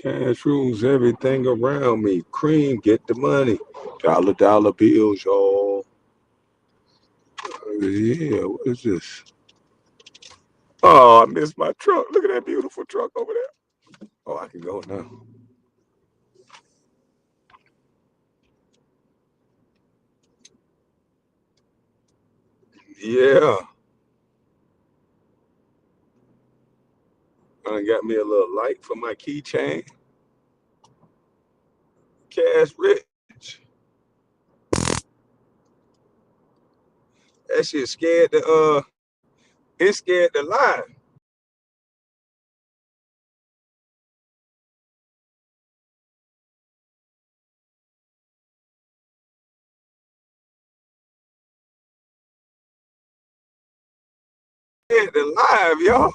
Cash rules everything around me. Cream, get the money. Dollar bills, y'all. Yeah, what is this? Oh, I missed my truck. Look at that beautiful truck over there. Oh, I can go now. Yeah. I got me a little light for my keychain. Cash rich. That shit scared the it scared the line. Scared the live, y'all.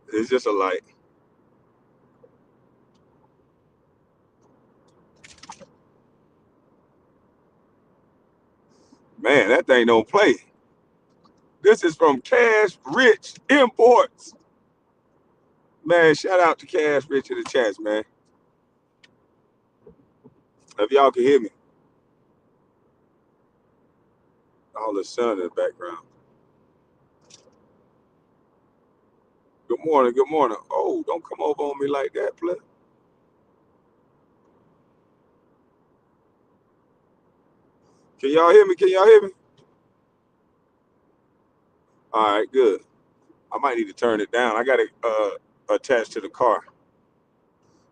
It's just a light. Man, that thing don't play. This is from Cash Rich Imports. Man, shout out to Cash Rich in the chats, man. If y'all can hear me. All the sun in the background. Good morning, good morning. Oh, don't come over on me like that, please. Can y'all hear me? Can y'all hear me? All right, good. I might need to turn it down. I got it attached to the car.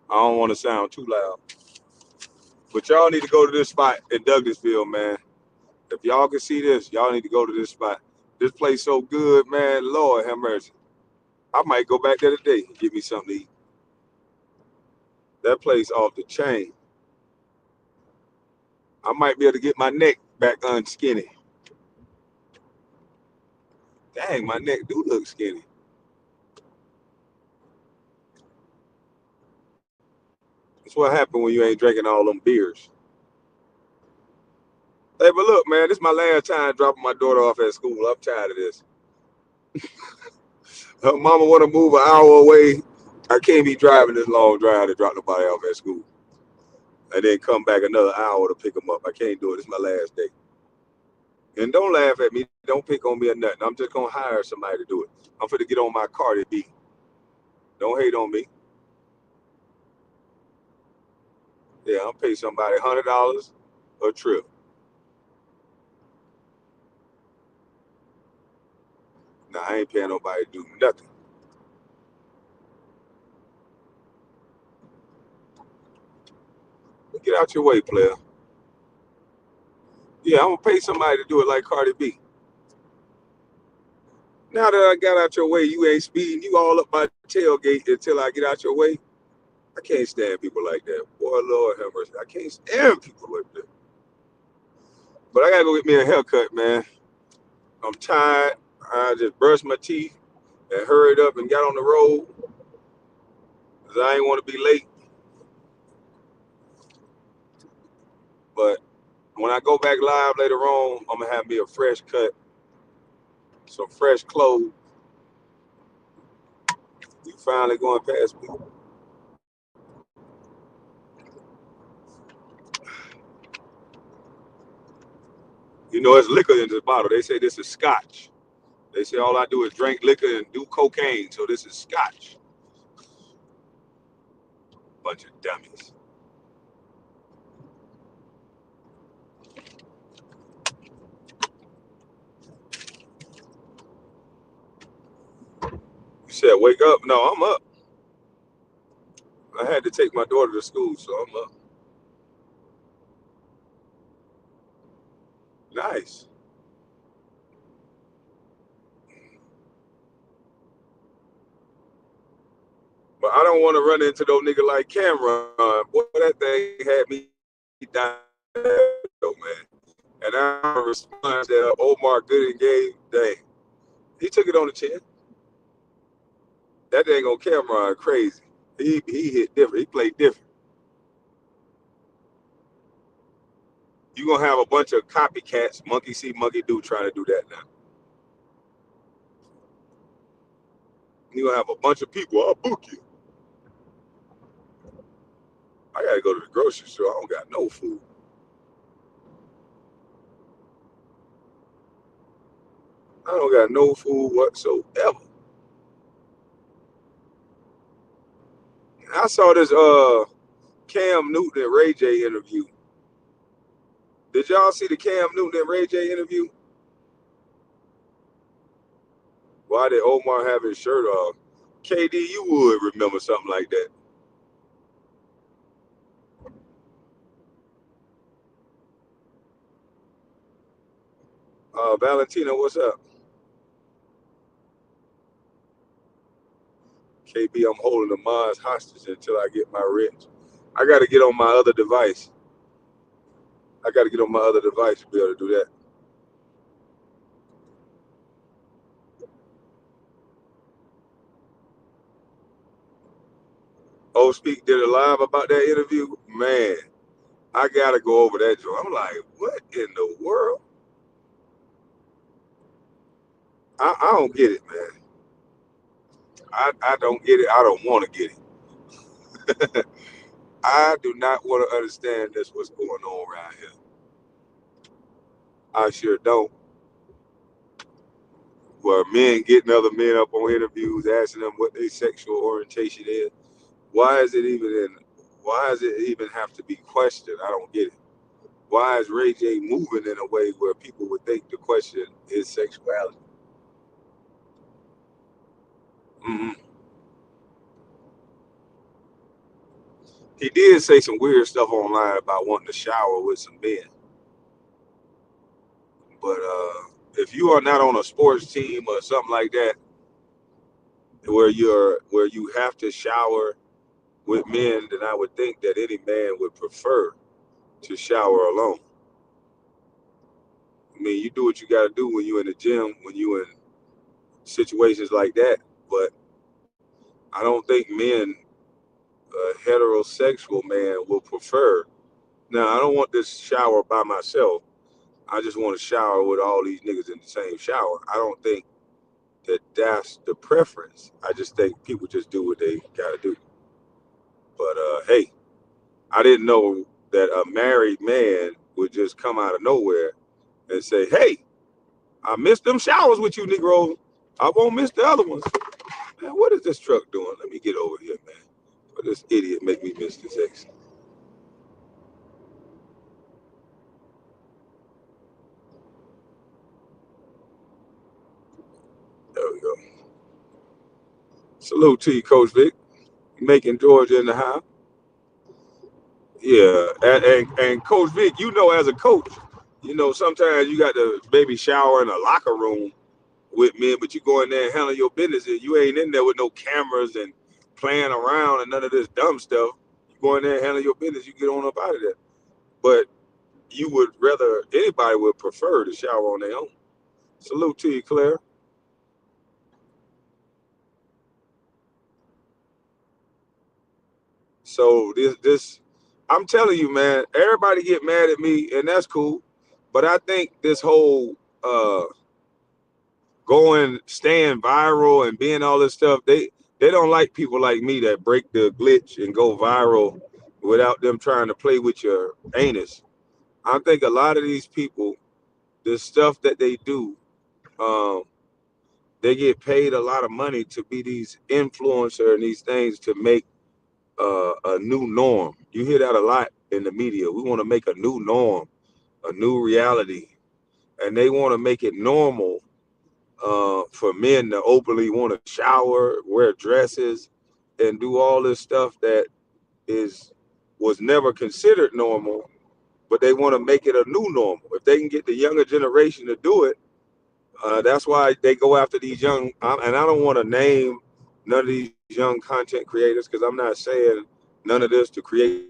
I don't want to sound too loud. But y'all need to go to this spot in Douglasville, man. If y'all can see this, y'all need to go to this spot. This place so good, man. Lord have mercy. I might go back there today and get me something to eat. That place off the chain. I might be able to get my neck back unskinny. Dang, my neck do look skinny. That's what happened when you ain't drinking all them beers. Hey, but look, man, this is my last time dropping my daughter off at school. I'm tired of this. Her mama want to move an hour away. I can't be driving this long drive to drop nobody off at school and then come back another hour to pick them up. I can't do it. It's my last day. And don't laugh at me. Don't pick on me or nothing. I'm just gonna hire somebody to do it. I'm finna get on my car to be. Don't hate on me. Yeah, I'm pay somebody $100 a trip. Nah, I ain't paying nobody to do nothing. Get out your way, player. Yeah, I'm gonna pay somebody to do it like Cardi B. Now that I got out your way, you ain't speeding. You all up my tailgate until I get out your way. I can't stand people like that. Boy, Lord have mercy. I can't stand people like that. But I gotta go get me a haircut, man. I'm tired. I just brushed my teeth and hurried up and got on the road because I ain't want to be late. But when I go back live later on, I'm gonna have me a fresh cut, some fresh clothes. You finally going past me. You know, it's liquor in this bottle. They say this is scotch. They say all I do is drink liquor and do cocaine, so this is scotch. Bunch of dummies. You said wake up? No, I'm up. I had to take my daughter to school, so I'm up. Nice. But I don't want to run into those nigga like Cameron. Boy, that thing had me down, though, man. And I response that Omar Gooding gave, dang, he took it on the chin. That dang on Cameron crazy. He hit different. He played different. You gonna have a bunch of copycats, monkey see, monkey do, trying to do that now. You gonna have a bunch of people. I'll book you. I gotta go to the grocery store. I don't got no food. I don't got no food whatsoever. I saw this Cam Newton and Ray J interview. Did y'all see the Cam Newton and Ray J interview? Why did Omar have his shirt off? KD, you would remember something like that. Valentina, what's up? KB, I'm holding the mods hostage until I get my rich. I got to get on my other device. I got to get on my other device to be able to do that. Oh, Speak did a live about that interview. Man, I got to go over that joint. I'm like, what in the world? I don't get it, man. I don't get it. I don't want to get it. I do not want to understand this what's going on around here. I sure don't. Where men getting other men up on interviews, asking them what their sexual orientation is. Why is it even in? Why does it even have to be questioned? I don't get it. Why is Ray J moving in a way where people would think the question is sexuality? Hmm. He did say some weird stuff online about wanting to shower with some men, but if you are not on a sports team or something like that, where you have to shower with men, then I would think that any man would prefer to shower alone. I mean, you do what you got to do when you're in the gym, when you're in situations like that. But I don't think men, a heterosexual man, will prefer. Now, I don't want this shower by myself. I just want to shower with all these niggas in the same shower. I don't think that that's the preference. I just think people just do what they got to do. But hey, I didn't know that a married man would just come out of nowhere and say, "Hey, I missed them showers with you, Negro. I won't miss the other ones." Man, what is this truck doing? Let me get over here, man. But this idiot make me miss this exit. There we go. Salute to you, Coach Vic. Making Georgia in the house. Yeah, and Coach Vic, you know, as a coach, you know, sometimes you got to maybe shower in a locker room with men, but you go in there and handle your business, and you ain't in there with no cameras and playing around and none of this dumb stuff. You go in there and handle your business, you get on up out of there. But you would rather anybody would prefer to shower on their own. Salute to you, Claire. So this I'm telling you, man, everybody get mad at me, and that's cool. But I think this whole staying viral and being all this stuff, they don't like people like me that break the glitch and go viral without them trying to play with your anus. I think a lot of these people, the stuff that they do, um, they get paid a lot of money to be these influencer and these things to make a new norm. You hear that a lot in the media. We want to make a new norm, a new reality, and they want to make it normal for men to openly want to shower, wear dresses, and do all this stuff that is was never considered normal, but they want to make it a new normal. If they can get the younger generation to do it, that's why they go after these young. And I don't want to name none of these young content creators because I'm not saying none of this to create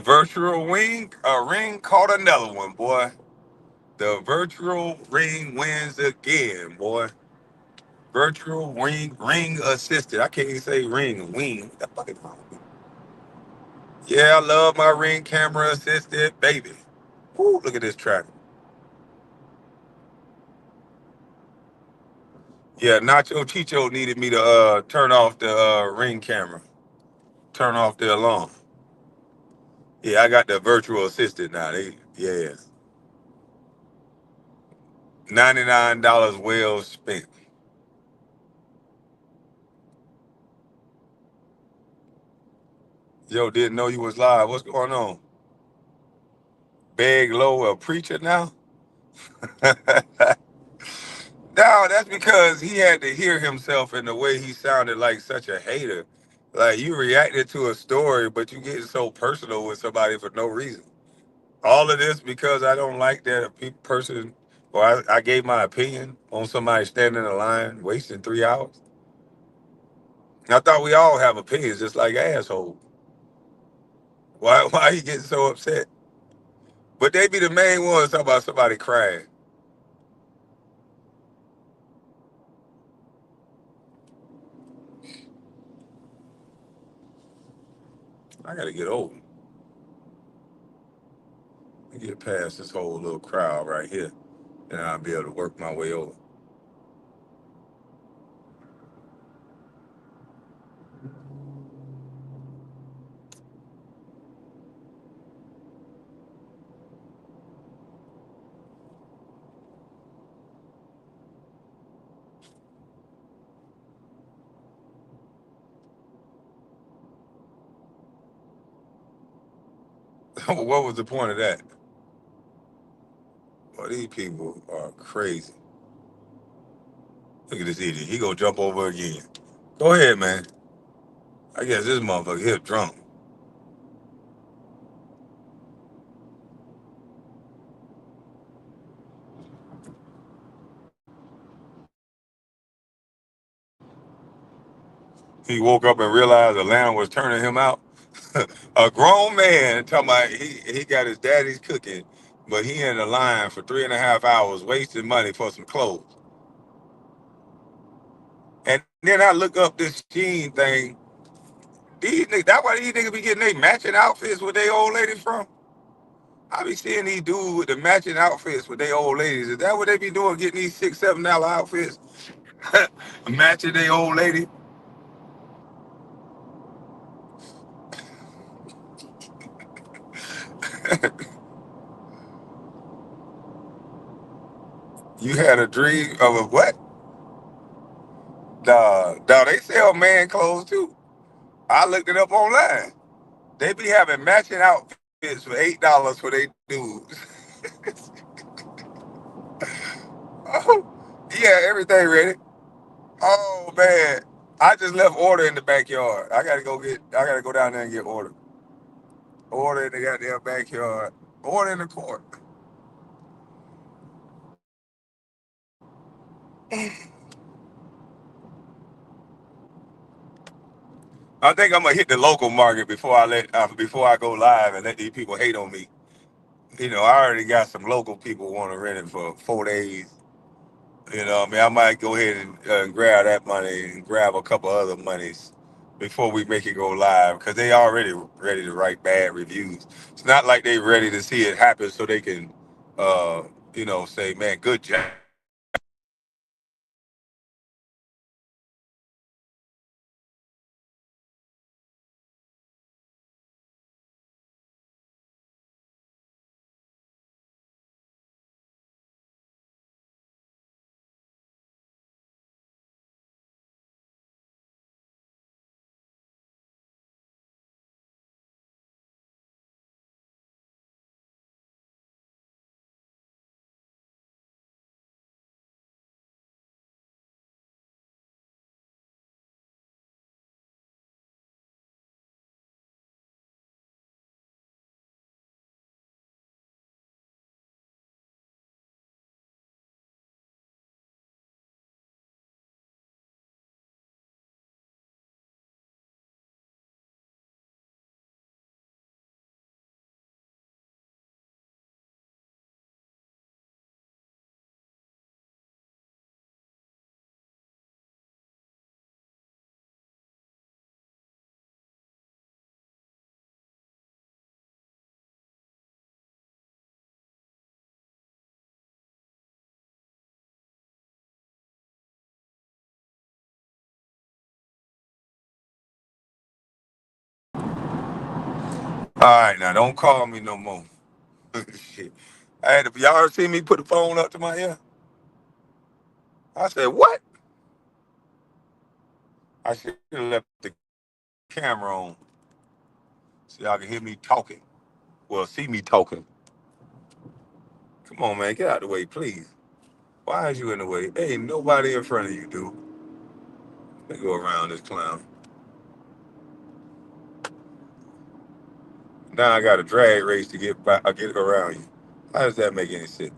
Virtual ring caught another one, boy. The virtual ring wins again, boy. Virtual ring assisted. I can't even say ring wing. What the fuck is wrong with me? Yeah, I love my ring camera assisted, baby. Woo, look at this track. Yeah, Nacho Chicho needed me to turn off the ring camera, turn off the alarm. Yeah, I got the virtual assistant now. Yeah, $99 well spent. Yo, didn't know you was live. What's going on? Beg Low a preacher now? No, that's because he had to hear himself in the way he sounded like such a hater. Like you reacted to a story, but you getting so personal with somebody for no reason. All of this because I don't like that a person, or I gave my opinion on somebody standing in line wasting 3 hours. I thought we all have opinions, just like assholes. Why are you getting so upset? But they be the main ones talking about somebody crying. I gotta get over. Get past this whole little crowd right here, and I'll be able to work my way over. What was the point of that? Well, these people are crazy. Look at this idiot. He gonna jump over again. Go ahead, man. I guess this motherfucker here drunk. He woke up and realized Atlanta was turning him out. A grown man talking about he got his daddy's cooking, but he in the line for 3.5 hours wasting money for some clothes. And then I look up this Sheen thing. These niggas, that's why these niggas be getting they matching outfits with their old ladies from. I be seeing these dudes with the matching outfits with their old ladies. Is that what they be doing? Getting these $6, $7 outfits, matching their old lady. You had a dream of a what? Nah, they sell man clothes too. I looked it up online. They be having matching outfits for $8 for they dudes. Oh, yeah, everything ready. Oh man, I just left order in the backyard. I gotta go down there and get order. Order in the goddamn backyard. Order in the court. I think I'm gonna hit the local market before I go live and let these people hate on me. You know, I already got some local people want to rent it for 4 days. You know, I mean, I might go ahead and grab that money and grab a couple other monies before we make it go live because they already ready to write bad reviews. It's not like they ready to see it happen so they can, uh, say, man, good job. All right, now don't call me no more. Shit. I had to, y'all see me put the phone up to my ear? I said, what? I should have left the camera on so y'all can hear me talking. Well, see me talking. Come on, man, get out of the way, please. Why is you in the way? Ain't nobody in front of you, dude. Let me go around this clown. Now I got a drag race to get by, get around you. How does that make any sense?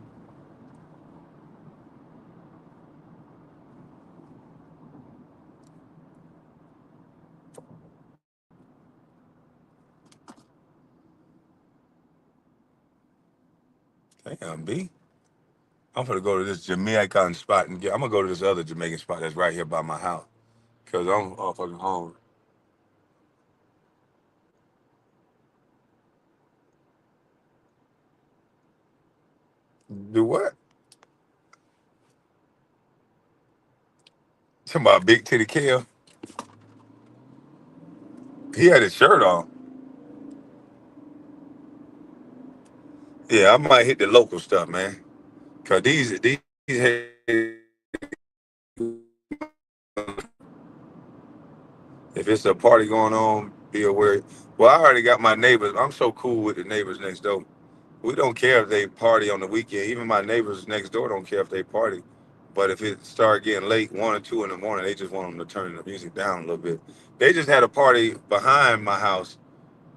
Damn, B. I'm gonna go to this Jamaican spot and get. I'm gonna go to this other Jamaican spot that's right here by my house because I'm fucking hungry. Do what? Talking about Big Titty Kale. He had his shirt on. Yeah, I might hit the local stuff, man. Cause these if it's a party going on, be aware. Well, I already got my neighbors. I'm so cool with the neighbors next door. We don't care if they party on the weekend. Even my neighbors next door don't care if they party. But if it start getting late, 1 or 2 in the morning, they just want them to turn the music down a little bit. They just had a party behind my house,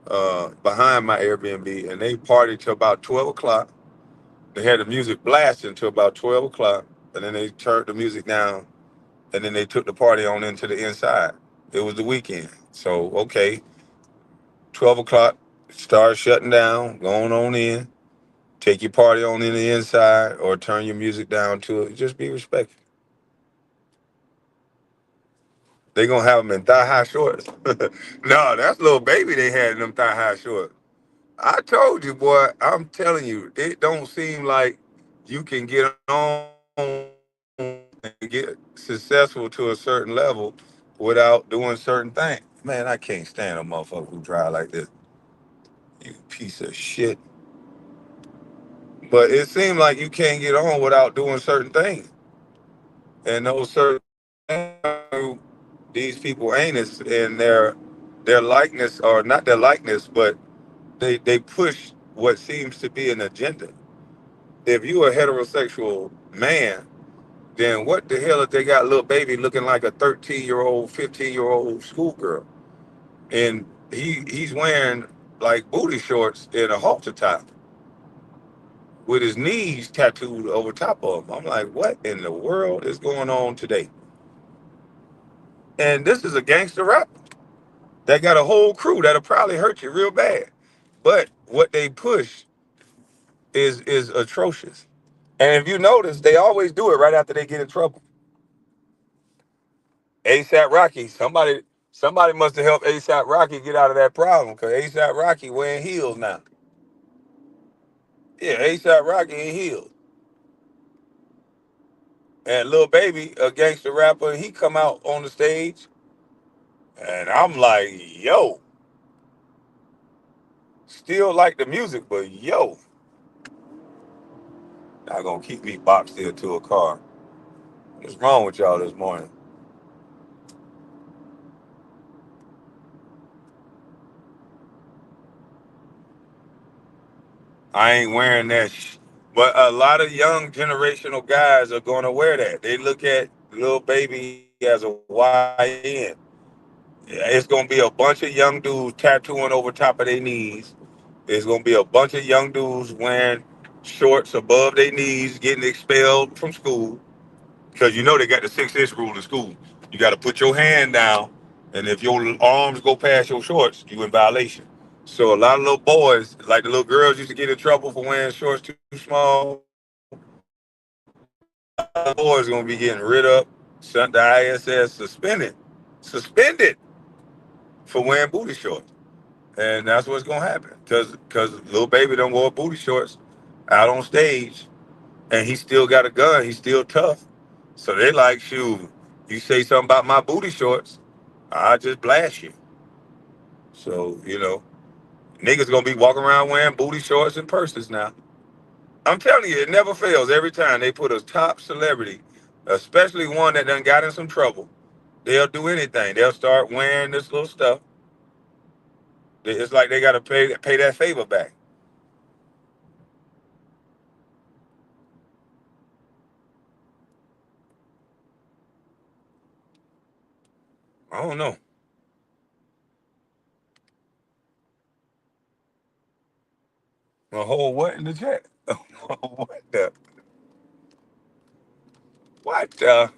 behind my Airbnb, and they partied till about 12 o'clock. They had the music blasting till about 12 o'clock, and then they turned the music down, and then they took the party on into the inside. It was the weekend, so okay, 12 o'clock, start shutting down, going on in. Take your party on in the inside or turn your music down to it. Just be respectful. They gonna have them in thigh high shorts. No, that's little baby they had in them thigh high shorts. I told you, boy. I'm telling you, it don't seem like you can get on and get successful to a certain level without doing certain things. Man, I can't stand a motherfucker who drive like this. You piece of shit. But it seems like you can't get on without doing certain things. And those certain things, these people anus and their likeness, or not their likeness, but they push what seems to be an agenda. If you a heterosexual man, then what the hell if they got a little baby looking like a 13-year-old, 15-year-old schoolgirl, and he's wearing like booty shorts and a halter top with his knees tattooed over top of him. I'm like, what in the world is going on today? And this is a gangster rapper that got a whole crew that'll probably hurt you real bad. But what they push is atrocious. And if you notice, they always do it right after they get in trouble. ASAP Rocky, somebody must have helped ASAP Rocky get out of that problem because ASAP Rocky wearing heels now. Yeah, ASAP Rocky in heels. And Lil Baby, a gangster rapper, he come out on the stage, and I'm like, yo, still like the music, but yo, not gonna keep me boxed into a car. What's wrong with y'all this morning? I ain't wearing that. But a lot of young generational guys are going to wear that. They look at Lil Baby as a YN. It's going to be a bunch of young dudes tattooing over top of their knees. It's going to be a bunch of young dudes wearing shorts above their knees, getting expelled from school. Because you know they got the 6 inch rule in school. You got to put your hand down, and if your arms go past your shorts, you in violation. So a lot of little boys, like the little girls, used to get in trouble for wearing shorts too small. The boys gonna be getting rid up, sent to ISS, suspended for wearing booty shorts, and that's what's gonna happen. Cause little baby don't wear booty shorts out on stage, and he still got a gun. He's still tough. So they like, shoot, you say something about my booty shorts, I just blast you. So Niggas gonna be walking around wearing booty shorts and purses now. I'm telling you, it never fails. Every time they put a top celebrity, especially one that done got in some trouble, they'll do anything. They'll start wearing this little stuff. It's like they gotta pay that favor back. I don't know. A whole what in the chat? what the? What the?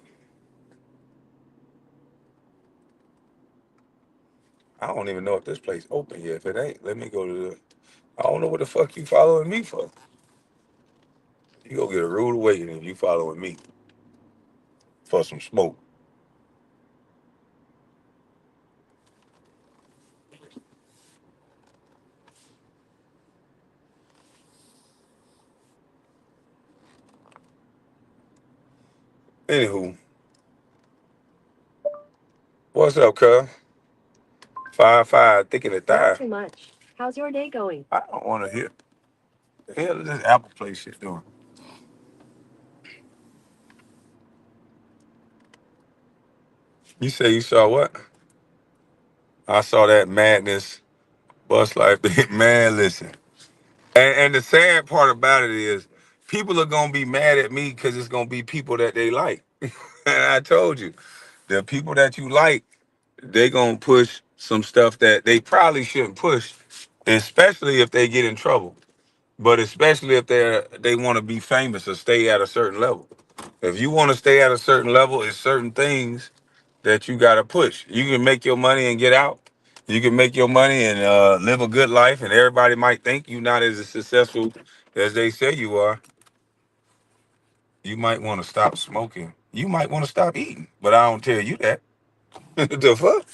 I don't even know if this place open yet. If it ain't, let me go to the. I don't know what the fuck you following me for. You go get a rude awakening if you following me for some smoke. Anywho, what's up, cuz? 5-5, thick in the thigh. Not too much. How's your day going? I don't want to hear. The hell is this Apple Play shit doing? You say you saw what? I saw that madness, Bustlife thing. Man, listen. And the sad part about it is, people are gonna be mad at me because it's gonna be people that they like. and I told you, the people that you like, they gonna push some stuff that they probably shouldn't push, especially if they get in trouble. But especially if they want to be famous or stay at a certain level. If you want to stay at a certain level, it's certain things that you got to push. You can make your money and get out. You can make your money and live a good life, and everybody might think you're not as successful as they say you are. You might want to stop smoking. You might want to stop eating, but I don't tell you that. the fuck?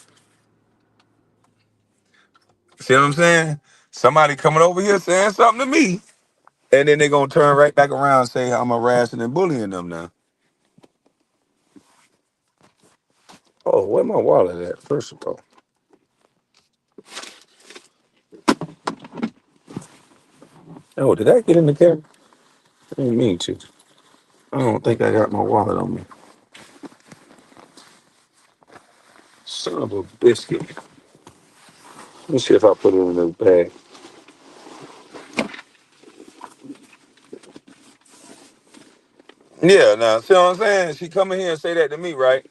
See what I'm saying? Somebody coming over here saying something to me, and then they're gonna turn right back around and say I'm harassing and bullying them now. Oh, where my wallet at? First of all. Oh, did I get in the camera? I didn't mean to. I don't think I got my wallet on me. Son of a biscuit. Let me see if I put it in the bag. Yeah, now, see what I'm saying? She come in here and say that to me, right?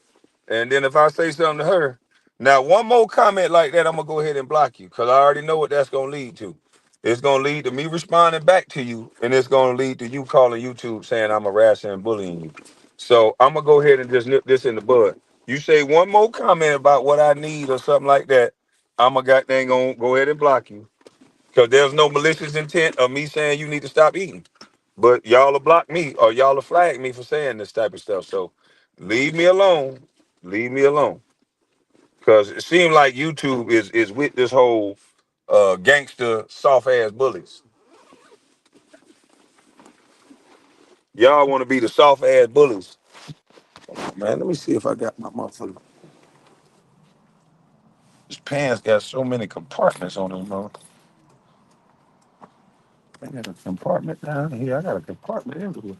And then if I say something to her, now one more comment like that, I'm gonna go ahead and block you because I already know what that's gonna lead to. It's gonna lead to me responding back to you, and it's gonna lead to you calling YouTube saying I'm harassing and bullying you. So I'm gonna go ahead and just nip this in the bud. You say one more comment about what I need or something like that, I'm gonna goddamn gonna go ahead and block you because there's no malicious intent of me saying you need to stop eating. But y'all will block me or y'all will flag me for saying this type of stuff. So leave me alone. Leave me alone. Cause it seems like YouTube is with this whole gangster soft ass bullies. Y'all want to be the soft ass bullies. Man, let me see if I got my motherfucker. This pants got so many compartments on them, man. I got a compartment down here. I got a compartment everywhere.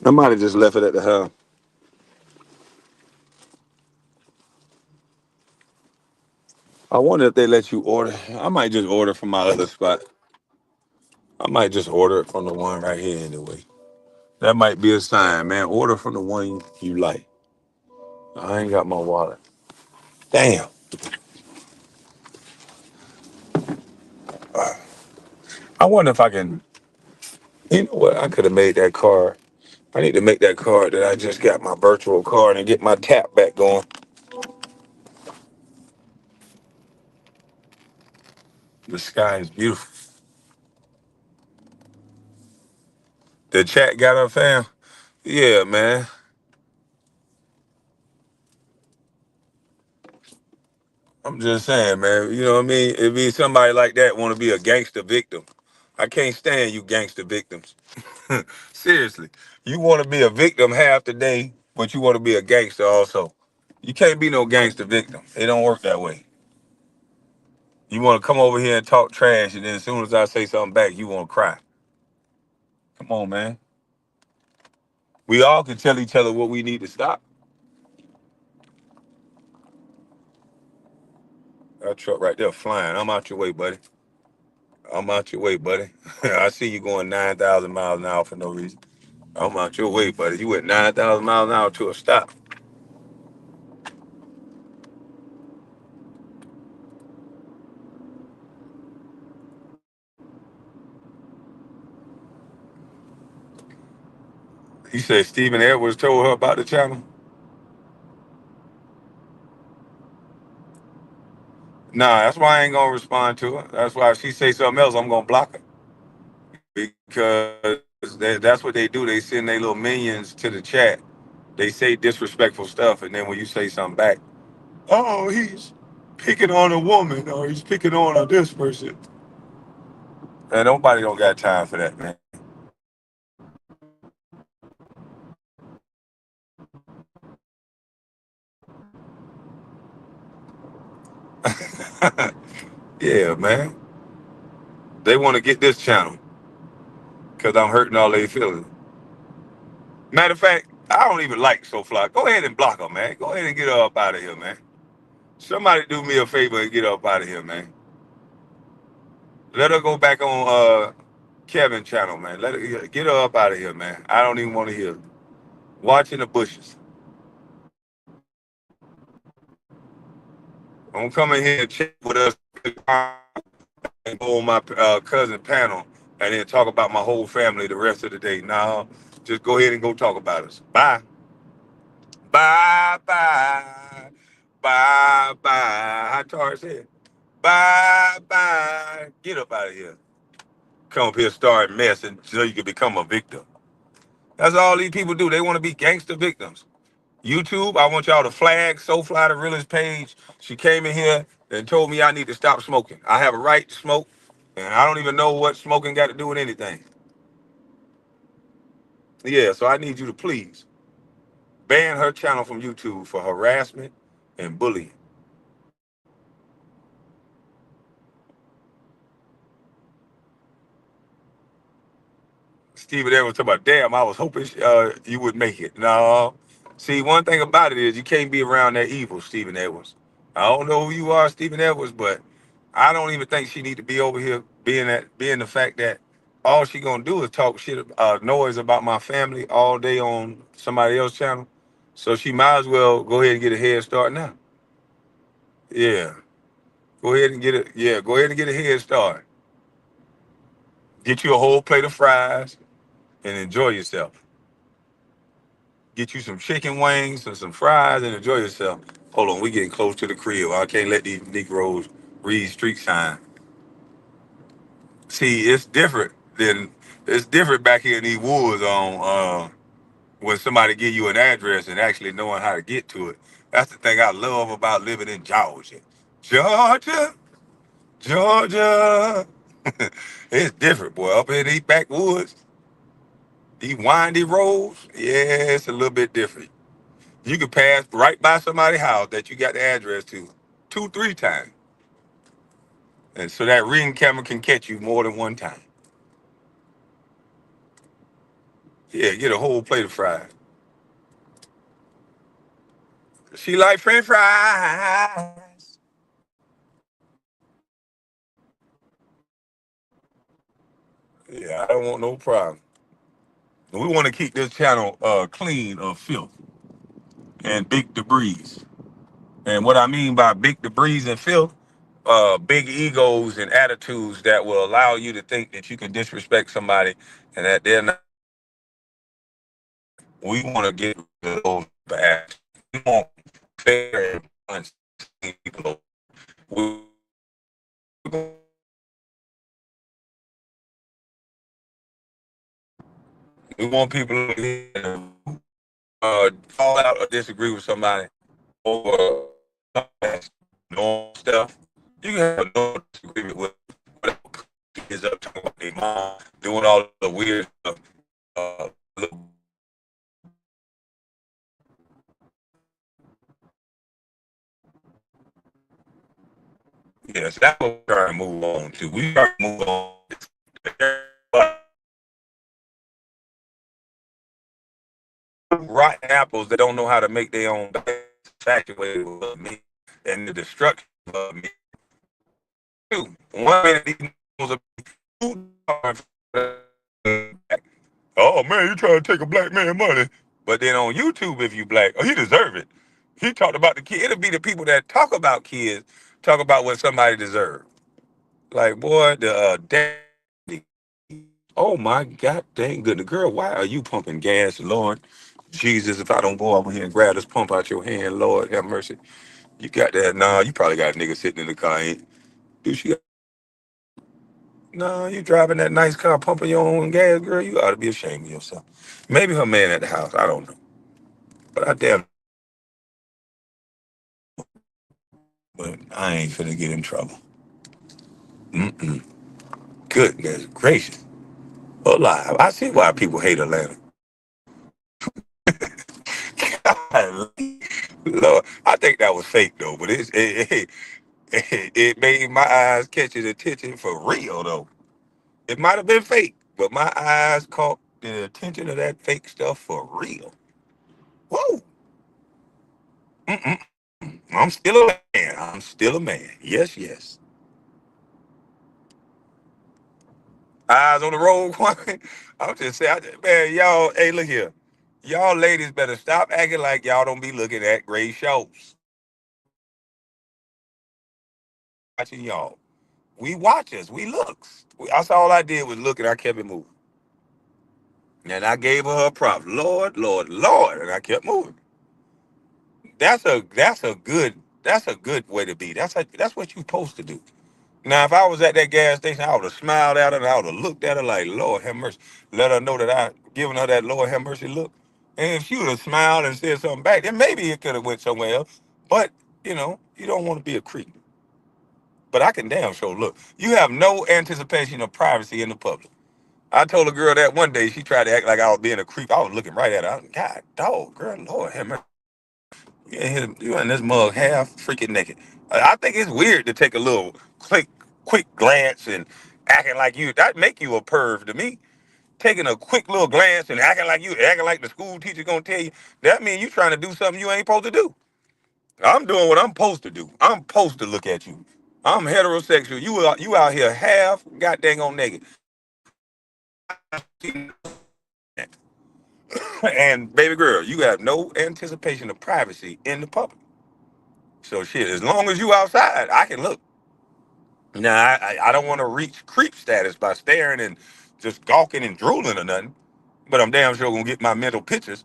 I might have just left it at the house. I wonder if they let you order. I might just order from my other spot. I might just order it from the one right here anyway. That might be a sign, man. Order from the one you like. I ain't got my wallet. Damn. I wonder if I can. You know what? I could have made that card. I need to make that card that I just got my virtual card and get my tap back going. The sky is beautiful. The chat got up, fam. Yeah, man. I'm just saying, man. You know what I mean? If be somebody like that want to be a gangster victim, I can't stand you gangster victims. Seriously, you want to be a victim half the day, but you want to be a gangster also. You can't be no gangster victim. It don't work that way. You want to come over here and talk trash, and then as soon as I say something back, you want to cry. Come on, man. We all can tell each other what we need to stop. That truck right there flying. I'm out your way, buddy. I'm out your way, buddy. I see you going 9,000 miles an hour for no reason. I'm out your way, buddy. You went 9,000 miles an hour to a stop. You said Stephen Edwards told her about the channel? Nah, that's why I ain't gonna respond to her. That's why if she say something else, I'm gonna block her. Because that's what they do. They send their little minions to the chat. They say disrespectful stuff, and then when you say something back, oh, he's picking on a woman, or he's picking on this person. And nobody don't got time for that, man. Yeah, man. They want to get this channel because I'm hurting all their feelings. Matter of fact, I don't even like SoFly. Go ahead and block her, man. Go ahead and get her up out of here, man. Somebody do me a favor and get her up out of here, man. Let her go back on Kevin channel, man. Let her get her up out of here, man. I don't even want to hear. Watching the bushes. Don't come in here and chat with us and go on my cousin panel and then talk about my whole family the rest of the day. Nah, just go ahead and go talk about us. Bye. Bye bye. Bye bye. How Tar said. Bye bye. Get up out of here. Come up here, start messing so you can become a victim. That's all these people do. They want to be gangster victims. YouTube, I want y'all to flag SoFly the realest page. She came in here and told me I need to stop smoking. I have a right to smoke, and I don't even know what smoking got to do with anything. Yeah, so I need you to please ban her channel from YouTube for harassment and bullying. Stephen Evans talking about, damn, I was hoping you would make it. No. See, one thing about it is you can't be around that evil, Stephen Edwards. I don't know who you are, Stephen Edwards, but I don't even think she need to be over here being the fact that all she gonna do is talk shit, noise about my family all day on somebody else's channel. So she might as well go ahead and get a head start now. Yeah. Go ahead and get it. Yeah, go ahead and get a head start. Get you a whole plate of fries and enjoy yourself. Get you some chicken wings and some fries and enjoy yourself. Hold on, we getting close to the crib. I can't let these Negroes read street sign. See, it's different back here in these woods on when somebody give you an address and actually knowing how to get to it. That's the thing I love about living in Georgia. Georgia, Georgia. It's different, boy. Up in these backwoods, these windy roads, yeah, it's a little bit different. You can pass right by somebody's house that you got the address to 2, 3 times. And so that ring camera can catch you more than one time. Yeah, get a whole plate of fries. She like French fries. Yeah, I don't want no problem. We want to keep this channel clean of filth and big debris. And what I mean by big debris and filth, big egos and attitudes that will allow you to think that you can disrespect somebody and that they're not. We want to get rid of those bad. We want fair and balanced people. We, we want people to fall out or disagree with somebody over normal stuff. You can have a normal disagreement with whatever kids up talking about their mom doing all the weird stuff. Uh, Yes, that's what we're trying to move on to. We trying to move on. Rotten apples that don't know how to make their own infatuated with me and the destruction of me. Too. One minute these are oh man, you trying to take a black man money. But then on YouTube, if you black, oh, he deserve it. He talked about the kid. It'll be the people that talk about kids, talk about what somebody deserves. Like, boy, the daddy. Oh my God, dang good. The girl, why are you pumping gas, Lord? Jesus, if I don't go over here and grab this pump out your hand, Lord, have mercy. You got that? Nah, you probably got a nigga sitting in the car. Ain't? Do she? No, you driving that nice car, pumping your own gas, girl. You ought to be ashamed of yourself. Maybe her man at the house. I don't know. But I damn, but I ain't finna get in trouble. Mm-mm. Goodness gracious. Alive. I see why people hate Atlanta. Golly. Lord, I think that was fake though, but it made my eyes catch his attention for real though. It might have been fake, but my eyes caught the attention of that fake stuff for real. Whoa. Mm-mm. I'm still a man. I'm still a man. Yes, yes. Eyes on the road, Kwame. I'm just saying, man, y'all, hey, look here. Y'all ladies better stop acting like y'all don't be looking at great shows. Watching y'all. We watchers. We looks. That's all I did was look and I kept it moving. And I gave her a prop. Lord, Lord, Lord. And I kept moving. That's a good way to be. That's what you supposed to do. Now, if I was at that gas station, I would have smiled at her and I would have looked at her like, Lord have mercy. Let her know that I given her that Lord have mercy look. And if she would have smiled and said something back, then maybe it could have went somewhere else. But, you don't want to be a creep. But I can damn sure look. You have no anticipation of privacy in the public. I told a girl that one day, she tried to act like I was being a creep. I was looking right at her. God, dog, girl, Lord have mercy. You in this mug half freaking naked. I think it's weird to take a little quick glance and acting like you. That make you a perv to me. Taking a quick little glance and acting like the school teacher gonna tell you. That means you trying to do something you ain't supposed to do. I'm doing what I'm supposed to do. I'm supposed to look at you. I'm heterosexual. You out here half goddamn on naked. And baby girl, you have no anticipation of privacy in the public. So shit, as long as you outside, I can look. Now I don't want to reach creep status by staring and just gawking and drooling or nothing. But I'm damn sure gonna get my mental pictures.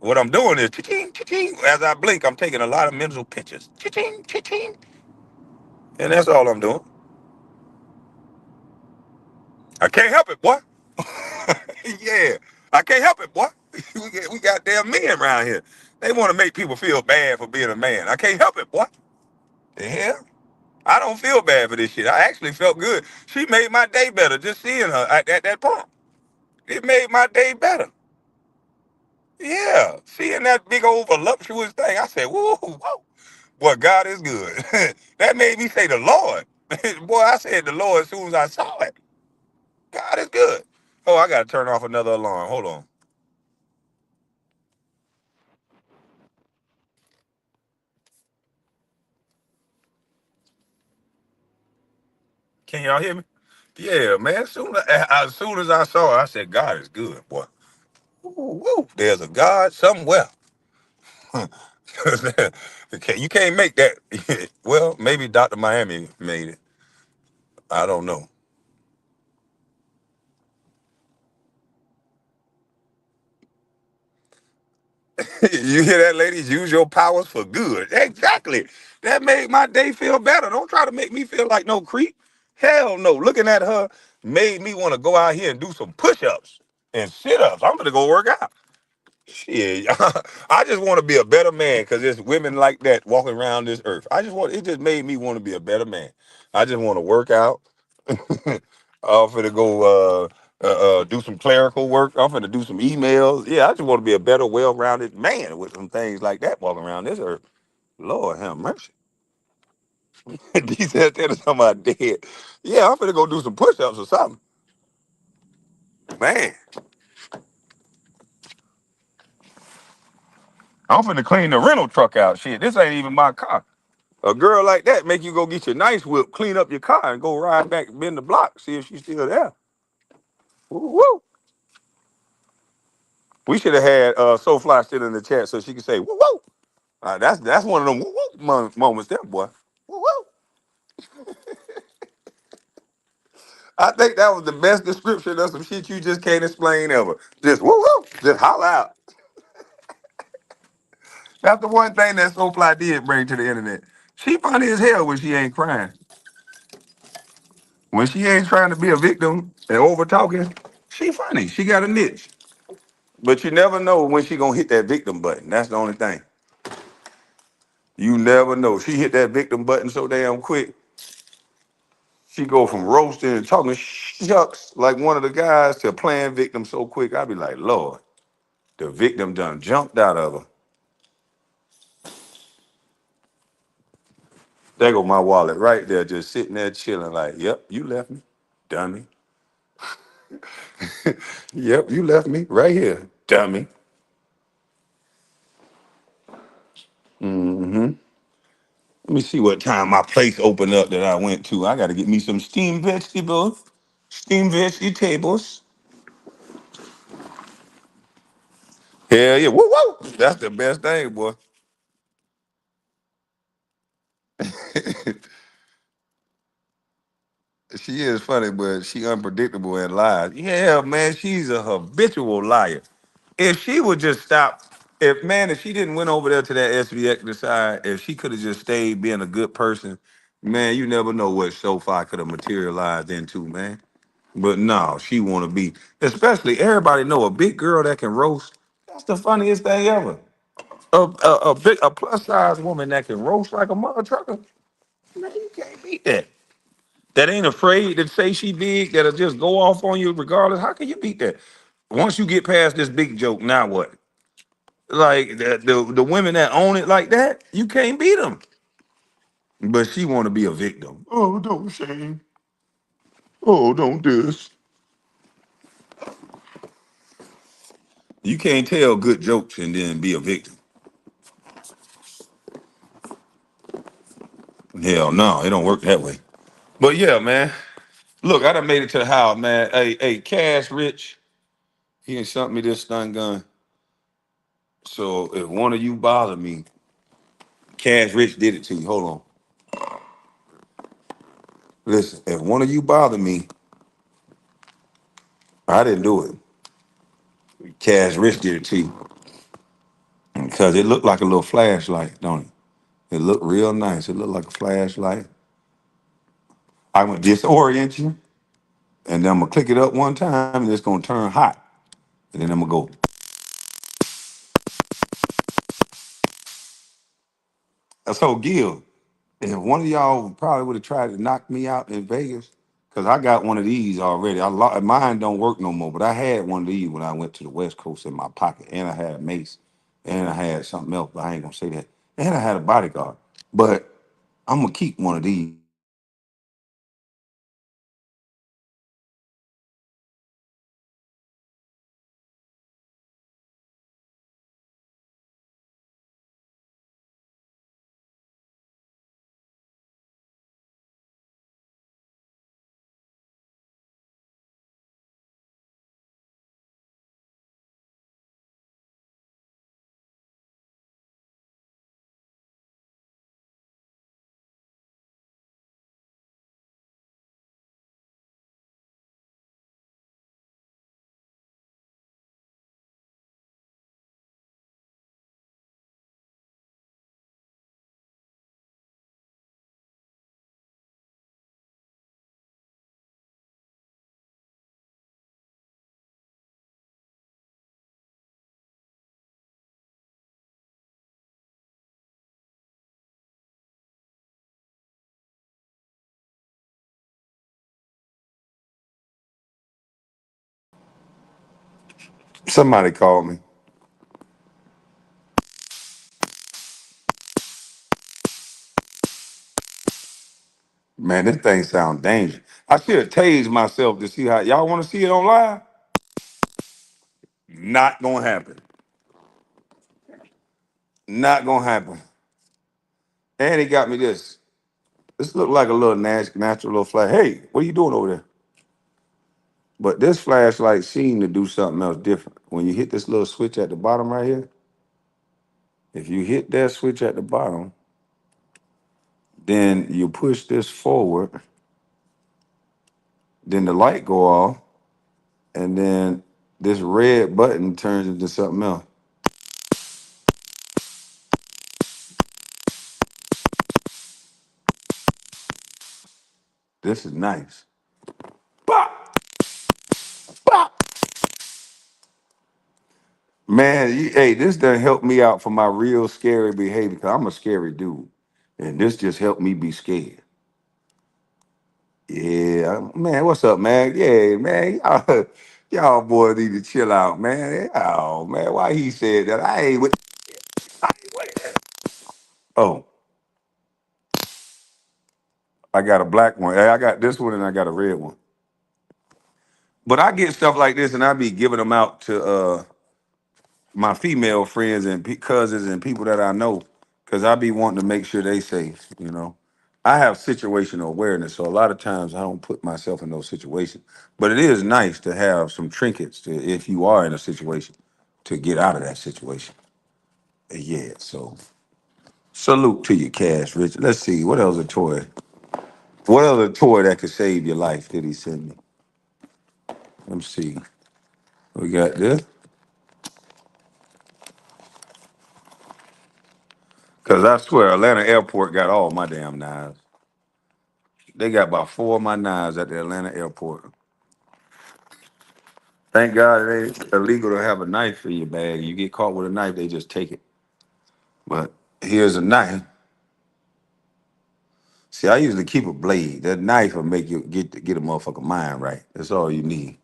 What I'm doing is cha-ching, cha-ching. As I blink, I'm taking a lot of mental pictures. Cha-ching, cha-ching. And that's all I'm doing. I can't help it, boy. Yeah. I can't help it, boy. We got damn men around here. They want to make people feel bad for being a man. I can't help it, boy. The hell? I don't feel bad for this shit. I actually felt good. She made my day better just seeing her at that pump. It made my day better. Yeah. Seeing that big old voluptuous thing, I said, whoa, whoa. Boy, God is good. That made me say the Lord. Boy, I said the Lord as soon as I saw it. God is good. Oh, I got to turn off another alarm. Hold on. Can y'all hear me? Yeah, man. As soon as I saw it, I said, God is good, boy. Woo, woo. There's a God somewhere. Okay, you can't make that. Well, maybe Dr. Miami made it. I don't know. You hear that, ladies? Use your powers for good. Exactly. That made my day feel better. Don't try to make me feel like no creep. Hell no. Looking at her made me want to go out here and do some push-ups and sit-ups. I'm gonna go work out. Shit, I just want to be a better man because there's women like that walking around this earth. It just made me want to be a better man. I just want to work out. I'm finna go do some clerical work. I'm finna do some emails. Yeah, I just want to be a better, well-rounded man with some things like that walking around this earth. Lord have mercy. D said that is talking about dead. Yeah, I'm finna go do some push-ups or something. Man, I'm finna clean the rental truck out. Shit, this ain't even my car. A girl like that make you go get your nice whip, clean up your car, and go ride back, bend the block, see if she's still there. Woo woo. We should have had SoFly still in the chat so she could say woo woo. That's one of them woo woo moments there, boy. Woo woo. I think that was the best description of some shit you just can't explain ever. Just woo woo. Just holler out. That's the one thing that SoFly did bring to the internet. She funny as hell when she ain't crying. When she ain't trying to be a victim and over talking, she funny. She got a niche. But you never know when she gonna hit that victim button. That's the only thing. You never know. She hit that victim button so damn quick. She go from roasting and talking shucks like one of the guys to playing victim so quick. I be like, Lord, the victim done jumped out of her. There go my wallet right there, just sitting there chilling like, yep, you left me, dummy. Yep, you left me right here, dummy. Hmm. Let me see what time my place opened up that I went to. I got to get me some steamed vegetables. Steamed vegetables. Hell yeah. Woo woo. That's the best thing, boy. She is funny, but she unpredictable and lies. Yeah, man, she's a habitual liar. If she would just stop, if she didn't went over there to that SVX decide, if she could have just stayed being a good person, man, you never know what SoFi could have materialized into, man. But no, she want to be, especially everybody know a big girl that can roast. That's the funniest thing ever. A plus size woman that can roast like a mother trucker. Man, you can't beat that. That ain't afraid to say she big. That'll just go off on you regardless. How can you beat that? Once you get past this big joke, now what? Like the women that own it like that, you can't beat them. But she want to be a victim. Oh, don't shame. Oh, don't this. You can't tell good jokes and then be a victim. Hell no, it don't work that way. But yeah, man. Look, I done made it to the house, man. Hey, Cash Rich, he done sent me this stun gun. So if one of you bother me, Cash Rich did it to you. Hold on. Listen, if one of you bother me, I didn't do it. Cash Rich did it to you. Because it looked like a little flashlight, don't it? It looked real nice. It looked like a flashlight. I'm gonna disorient you, and then I'm gonna click it up one time, and it's gonna turn hot. And then I'm gonna go. So Gil, if one of y'all probably would have tried to knock me out in Vegas, because I got one of these already. Mine don't work no more, but I had one of these when I went to the West Coast in my pocket, and I had a mace, and I had something else, but I ain't gonna say that. And I had a bodyguard. But I'm gonna keep one of these. Somebody called me. Man, this thing sounds dangerous. I should have tased myself to see how y'all want to see it on live. Not gonna happen. Not gonna happen. And he got me this. This look like a little natural little flash. Hey, what are you doing over there? But this flashlight seemed to do something else different. When you hit this little switch at the bottom right here, if you hit that switch at the bottom, then you push this forward, then the light go off, and then this red button turns into something else. This is nice. Bop, bop. Man, hey, this done helped me out for my real scary behavior because I'm a scary dude. And this just helped me be scared. Yeah, man, what's up, man? Yeah, man, y'all boys need to chill out, man. Oh, man, why he said that? I ain't with that. Oh, I got a black one. Hey, I got this one and I got a red one. But I get stuff like this and I be giving them out to my female friends and cousins and people that I know because I be wanting to make sure they safe, you know. I have situational awareness, so a lot of times I don't put myself in those situations. But it is nice to have some trinkets to, if you are in a situation, to get out of that situation. Yeah, so salute to you, Cash Rich. Let's see, what else a toy? What other toy that could save your life did he send me? Let me see. We got this. Because I swear, Atlanta Airport got all my damn knives. They got about four of my knives at the Atlanta airport. Thank God it ain't illegal to have a knife in your bag. You get caught with a knife, they just take it. But here's a knife. See, I usually keep a blade. That knife will make you get a motherfucker mind right. That's all you need.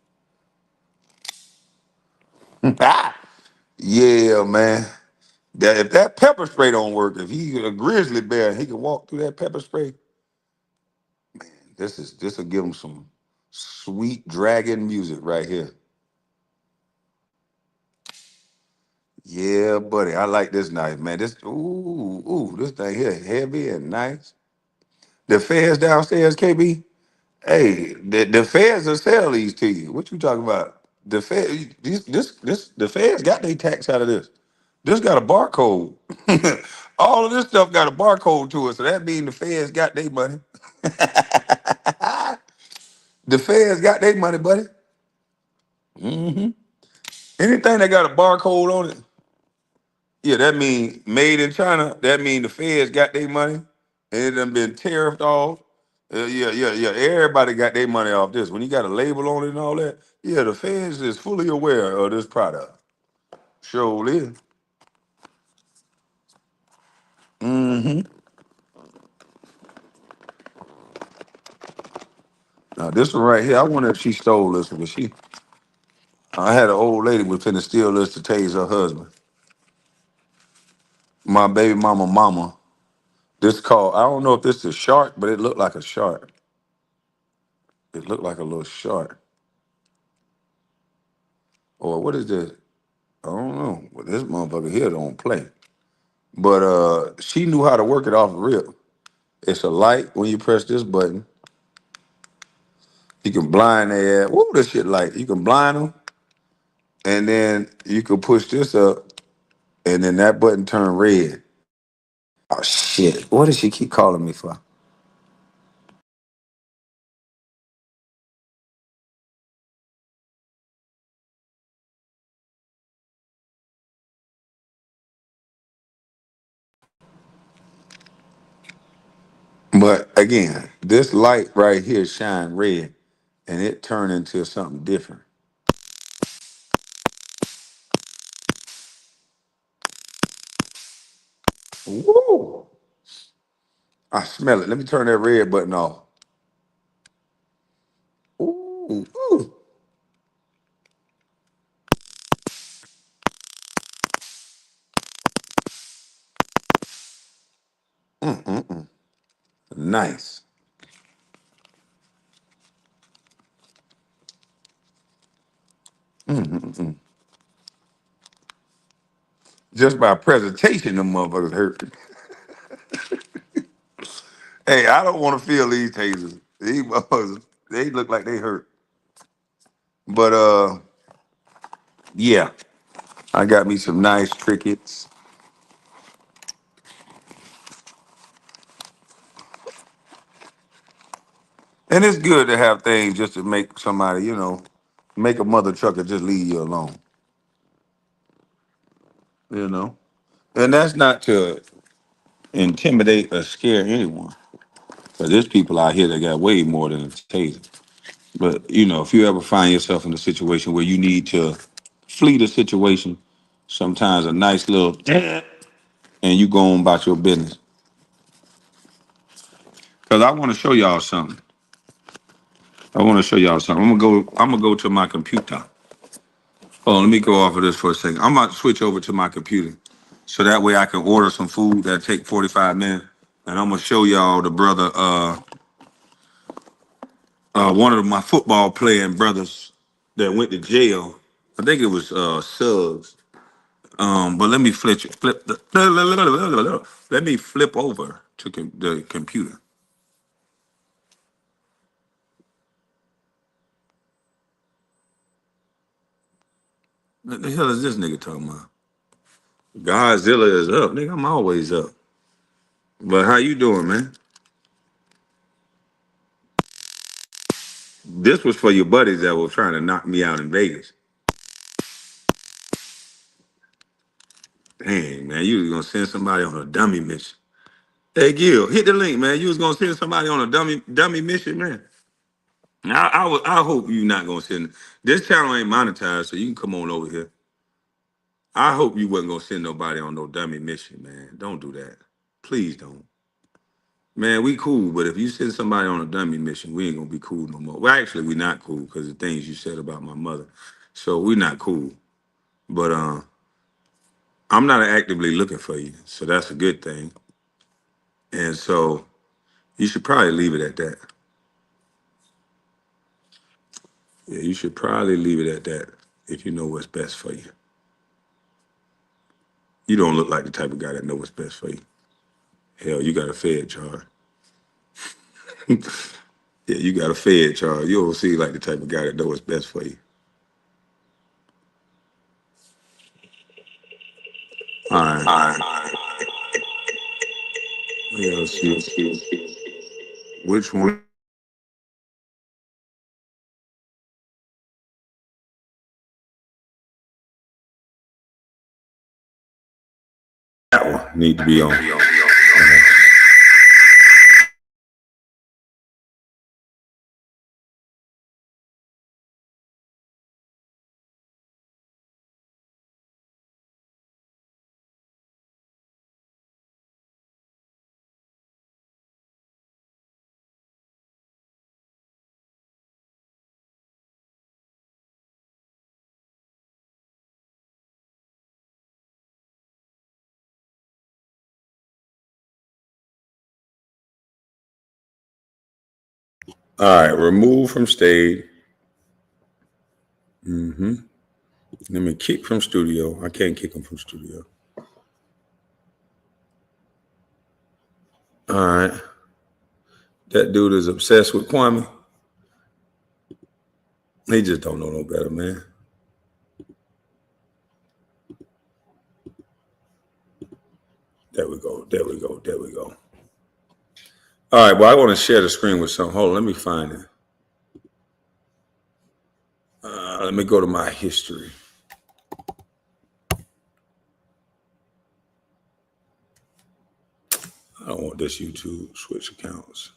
Yeah, man. That if that pepper spray don't work, if he a grizzly bear, he can walk through that pepper spray. This will give him some sweet dragon music right here. Yeah, buddy. I like this knife, man. This thing here heavy and nice. The feds downstairs, KB. Hey, the feds will sell these to you. What you talking about? The fed, the feds got their tax out of this. This got a barcode. All of this stuff got a barcode to it, so that means the feds got their money. The feds got their money, buddy. hmm Anything that got a barcode on it, yeah, that mean made in China. That mean the feds got their money, and it done been tariffed off. Yeah. Everybody got their money off this. When you got a label on it and all that, yeah, the feds is fully aware of this product. Sure is. hmm Now this one right here, I wonder if she stole this one, but I had an old lady was finna steal this to tase her husband. My baby mama. This called, I don't know if this is a shark, but it looked like a shark. It looked like a little shark. Or what is this? I don't know. Well, this motherfucker here don't play. But she knew how to work it off the rip. It's a light when you press this button. You can blind their ass. Woo, this shit light. You can blind them, and then you can push this up, and then that button turn red. Oh shit! What does she keep calling me for? But again, this light right here shine red, and it turn into something different. Woo! I smell it. Let me turn that red button off. Ooh, ooh. Mm-mm-mm. Nice. Mm-mm-mm. Just by presentation, them motherfuckers hurt. Hey, I don't want to feel these tasers. These motherfuckers, they look like they hurt. But yeah, I got me some nice crickets. And it's good to have things just to make somebody, make a mother trucker just leave you alone, you know? And that's not to intimidate or scare anyone. But there's people out here that got way more than a taser. But, if you ever find yourself in a situation where you need to flee the situation, sometimes a nice little and you go on about your business. Because I want to show y'all something. I'm gonna go to my computer. Oh, let me go off of this for a second. I'm about to switch over to my computer. So that way I can order some food that take 45 minutes. And I'm gonna show y'all the brother, one of my football playing brothers that went to jail. I think it was Suggs. But let me let me flip over to the computer. What the hell is this nigga talking about? Godzilla is up, nigga. I'm always up. But how you doing, man? This was for your buddies that were trying to knock me out in Vegas. Dang, man, you was gonna send somebody on a dummy mission. Hey, Gil, hit the link, man. You was gonna send somebody on a dummy mission, man. I hope you not gonna send. This channel ain't monetized, so you can come on over here. I hope you wasn't gonna send nobody on no dummy mission, man. Don't do that. Please don't. Man, we cool, but if you send somebody on a dummy mission, we ain't gonna be cool no more. Well, actually, we not cool because the things you said about my mother. So we not cool. But I'm not actively looking for you, so that's a good thing. And so you should probably leave it at that. Yeah, you should probably leave it at that if you know what's best for you. You don't look like the type of guy that know what's best for you. Hell, you got a Fed charge. Yeah, you got a Fed charge. You don't seem like the type of guy that know what's best for you. All right. All right. Yeah, let's see. Which one? That one need to be on. All right, remove from stage. Mm-hmm. Let me kick from studio. I can't kick him from studio. All right. That dude is obsessed with Kwame. He just don't know no better, man. There we go. There we go. There we go. All right. Well, I want to share the screen with some. Hold on. Let me find it. Let me go to my history. I don't want this YouTube switch accounts.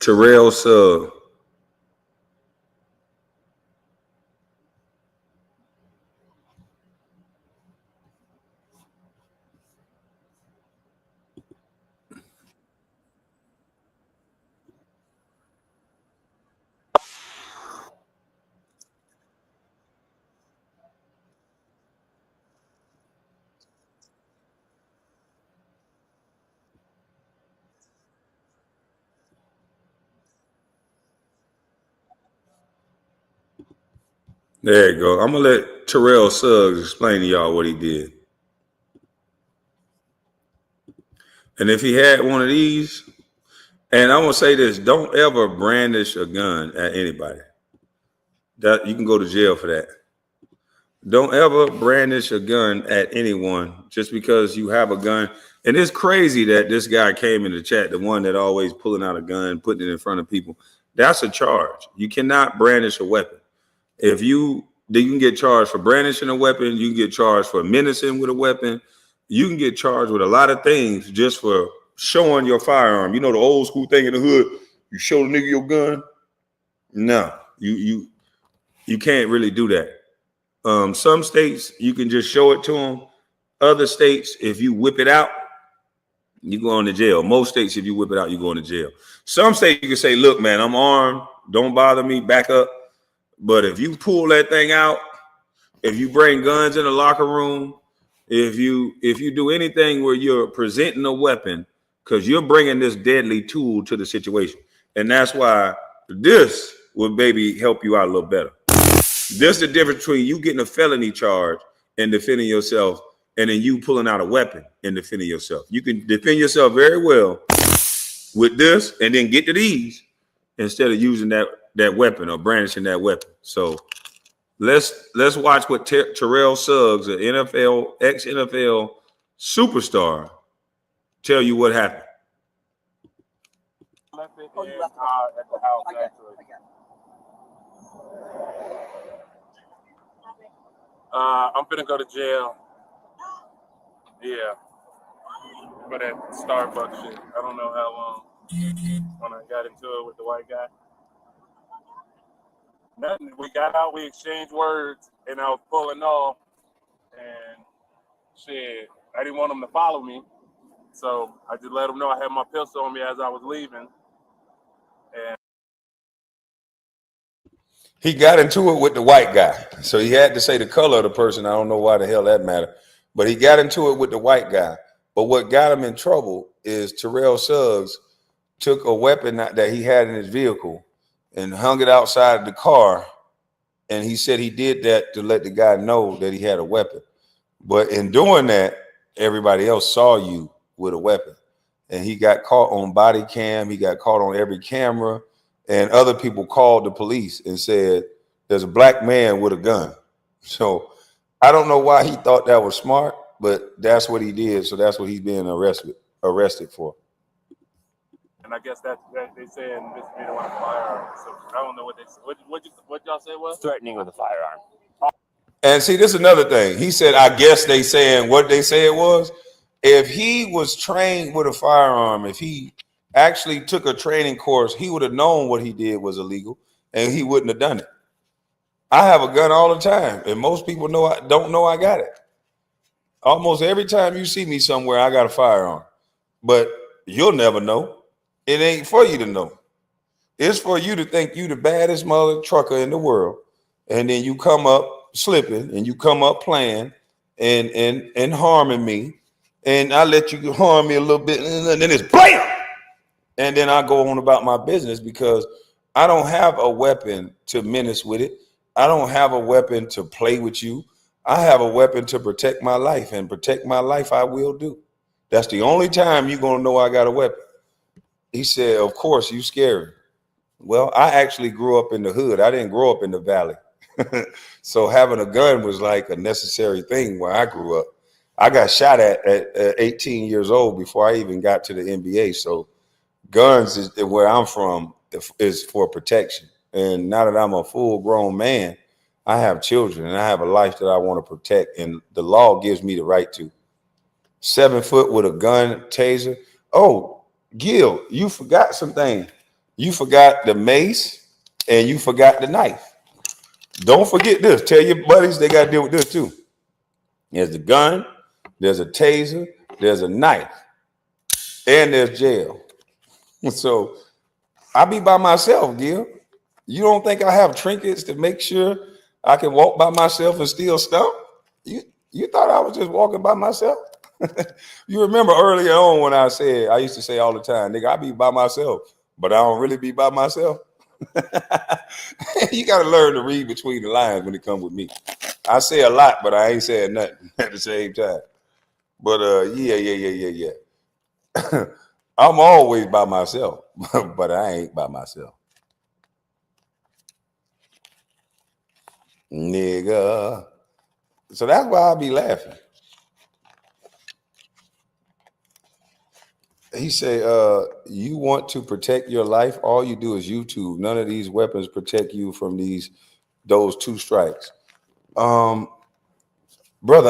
Terrell Suggs. There you go. I'm gonna let Terrell Suggs explain to y'all what he did. And if he had one of these, and I'm gonna say this: don't ever brandish a gun at anybody. That you can go to jail for that. Don't ever brandish a gun at anyone just because you have a gun. And it's crazy that this guy came in the chat, the one that always pulling out a gun, putting it in front of people. That's a charge. You cannot brandish a weapon. If you can get charged for brandishing a weapon, you can get charged for menacing with a weapon. You can get charged with a lot of things just for showing your firearm. You know the old school thing in the hood. You show the nigga your gun. No, you can't really do that. Some states you can just show it to them. Other states, if you whip it out, you go into jail. Most states, if you whip it out, you go into jail. Some states you can say, "Look, man, I'm armed. Don't bother me. Back up." But if you pull that thing out, if you bring guns in the locker room, if you do anything where you're presenting a weapon, because you're bringing this deadly tool to the situation, and that's why this will maybe help you out a little better. There's the difference between you getting a felony charge and defending yourself, and then you pulling out a weapon and defending yourself. You can defend yourself very well with this, and then get to these instead of using that weapon or brandishing that weapon. So let's watch what Terrell Suggs, an ex-NFL superstar, tell you what happened. Left it at the house actually. I'm finna go to jail. Yeah. For that Starbucks shit. I don't know how long. When I got into it with the white guy. Nothing. We got out, we exchanged words, and I was pulling off. And shit, I didn't want him to follow me. So I just let him know I had my pistol on me as I was leaving. And he got into it with the white guy. So he had to say the color of the person. I don't know why the hell that mattered. But he got into it with the white guy. But what got him in trouble is Terrell Suggs took a weapon that he had in his vehicle and hung it outside of the car. And he said he did that to let the guy know that he had a weapon. But in doing that, everybody else saw you with a weapon. And he got caught on body cam. He got caught on every camera. And other people called the police and said, there's a black man with a gun. So I don't know why he thought that was smart, but that's what he did. So that's what he's being arrested for. And I guess that they saying misdemeanor with a firearm. So I don't know what they said. What y'all say was? Threatening with a firearm. And see, this is another thing. He said, I guess they saying what they said was, if he was trained with a firearm, if he actually took a training course, he would have known what he did was illegal and he wouldn't have done it. I have a gun all the time, and most people don't know I got it. Almost every time you see me somewhere, I got a firearm. But you'll never know. It ain't for you to know. It's for you to think you the baddest mother trucker in the world, and then you come up slipping and you come up playing and harming me, and I let you harm me a little bit, and then it's blam! And then I go on about my business because I don't have a weapon to menace with it. I don't have a weapon to play with you. I have a weapon to protect my life, and protect my life I will do. That's the only time you're going to know I got a weapon. He said, of course, you scary. Well, I actually grew up in the hood. I didn't grow up in the valley. So having a gun was like a necessary thing where I grew up. I got shot at 18 years old before I even got to the NBA. So guns is where I'm from is for protection. And now that I'm a full grown man, I have children and I have a life that I want to protect. And the law gives me the right to. 7 foot with a gun, taser. Oh, Gil, you forgot something. You forgot the mace and you forgot the knife. Don't forget this. Tell your buddies they got to deal with this too. There's the gun, there's a taser, there's a knife, and there's jail. So I be by myself, Gil. You don't think I have trinkets to make sure I can walk by myself and still stump? You thought I was just walking by myself? You remember earlier on when I used to say all the time, nigga, I be by myself, but I don't really be by myself. You got to learn to read between the lines when it comes with me. I say a lot, but I ain't saying nothing at the same time. But yeah. I'm always by myself, but I ain't by myself. Nigga. So that's why I be laughing. He say, you want to protect your life, all you do is YouTube. None of these weapons protect you from those 2 strikes. Brother,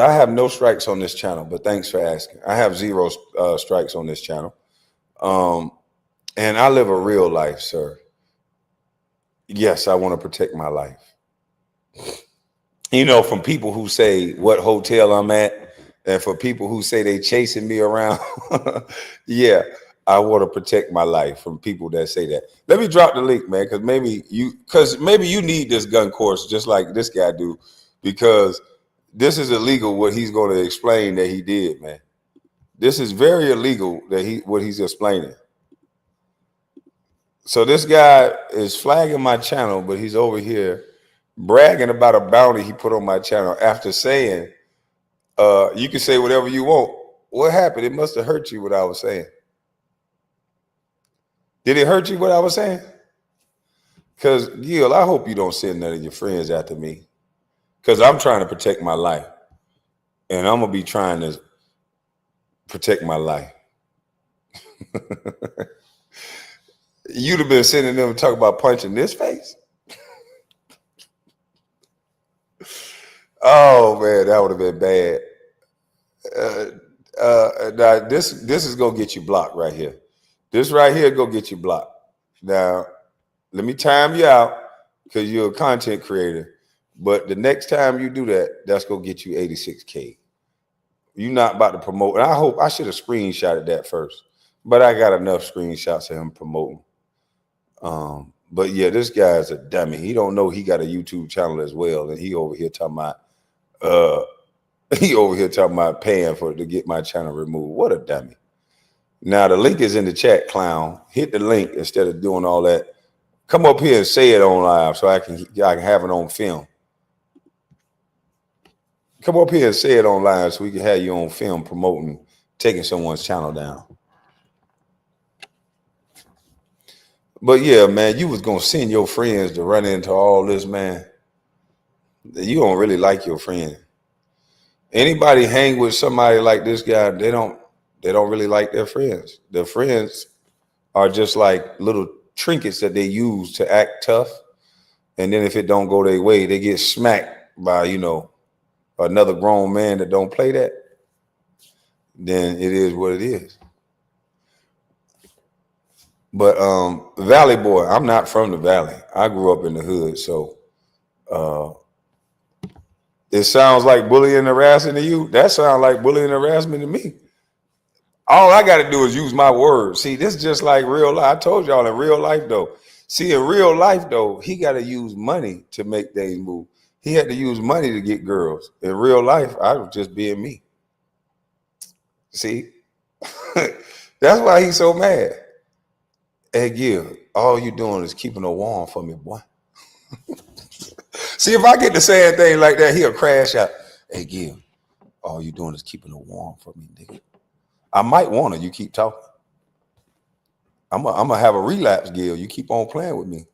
I have no strikes on this channel, but thanks for asking. I have 0 strikes on this channel. And I live a real life, sir. Yes, I want to protect my life. You know, from people who say what hotel I'm at, and for people who say they chasing me around, yeah, I want to protect my life from people that say that. Let me drop the link, man, because maybe you need this gun course just like this guy do, because this is illegal what he's going to explain that he did, man. This is very illegal that what he's explaining. So this guy is flagging my channel, but he's over here bragging about a bounty he put on my channel after saying, you can say whatever you want. What happened? It must have hurt you what I was saying. Did it hurt you what I was saying? Because, Gil, I hope you don't send none of your friends after me. Because I'm trying to protect my life. And I'm going to be trying to protect my life. You'd have been sending them to talk about punching this face? Oh, man, that would have been bad. Now this is gonna get you blocked right here. This right here go get you blocked. Now, let me time you out because you're a content creator. But the next time you do that, that's gonna get you 86K. You're not about to promote. And I should have screenshotted that first, but I got enough screenshots of him promoting. But yeah, this guy's a dummy. He don't know he got a YouTube channel as well, and he over here talking about paying to get my channel removed. What a dummy. Now the link is in the chat, clown. Hit the link instead of doing all that. Come up here and say it on live so I can have it on film. Come up here and say it on live so we can have you on film promoting taking someone's channel down. But yeah, man, you was gonna send your friends to run into all this, man. You don't really like your friend. Anybody hang with somebody like this guy, they don't really like their friends. Their friends are just like little trinkets that they use to act tough. And then if it don't go their way, they get smacked by, another grown man that don't play that. Then it is what it is. But Valley boy, I'm not from the Valley. I grew up in the hood, so it sounds like bullying and harassing to you. That sounds like bullying and harassment to me. All I got to do is use my words. See, this is just like real life. I told y'all in real life, though. See, in real life, though, he got to use money to make things move. He had to use money to get girls. In real life, I was just being me. See? That's why he's so mad. Hey, Gil, all you doing is keeping her warm for me, boy. See, if I get to saying things like that, he'll crash out. Hey, Gil, all you doing is keeping her warm for me, nigga. I might want her. You keep talking. I'm gonna have a relapse, Gil. You keep on playing with me.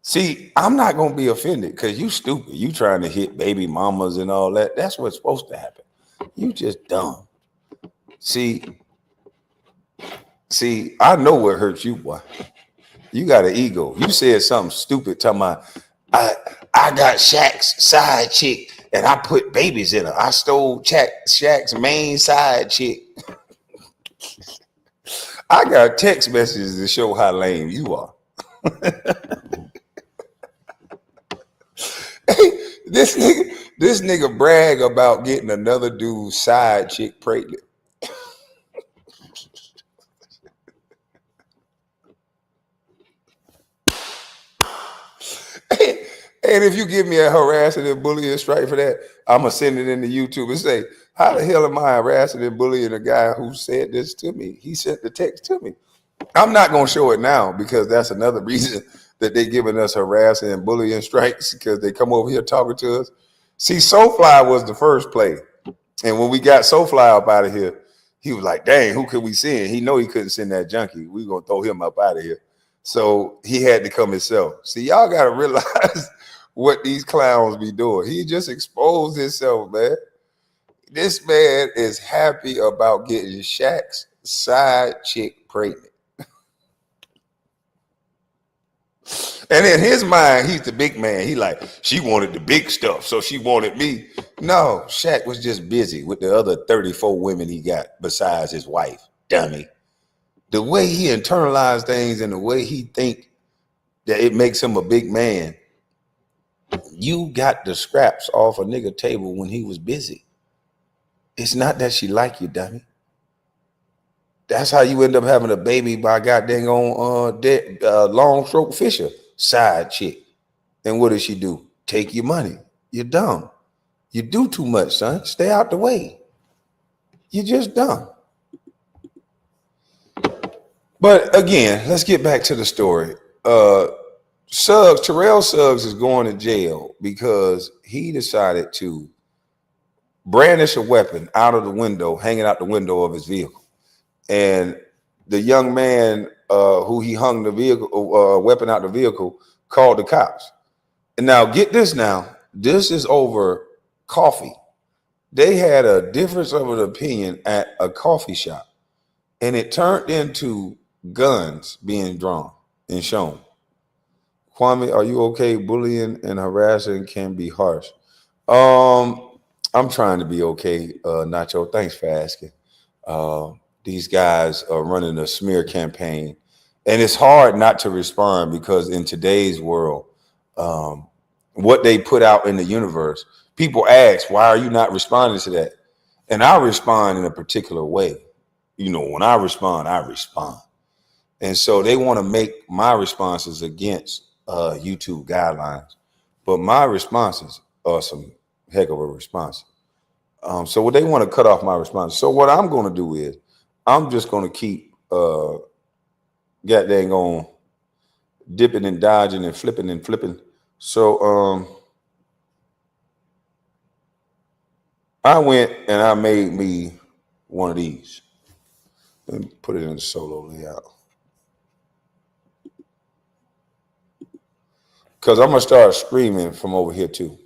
See, I'm not gonna be offended because you stupid. You trying to hit baby mamas and all that. That's what's supposed to happen. You just dumb. See, I know what hurts you, boy. You got an ego. You said something stupid talking about I got Shaq's side chick and I put babies in her. I stole Shaq's main side chick. I got text messages to show how lame you are. This nigga brag about getting another dude's side chick pregnant. And if you give me a harassing and bullying strike for that, I'm going to send it into YouTube and say, how the hell am I harassing and bullying a guy who said this to me? He sent the text to me. I'm not gonna show it now because that's another reason that they giving us harassing and bullying strikes because they come over here talking to us. See, Soulfly was the first play, and when we got Soulfly up out of here, he was like, "Dang, who could we send?" He know he couldn't send that junkie. We gonna throw him up out of here, so he had to come himself. See, y'all gotta realize what these clowns be doing. He just exposed himself, man. This man is happy about getting Shaq's side chick pregnant. And in his mind, he's the big man. He like, she wanted the big stuff, so she wanted me. No, Shaq was just busy with the other 34 women he got besides his wife. Dummy. The way he internalized things and the way he think that it makes him a big man, you got the scraps off a nigga table when he was busy. It's not that she like you, dummy. That's how you end up having a baby by goddamn on long stroke Fisher, side chick. And what does she do? Take your money. You're dumb. You do too much, son. Stay out the way. You're just dumb. But again, let's get back to the story. Terrell Suggs is going to jail because he decided to brandish a weapon out of the window, hanging out the window of his vehicle. And the young man who he hung the vehicle weapon out the vehicle called the cops. And now get this now. This is over coffee. They had a difference of an opinion at a coffee shop. And it turned into guns being drawn and shown. Kwame, are you okay? Bullying and harassing can be harsh. I'm trying to be okay, Nacho. Thanks for asking. These guys are running a smear campaign, and it's hard not to respond because in today's world, what they put out in the universe, people ask, "Why are you not responding to that?" And I respond in a particular way. You know, when I respond, I respond. And so they want to make my responses against YouTube guidelines, but my responses are some heck of a response. So what they want to cut off my response. So what I'm going to do is I'm just going to keep goddamn on dipping and dodging and flipping and flipping. So I went and I made me one of these and put it in the solo layout. Because I'm going to start streaming from over here too.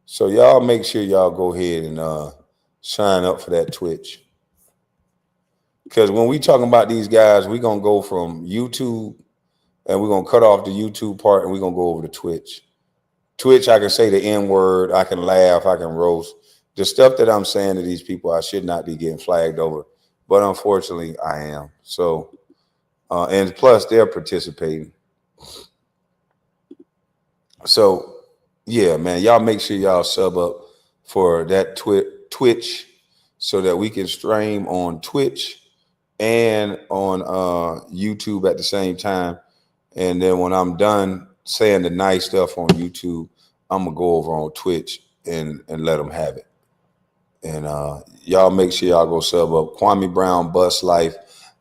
So y'all make sure y'all go ahead and sign up for that Twitch. Because when we talking about these guys, we're going to go from YouTube and we're going to cut off the YouTube part and we're going to go over to Twitch. Twitch, I can say the N word, I can laugh, I can roast. The stuff that I'm saying to these people, I should not be getting flagged over. But unfortunately, I am. So, and plus they're participating. So, yeah, man, y'all make sure y'all sub up for that Twitch so that we can stream on Twitch and on YouTube at the same time. And then when I'm done saying the nice stuff on YouTube, I'm going to go over on Twitch and let them have it. And y'all make sure y'all go sub up. Kwame Brown, Bustlife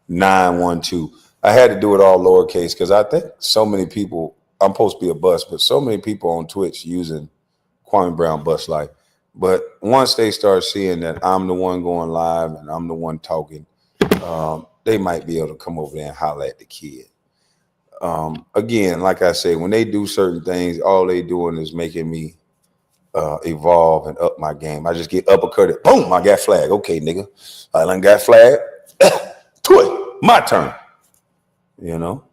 912. I had to do it all lowercase because I think so many people, I'm supposed to be a bust, but so many people on Twitch using Kwame Brown Bustlife. But once they start seeing that I'm the one going live and I'm the one talking, they might be able to come over there and holler at the kid. Again, like I say, when they do certain things, all they doing is making me evolve and up my game. I just get uppercutted. Boom, I got flag. Okay, nigga. I done got flag. Twit, my turn. You know?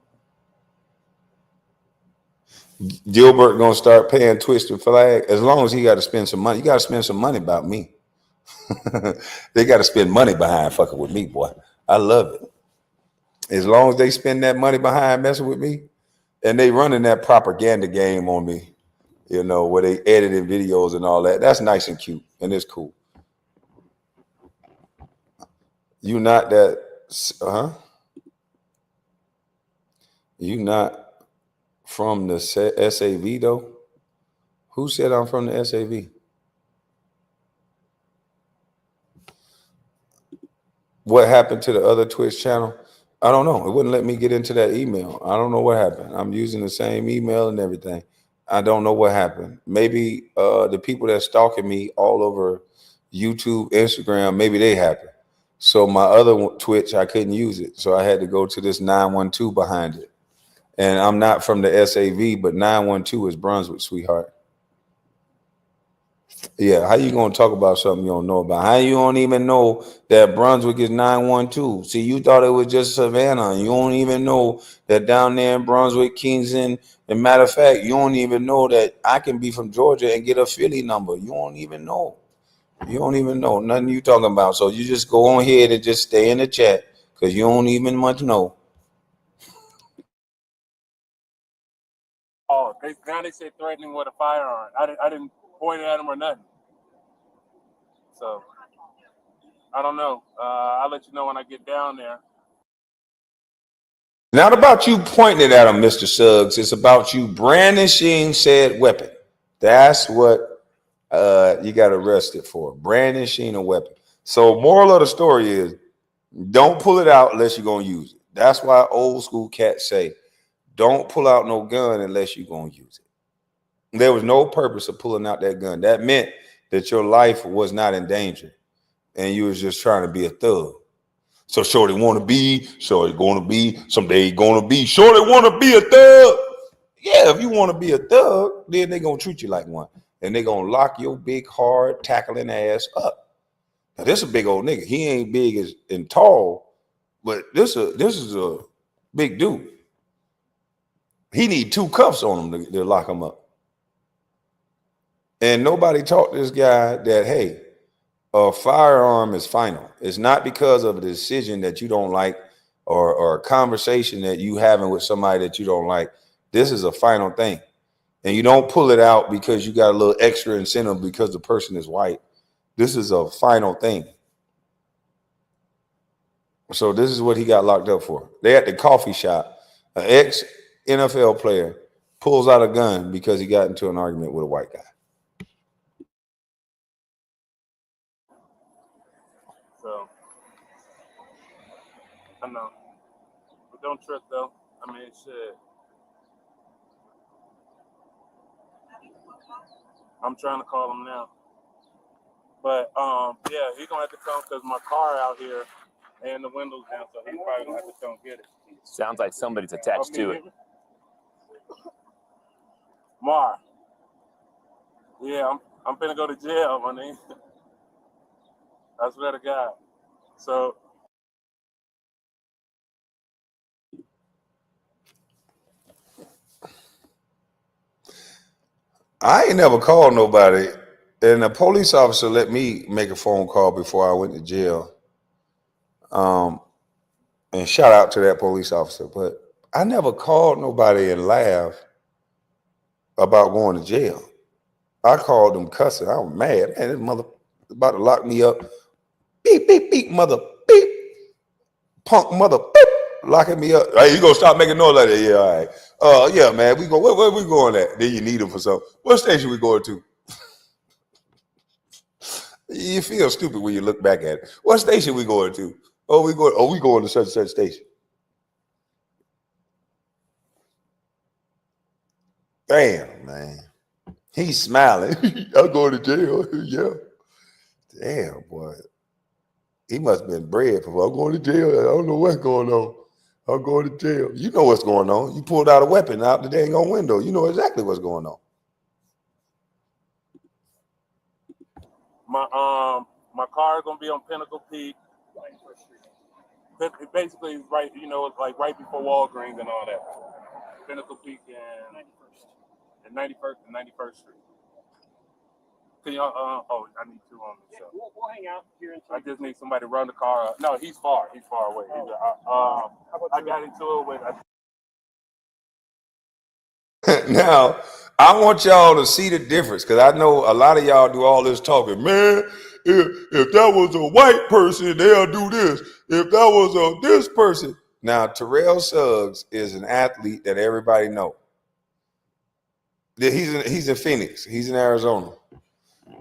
Gilbert gonna start paying Twitch to flag as long as he got to spend some money. You got to spend some money about me. They got to spend money behind fucking with me, boy. I love it. As long as they spend that money behind messing with me, and they running that propaganda game on me, you know, where they editing videos and all that. That's nice and cute, and it's cool. You not that, You not from the SAV though? Who said I'm from the SAV? What happened to the other Twitch channel? I don't know. It wouldn't let me get into that email. I don't know what happened. I'm using the same email and everything. I don't know what happened. Maybe the people that stalking me all over YouTube, Instagram, maybe they happened. So my other Twitch, I couldn't use it. So I had to go to this 912 behind it. And I'm not from the SAV, but 912 is Brunswick, sweetheart. Yeah, how you gonna talk about something you don't know about? How you don't even know that Brunswick is 912? See, you thought it was just Savannah. You don't even know that down there in Brunswick, Kingston, and matter of fact, you don't even know that I can be from Georgia and get a Philly number. You don't even know. You don't even know nothing you talking about. So you just go on ahead and just stay in the chat because you don't even much know. Oh, now they say threatening with a firearm. I didn't point it at him or nothing. So I don't know. I'll let you know when I get down there. Not about you pointing it at him, Mr. Suggs. It's about you brandishing said weapon. That's what you got arrested for. Brandishing a weapon. So moral of the story is don't pull it out unless you're going to use it. That's why old school cats say, don't pull out no gun unless you're going to use it. There was no purpose of pulling out that gun. That meant that your life was not in danger and you was just trying to be a thug. So shorty want to be, shorty going to be, someday going to be, shorty want to be a thug. Yeah, if you want to be a thug, then they going to treat you like one. And they going to lock your big, hard, tackling ass up. Now, this is a big old nigga. He ain't big as and tall, but this is a big dude. He need 2 cuffs on him to lock him up. And nobody taught this guy that, hey, a firearm is final. It's not because of a decision that you don't like or a conversation that you having with somebody that you don't like. This is a final thing. And you don't pull it out because you got a little extra incentive because the person is white. This is a final thing. So this is what he got locked up for. They at the coffee shop. An ex-NFL player pulls out a gun because he got into an argument with a white guy. So I know. But don't trip though. I mean, shit. I'm trying to call him now. But yeah, he's gonna have to come because my car out here and the windows down, so he's probably gonna have to come get it. Sounds like somebody's attached to it. Mar. Yeah, I'm finna go to jail, my name. I swear to God. So I ain't never called nobody, and a police officer let me make a phone call before I went to jail. And shout out to that police officer, but I never called nobody and laughed about going to jail. I called them cussing. I was mad. Man, this mother about to lock me up. Beep, beep, beep, mother, beep. Punk mother, beep. Locking me up. Hey, you gonna stop making noise like that? Yeah, all right. Yeah, man, we go. Where we going at? Then you need them for something. What station we going to? You feel stupid when you look back at it. What station we going to? We going to such and such station. Damn, man. He's smiling. I'm going to jail. Yeah. Damn, boy. He must have been bred for, I'm going to jail. I don't know what's going on. I'm going to jail. You know what's going on. You pulled out a weapon out the dang on window. You know exactly what's going on. My car is gonna be on Pinnacle Peak. Basically, it's right, it's like right before Walgreens and all that. Pinnacle Peak and 91st and 91st Street. Can y'all? I need two on me. So. Yeah, we'll hang out here. I just need somebody to run the car up. No, he's far. He's far away. I got into it with. Now, I want y'all to see the difference because I know a lot of y'all do all this talking. Man, if that was a white person, they'll do this. If that was this person. Now, Terrell Suggs is an athlete that everybody knows. He's in Phoenix. He's in Arizona.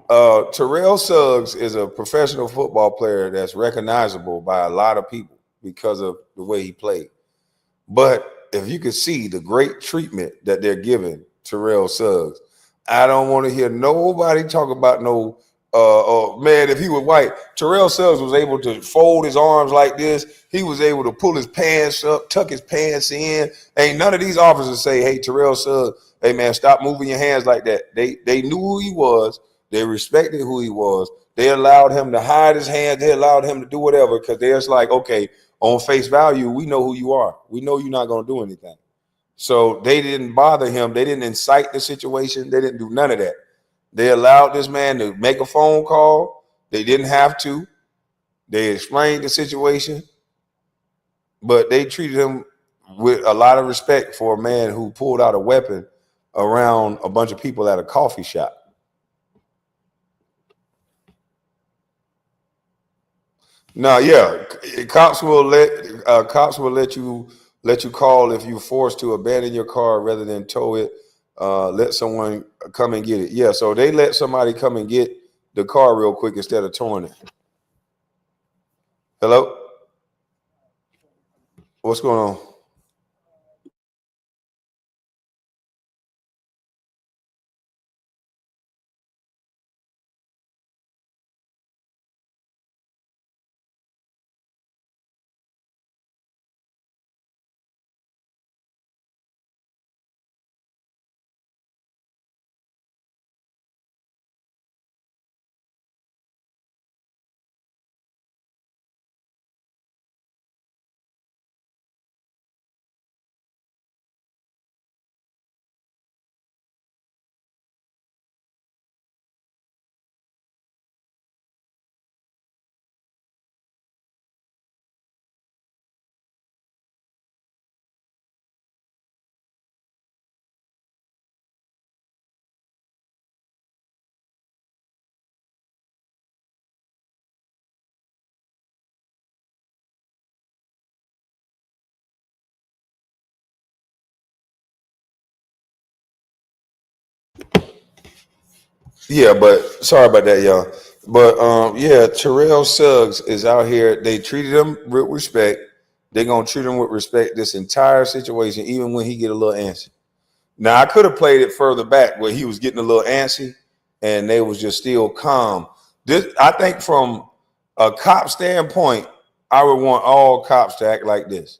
Terrell Suggs is a professional football player that's recognizable by a lot of people. because of the way he played. But if you could see the great treatment that they're giving Terrell Suggs, I don't want to hear nobody talk about no man, if he was white. Terrell Suggs was able to fold his arms like this. He was able to pull his pants up, tuck his pants in. Ain't none of these officers say, hey, Terrell Suggs, hey man, stop moving your hands like that. They knew who he was. They respected who he was. They allowed him to hide his hands. They allowed him to do whatever because they're just like, okay, on face value, we know who you are. We know you're not going to do anything. So they didn't bother him. They didn't incite the situation. They didn't do none of that. They allowed this man to make a phone call. They didn't have to. They explained the situation, but they treated him with a lot of respect for a man who pulled out a weapon around a bunch of people at a coffee shop. No, yeah, cops will let you call if you're forced to abandon your car rather than tow it. Let someone come and get it. Yeah, so they let somebody come and get the car real quick instead of towing it. Hello, what's going on? Yeah, but sorry about that, y'all. But yeah, Terrell Suggs is out here. They treated him with respect. They're gonna treat him with respect this entire situation, even when he get a little antsy. Now I could have played it further back where he was getting a little antsy and they was just still calm. This I think from a cop standpoint, I would want all cops to act like this.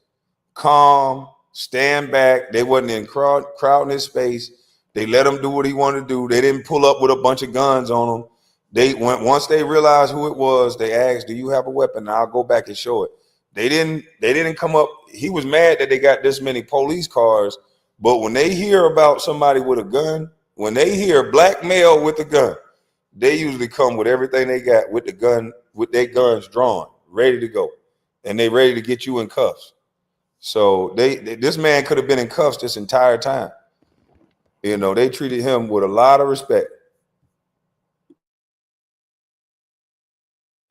Calm, stand back. They wasn't in crowding his space. They let him do what he wanted to do. They didn't pull up with a bunch of guns on him. They went once they realized who it was, they asked, do you have a weapon? I'll go back and show it. They didn't come up. He was mad that they got this many police cars, but when they hear about somebody with a gun, when they hear black male with a gun, they usually come with everything they got with the gun, with their guns drawn, ready to go. And they ready to get you in cuffs. So this man could have been in cuffs this entire time. You know, they treated him with a lot of respect.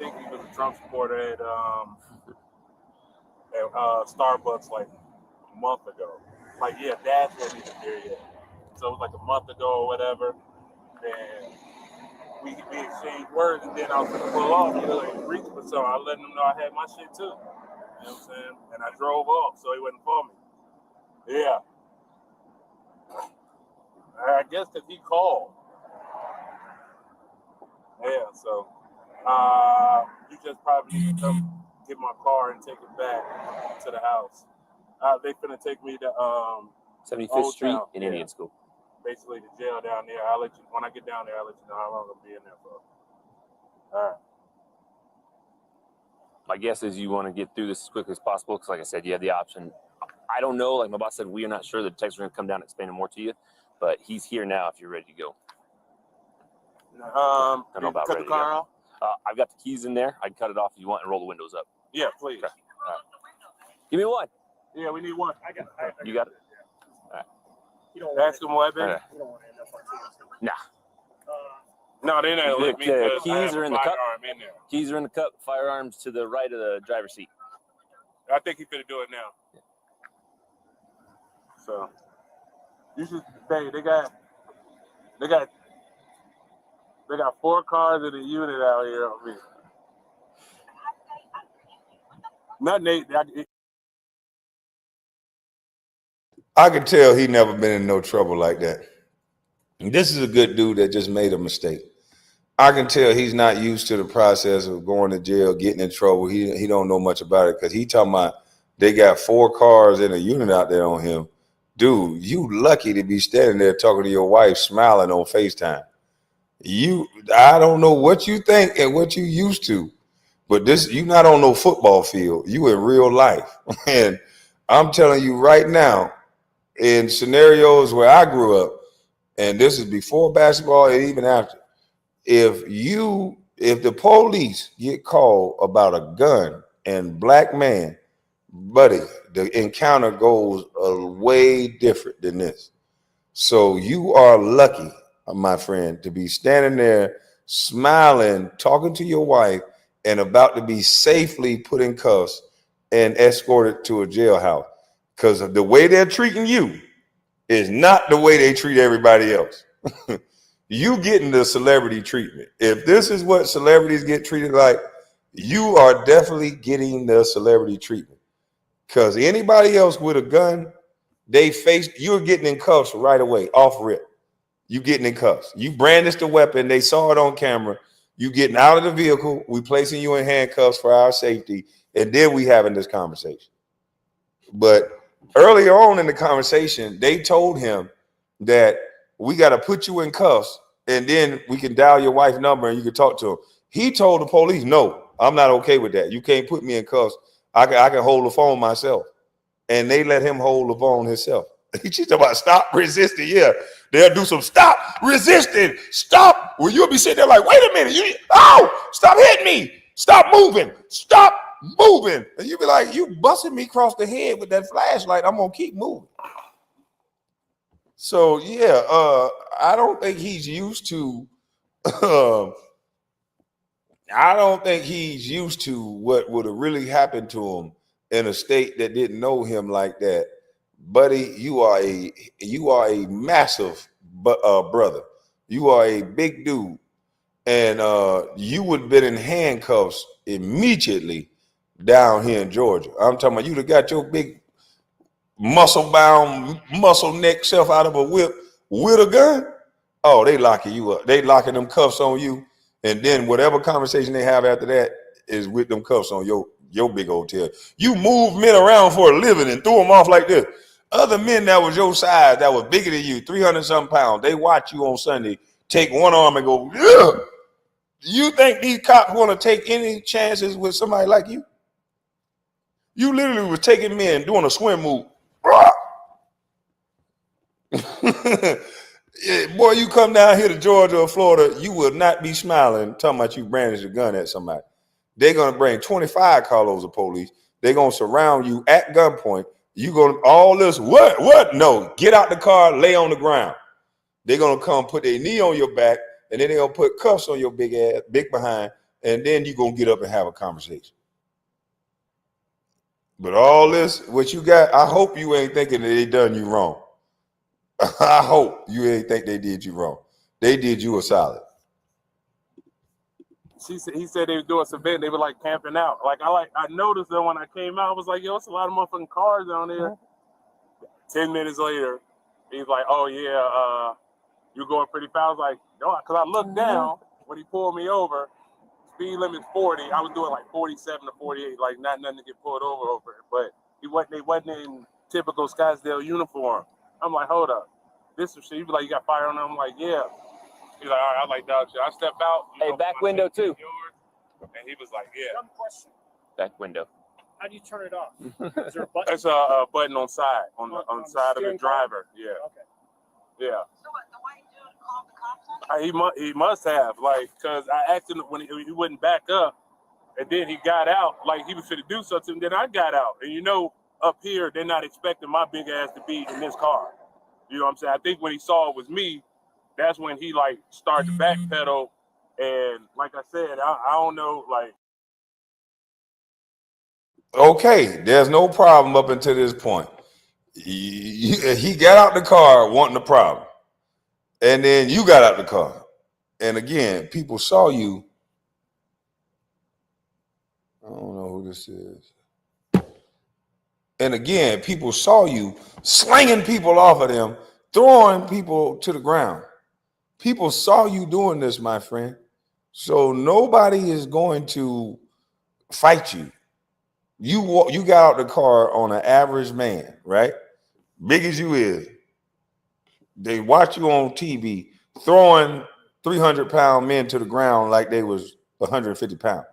I think he was a Trump supporter at Starbucks like a month ago. Like, yeah, Dad wasn't even there yet. So it was like a month ago or whatever. And we exchanged words, and then I was going to pull off. He was like, reach for something. I let him know I had my shit too. You know what I'm saying? And I drove off so he wouldn't call me. Yeah. I guess because he called. Yeah, so you just probably need to come get my car and take it back to the house. They finna take me to 75th Old Street Town, in Indian School. basically the jail down there. I'll let you when I get down there. I'll let you know how long I'll be in there for. All right. My guess is you want to get through this as quickly as possible because, like I said, you have the option. I don't know. Like my boss said, we are not sure. The detectives are going to come down and explain more to you, but he's here now if you're ready to go. I don't know about cut the car off. I've got the keys in there. I can cut it off if you want and roll the windows up. Yeah, please. Okay. All right. Give me one. Yeah, we need one. I got You got it? All right. You don't ask them what, baby? Right. You don't want to end up on TMC. Nah. No, they don't let me the because I have keys are a in the cup. in there. Keys are in the cup. Firearms to the right of the driver's seat. I think he's gonna do it now. So you should. They got 4 cars in a unit out here on me. nothing. I can tell he never been in no trouble like that. And this is a good dude that just made a mistake. I can tell he's not used to the process of going to jail, getting in trouble. He don't know much about it because he talking about they got 4 cars in a unit out there on him. Dude, you lucky to be standing there talking to your wife, smiling on FaceTime. I don't know what you think and what you used to, but you not on no football field. You in real life. And I'm telling you right now, in scenarios where I grew up, and this is before basketball and even after, if the police get called about a gun and black man, buddy, the encounter goes way different than this. So you are lucky, my friend, to be standing there smiling, talking to your wife, and about to be safely put in cuffs and escorted to a jailhouse. Because of the way they're treating you is not the way they treat everybody else. You getting the celebrity treatment. If this is what celebrities get treated like, you are definitely getting the celebrity treatment. Because anybody else with a gun, you're getting in cuffs right away, off rip. You getting in cuffs. You brandished the weapon. They saw it on camera. You getting out of the vehicle. We placing you in handcuffs for our safety. And then we having this conversation. But earlier on in the conversation, they told him that we got to put you in cuffs and then we can dial your wife's number and you can talk to him. He told the police, no, I'm not okay with that. You can't put me in cuffs. I can hold the phone myself. And they let him hold the phone himself. He's talking about stop resisting. Yeah, they'll do some stop resisting. Stop. Well, you'll be sitting there like, wait a minute. Stop hitting me. Stop moving. Stop moving. And you'll be like, you busted me across the head with that flashlight. I'm going to keep moving. So, yeah, I don't think he's used to what would have really happened to him in a state that didn't know him like that. Buddy, you are a massive brother. You are a big dude. And you would have been in handcuffs immediately down here in Georgia. I'm talking about you'd have got your big muscle-bound, muscle-neck self out of a whip with a gun. Oh, they locking you up. They locking them cuffs on you. And then whatever conversation they have after that is with them cuffs on your big old tail. You move men around for a living and threw them off like this. Other men that was your size, that was bigger than you, 300-something pounds, they watch you on Sunday, take one arm and go, ugh. You think these cops want to take any chances with somebody like you? You literally was taking men doing a swim move. Boy, you come down here to Georgia or Florida, you will not be smiling talking about you brandish a gun at somebody. They're going to bring 25 carloads of police. They're going to surround you at gunpoint. You going to all this, what? No, get out the car, lay on the ground. They're going to come put their knee on your back, and then they're going to put cuffs on your big ass, big behind, and then you're going to get up and have a conversation. But all this, what you got, I hope you ain't thinking that they done you wrong. I hope you ain't think they did you wrong. They did you a solid. He said they were doing some event. They were like camping out. I noticed that when I came out, I was like, yo, it's a lot of motherfucking cars down there. Mm-hmm. 10 minutes later, he's like, oh yeah, you're going pretty fast. I was like, no, because I looked down when he pulled me over. Speed limit's 40. I was doing like 47 to 48, like nothing to get pulled over it. But they wasn't in typical Scottsdale uniform. I'm like, hold up. This is shit. He was like, you got fire on them? I'm like, yeah. He's like, all right, I like dog shit. I step out. Hey, back window too. And he was like, yeah. One question. Back window. How do you turn it off? Is there a button? It's a button on side, on the side of the driver. Yeah. Okay. Yeah. So what, the white dude called the cops on you? He must have, because I asked him when he wouldn't back up, and then he got out, like he was finna do something, then I got out. And up here, they're not expecting my big ass to be in this car. You know what I'm saying? I think when he saw it was me, that's when he started to backpedal. And like I said, I don't know, Okay, there's no problem up until this point. He got out the car wanting the problem. And then you got out the car. And again, people saw you. I don't know who this is. And again, people saw you slinging people off of them, throwing people to the ground. People saw you doing this, my friend. So nobody is going to fight you. You got out the car on an average man, right? Big as you is. They watch you on TV throwing 300-pound men to the ground like they was 150 pounds.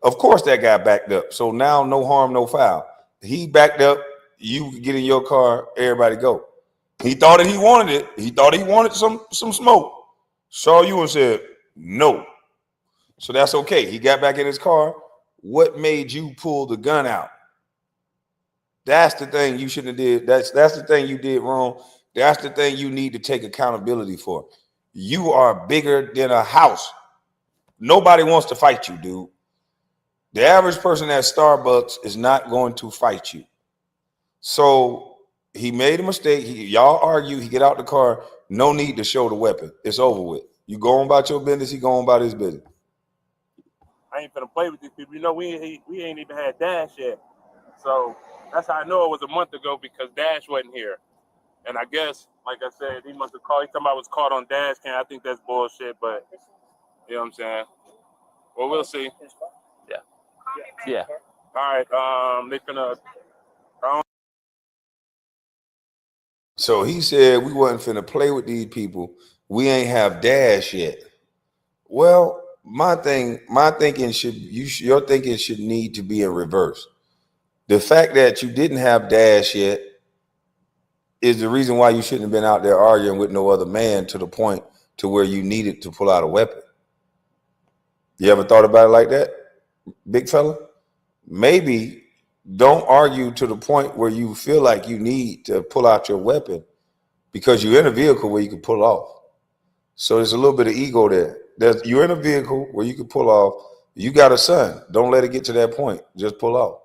Of course that guy backed up. So now no harm, no foul. He backed up, you get in your car, everybody go. He thought that he wanted it. He thought he wanted some smoke. Saw you and said, no. So that's okay. He got back in his car. What made you pull the gun out? That's the thing you shouldn't have did. That's the thing you did wrong. That's the thing you need to take accountability for. You are bigger than a house. Nobody wants to fight you, dude. The average person at Starbucks is not going to fight you. So he made a mistake. Y'all argue. He get out the car. No need to show the weapon. It's over with. You go on about your business. He go on about his business. I ain't finna play with these people. You know, we ain't even had Dash yet. So that's how I know it was a month ago, because Dash wasn't here. And I guess, like I said, he must have called. He somebody was caught on Dash cam. I think that's bullshit, but you know what I'm saying? Well, we'll see. Yeah. Yeah. All right. They finna. So he said we wasn't finna play with these people. We ain't have Dash yet. Well, your thinking should need to be in reverse. The fact that you didn't have Dash yet is the reason why you shouldn't have been out there arguing with no other man to the point to where you needed to pull out a weapon. You ever thought about it like that, big fella? Maybe don't argue to the point where you feel like you need to pull out your weapon because you're in a vehicle where you can pull off. So there's a little bit of ego there. You're in a vehicle where you can pull off. You got a son. Don't let it get to that point. Just pull off.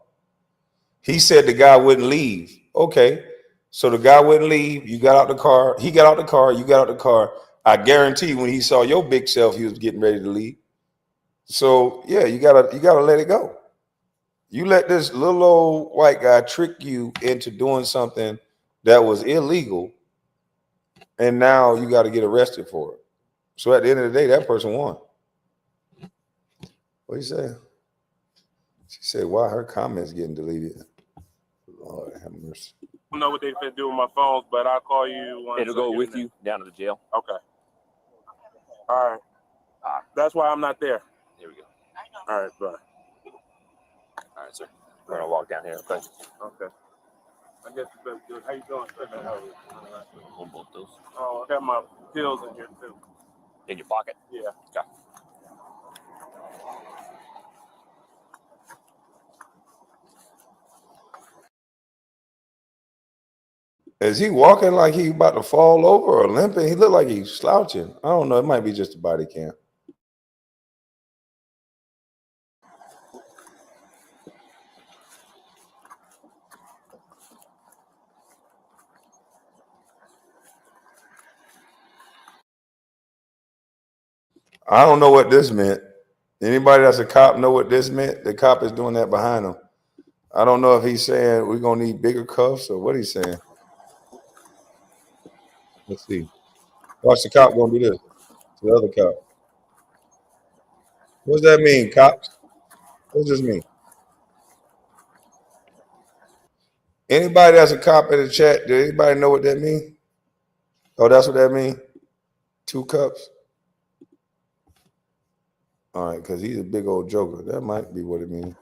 He said the guy wouldn't leave. Okay. So the guy wouldn't leave. You got out the car. He got out the car. You got out the car. I guarantee when he saw your big self, he was getting ready to leave. So yeah, you gotta let it go. You let this little old white guy trick you into doing something that was illegal, and now you got to get arrested for it. So at the end of the day, that person won. What you say? She said, "Why her comments getting deleted?" Lord have mercy. I don't know what they finna do with my phones, but I'll call you once. It'll go with you down to the jail. Okay. All right. That's why I'm not there. Here we go. All right, bye. All right, sir. We're gonna walk down here. Okay. Okay. I guess you better do it. How you doing, sir? Hold both those Oh, I got my pills in here too. in your pocket. Yeah. Okay. Is he walking like he about to fall over or limping? He looked like he's slouching. I don't know. It might be just a body cam. I don't know what this meant. Anybody that's a cop know what this meant? The cop is doing that behind him. I don't know if he's saying we're going to need bigger cuffs or what he's saying. Let's see. Watch the cop going to do this to the other cop. What does that mean, cops? What does this mean? Anybody that's a cop in the chat, do anybody know what that means? Oh, that's what that means? 2 cups? All right, because he's a big old joker. That might be what it means.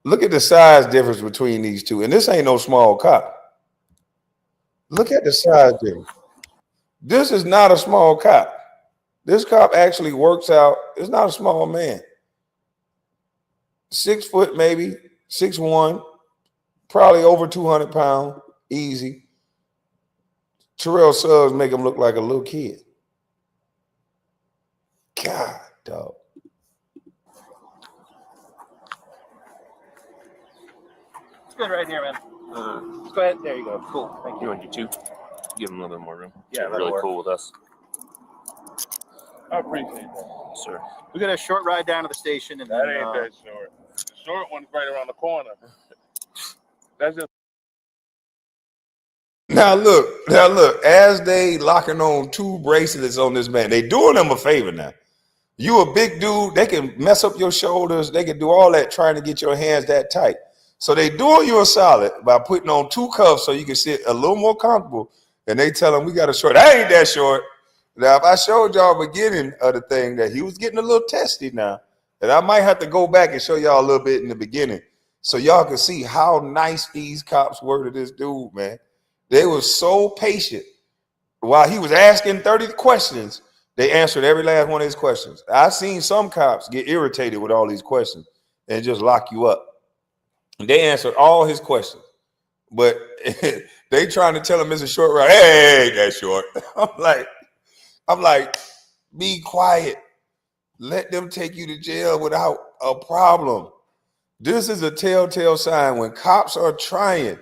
Look at the size difference between these two. And this ain't no small cop. Look at the size difference. This is not a small cop. This cop actually works out. It's not a small man. 6 foot, maybe 6'1", probably over 200 pounds, easy. Terrell Suggs make him look like a little kid. God, dog. It's good right here, man. Let's go ahead. There you go. Cool. Thank You you. want to do 2? Give him a little bit more room. Yeah, They're that'll really work. cool with us. I appreciate that. Sir. We got a short ride down to the station, and That then ain't that short. The short one's right around the corner. That's just Now look, as they locking on 2 bracelets on this man, they doing him a favor now. You a big dude, they can mess up your shoulders, they can do all that trying to get your hands that tight. So they doing you a solid by putting on 2 cuffs so you can sit a little more comfortable. And they tell him we got a short. I ain't that short. Now, if I showed y'all beginning of the thing that he was getting a little testy now, and I might have to go back and show y'all a little bit in the beginning so y'all can see how nice these cops were to this dude, man. They were so patient. While he was asking 30 questions, they answered every last one of his questions. I've seen some cops get irritated with all these questions and just lock you up. They answered all his questions, but they trying to tell him it's a short ride. Hey, that's short. I'm like, be quiet. Let them take you to jail without a problem. This is a telltale sign when cops are trying.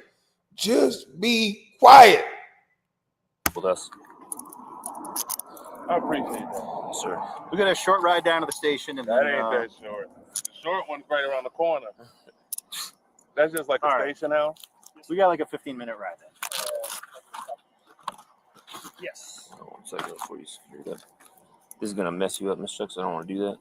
Just be quiet. With us. I appreciate that. Sir. we got a short ride down to the station, and That then ain't that short. The short one's right around the corner. That's just like a All right. station house. we got like a 15-minute ride then. Yes. Oh, 1 second before you secure that. This is gonna mess you up, Mr. Chuck, so I don't want to do that.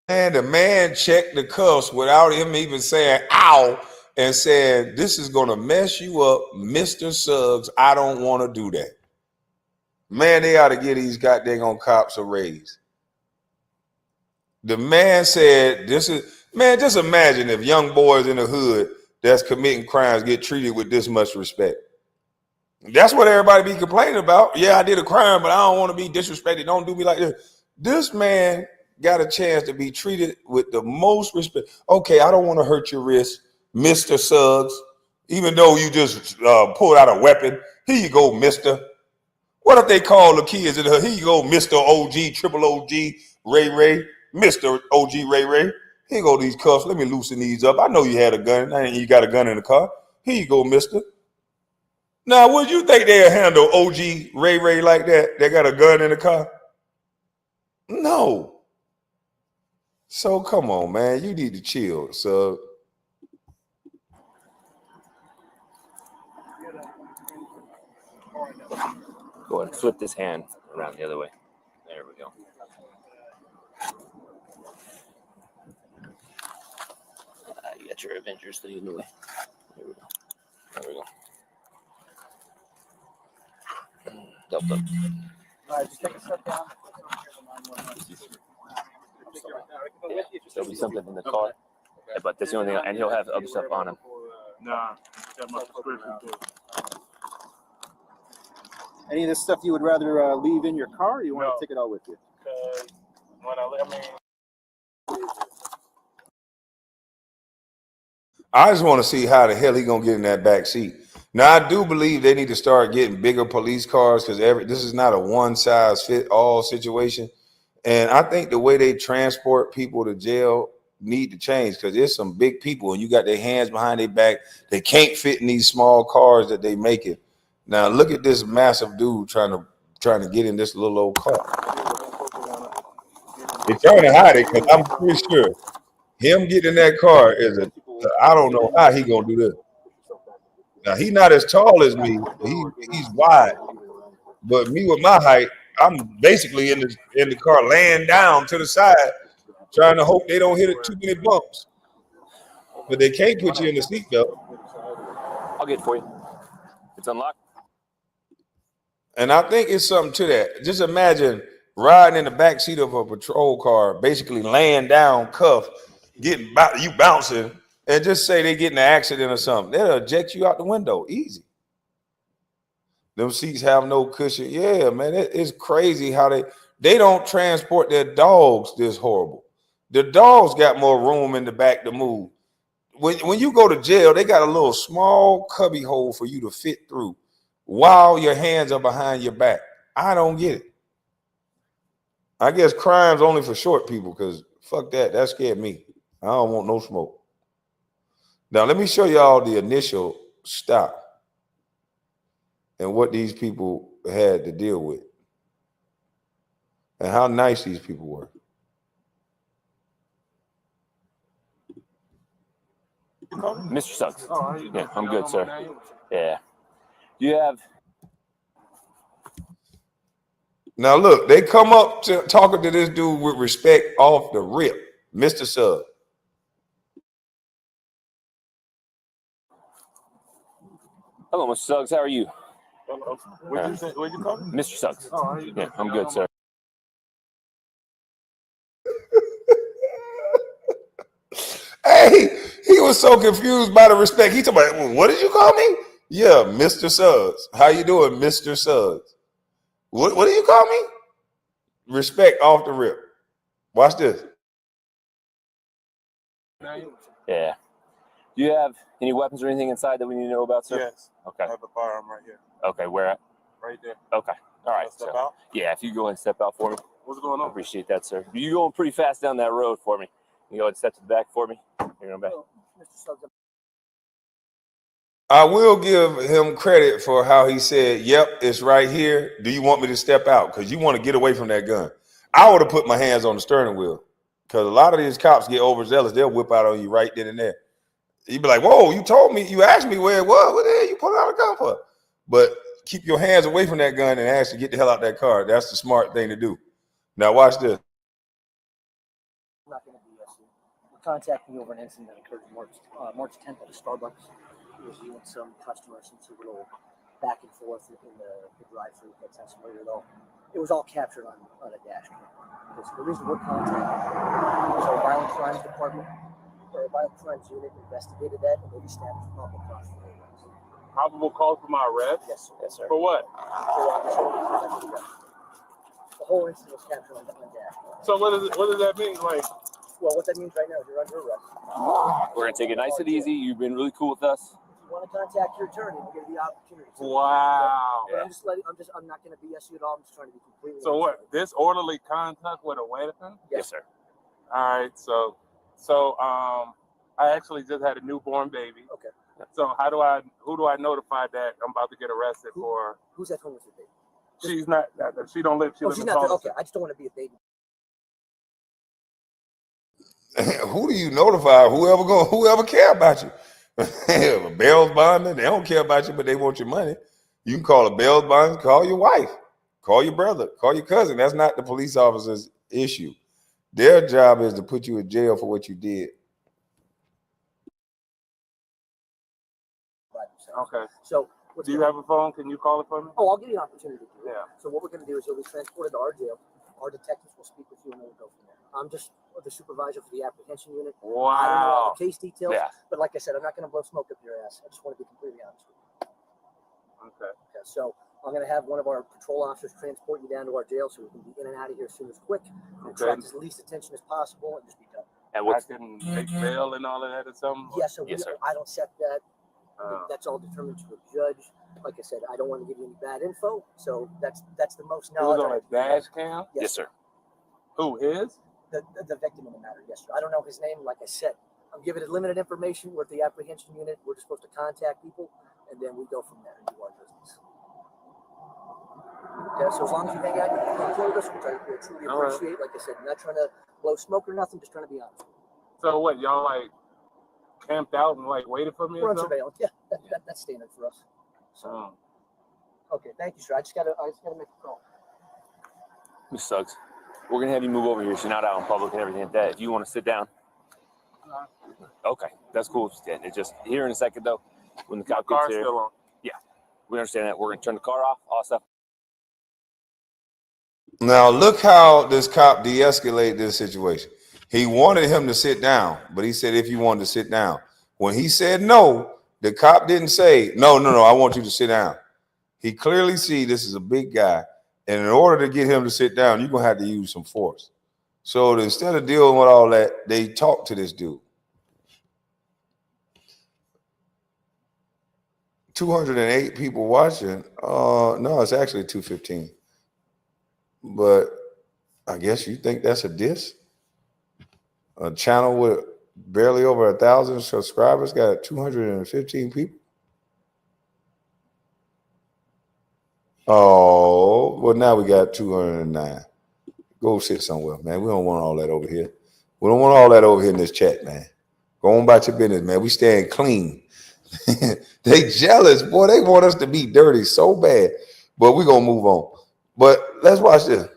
And the man checked the cuffs without him even saying ow and said, this is going to mess you up, Mr. Suggs. I don't want to do that. Man, they ought to get these goddamn cops a raise. The man said, this is, man, just imagine if young boys in the hood that's committing crimes get treated with this much respect. That's what everybody be complaining about. Yeah, I did a crime, but I don't want to be disrespected. Don't do me like this. This man got a chance to be treated with the most respect. Okay, I don't want to hurt your wrist, Mr. Suggs, even though you just pulled out a weapon. Here you go, mister. What if they call the kids in the hood? Here you go, Mr. OG, triple OG, Ray, Mr. OG, Ray. Here you go, these cuffs. Let me loosen these up. I know you had a gun. And you got a gun in the car. Here you go, mister. Now, would you think they'll handle OG Ray like that? They got a gun in the car? No. So come on, man. You need to chill. So Go ahead and flip this hand around the other way. There we go. You got your Avengers thing in the way. There we go. There we go. Double up. All right, just take a step down. There'll be something in the car, but that's the only thing, and he'll have other stuff on him. Nah, got my prescription too. Any of this stuff you would rather leave in your car, or you want No. to take it all with you? Because when I just want to see how the hell he gonna get in that back seat. Now I do believe they need to start getting bigger police cars because this is not a one size fit all situation. And I think the way they transport people to jail need to change because there's some big people and you got their hands behind their back. They can't fit in these small cars that they make it. Now look at this massive dude trying to get in this little old car. They're trying to hide it because I'm pretty sure him getting in that car is I don't know how he gonna do this. Now he's not as tall as me. He's wide, but me with my height, I'm basically in the car laying down to the side, trying to hope they don't hit it too many bumps. But they can't put you in the seatbelt. I'll get it for you. It's unlocked. And I think it's something to that. Just imagine riding in the back seat of a patrol car, basically laying down, cuffed, you bouncing, and just say they get in an accident or something. They'll eject you out the window, easy. Them seats have no cushion. Yeah, man, it's crazy how they don't transport their dogs this horrible. The dogs got more room in the back to move. When you go to jail, they got a little small cubby hole for you to fit through while your hands are behind your back. I don't get it. I guess crime's only for short people because fuck that. That scared me. I don't want no smoke. Now, let me show y'all the initial stop and what these people had to deal with and how nice these people were. Mr. Suggs. Oh, how you doing? Yeah, I'm Y'all good, know sir. my name? Yeah. You have. Now, look, they come up to talking to this dude with respect off the rip, Mr. Suggs. Hello, Mr. Suggs. How are you? Hello. What'd you say? What'd you call me? Mr. Suggs. Oh, how you doing? Yeah, I'm Y'all good, know sir. Hey, he was so confused by the respect. He told me, well, what did you call me? Yeah, Mr. Suggs. How you doing, Mr. Suggs? What do you call me? Respect off the rip. Watch this. my- Yeah. Do you have any weapons or anything inside that we need to know about, sir? Yes. Okay. I have a firearm right here. Okay, where at? Right there. Okay. All right. Step So, out. yeah, if you go ahead and step out for me. What's going I on? appreciate that, sir. You're going pretty fast down that road for me. You go ahead and step to the back for me. You're going back. Mr. Suggs, I will give him credit for how he said, yep, it's right here. Do you want me to step out? Because you want to get away from that gun. I would have put my hands on the steering wheel because a lot of these cops get overzealous. They'll whip out on you right then and there. You'd be like, whoa, you told me, you asked me where it was. What the hell you pulling out a gun for? But keep your hands away from that gun and actually get the hell out that car. That's the smart thing to do. Now watch this. I'm not going to BS you. We're contacting you over an incident that occurred March 10th at a Starbucks. It was you and some customers, and a little back and forth in the drive-thru. That sounds familiar, though. It was all captured on a dash cam. So the reason we're contacting was our violent crimes department, or our violent crimes unit investigated that, and they established probable cause for arrest. Probable cause for my arrest? Yes, sir. Yes, sir. For what? The whole incident was captured on dash cam. So what does that mean? Like, well, what that means right now is you're under arrest. We're going to take it nice and easy. You've been really cool with us. If you want to contact your attorney, we'll give you the opportunity. wow. Yeah. I'm not going to BS you at all. I'm just trying to be completely. So what? Disorderly conduct with a weapon? Yes, sir. All right. So I actually just had a newborn baby. Okay. So who do I notify that I'm about to get arrested for? Who's at home with your baby? She's not. She don't live. She lives she's in not there. Tulsa. Okay, I just don't want to be a baby. Who do you notify? Whoever care about you. A bail bondman, they don't care about you, but they want your money. You can call a bail bond, call your wife, call your brother, call your cousin. That's not the police officer's issue. Their job is to put you in jail for what you did. Okay. So, do you have a phone? Can you call it for me? Oh, I'll give you an opportunity to do it. Yeah. So what we're going to do is you'll be transported to our jail. Our detectives will speak with you, and then we'll go from there. I'm just the supervisor for the apprehension unit. Wow. I don't know all the case details, Yeah. but like I said, I'm not going to blow smoke up your ass. I just want to be completely honest with you. Okay. So I'm going to have one of our patrol officers transport you down to our jail so we can be in and out of here as soon as quick. Attract as least attention as possible and just be done. And I can take bail and all of that or something? Yes, so Yes, sir. I don't set that. That's all determined to a judge. Like I said, I don't want to give you any bad info, so that's the most knowledge. It was on a dash cam? Yes, sir. Who is? The victim in the matter, yes, sir. I don't know his name. Like I said, I'm giving it limited information. We're at the apprehension unit. We're just supposed to contact people, and then we go from there and do our business. Okay, so as long as you hang out and include us, which I truly appreciate. Like I said, I'm not trying to blow smoke or nothing, just trying to be honest. So what, y'all like camped out and like waited for me? We're or on something? surveillance. Yeah, that's standard for us. So, okay, thank you, sir. I just gotta make a call. Mr. Suggs, we're going to have you move over here so you're not out in public and everything like that. If you want to sit down. Okay, that's cool. It's just here in a second, though, when the cop gets here. Still on. Yeah, we understand that. We're going to turn the car off, all stuff. Now look how this cop de-escalated this situation. He wanted him to sit down, but he said if you wanted to sit down. When he said no, the cop didn't say, no, I want you to sit down. He clearly see this is a big guy, and in order to get him to sit down, you're going to have to use some force. So instead of dealing with all that, they talked to this dude. 208 people watching. No, it's actually 215. But I guess you think that's a diss? A channel with Barely over 1,000 subscribers. Got 215 people. Oh, well, now we got 209. Go sit somewhere, man. We don't want all that over here. We don't want all that over here in this chat, man. Go on about your business, man. We staying clean. They jealous, boy. They want us to be dirty so bad. But we're going to move on. But let's watch this.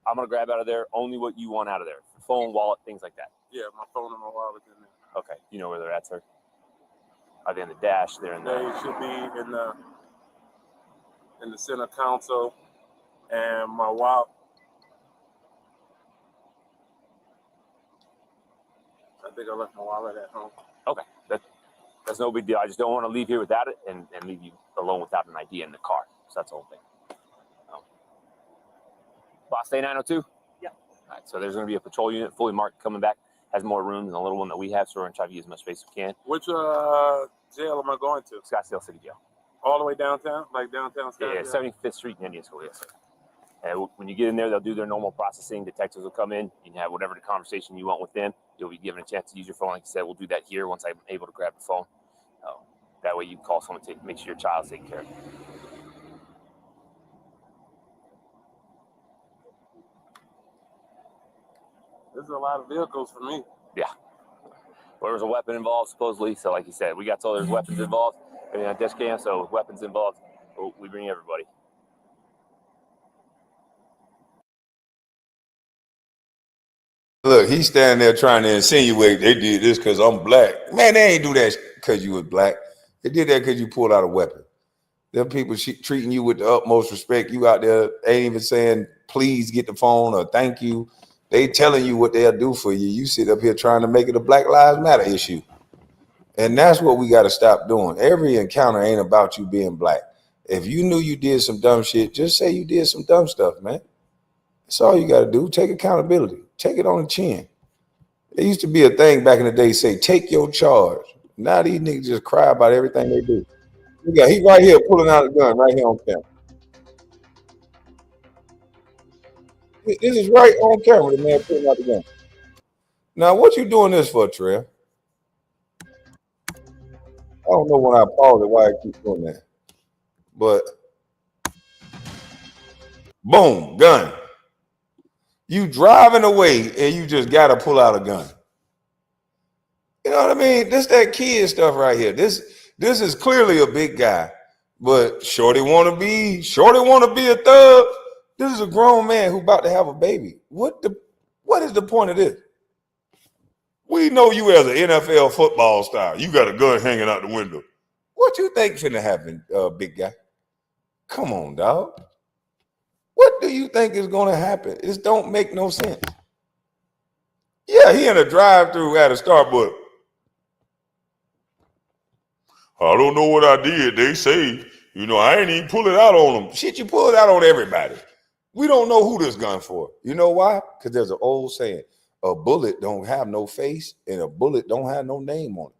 I'm going to grab out of there only what you want out of there. Phone, wallet, things like that. Yeah, my phone and my wallet in there. Okay. You know where they're at, sir? Are they in the dash? They're in They the... should be in the center console, and my wallet. I think I left my wallet at home. Okay. That's no big deal. I just don't want to leave here without it and leave you alone without an ID in the car. So that's the whole thing. Boss Day 902? Yeah. All right, so there's going to be a patrol unit fully marked coming back. Has more room than the little one that we have, so we're going to try to use as much space as we can. Which jail am I going to? Scottsdale City Jail. All the way downtown? Like downtown Scottsdale? Yeah, 75th Street and Indian School, yes, sir. And when you get in there, they'll do their normal processing. Detectives will come in. You can have whatever the conversation you want with them. You'll be given a chance to use your phone. Like I said, we'll do that here once I'm able to grab the phone. That way you can call someone to make sure your child's taken care of. There's a lot of vehicles for me. Yeah. Well, there's a weapon involved, supposedly. So like you said, we got told there's weapons involved. I mean, on dash cam, so with weapons involved, we bring everybody. Look, he's standing there trying to insinuate they did this because I'm black. Man, they ain't do that because you was black. They did that because you pulled out a weapon. Them people treating you with the utmost respect. You out there ain't even saying, please get the phone or thank you. They telling you what they'll do for you. You sit up here trying to make it a Black Lives Matter issue. And that's what we got to stop doing. Every encounter ain't about you being black. If you knew you did some dumb shit, just say you did some dumb stuff, man. That's all you got to do. Take accountability. Take it on the chin. There used to be a thing back in the day, say, take your charge. Now these niggas just cry about everything they do. Yeah, he right here pulling out a gun right here on camera. This is right on camera, the man pulling out the gun. Now, what you doing this for, Terrell? I don't know when I pause it why I keep doing that. But boom, gun. You driving away and you just gotta pull out a gun. You know what I mean? This that kid stuff right here. This is clearly a big guy, but Shorty wanna be a thug. This is a grown man who about to have a baby. What is the point of this? We know you as an NFL football star. You got a gun hanging out the window. What you think finna happen, big guy? Come on, dog. What do you think is gonna happen? This don't make no sense. Yeah, he in a drive-through at a Starbucks. I don't know what I did. They say, I ain't even pull it out on them. Shit, you pull it out on everybody. We don't know who this gun for. You know why? Because there's an old saying, a bullet don't have no face and a bullet don't have no name on it.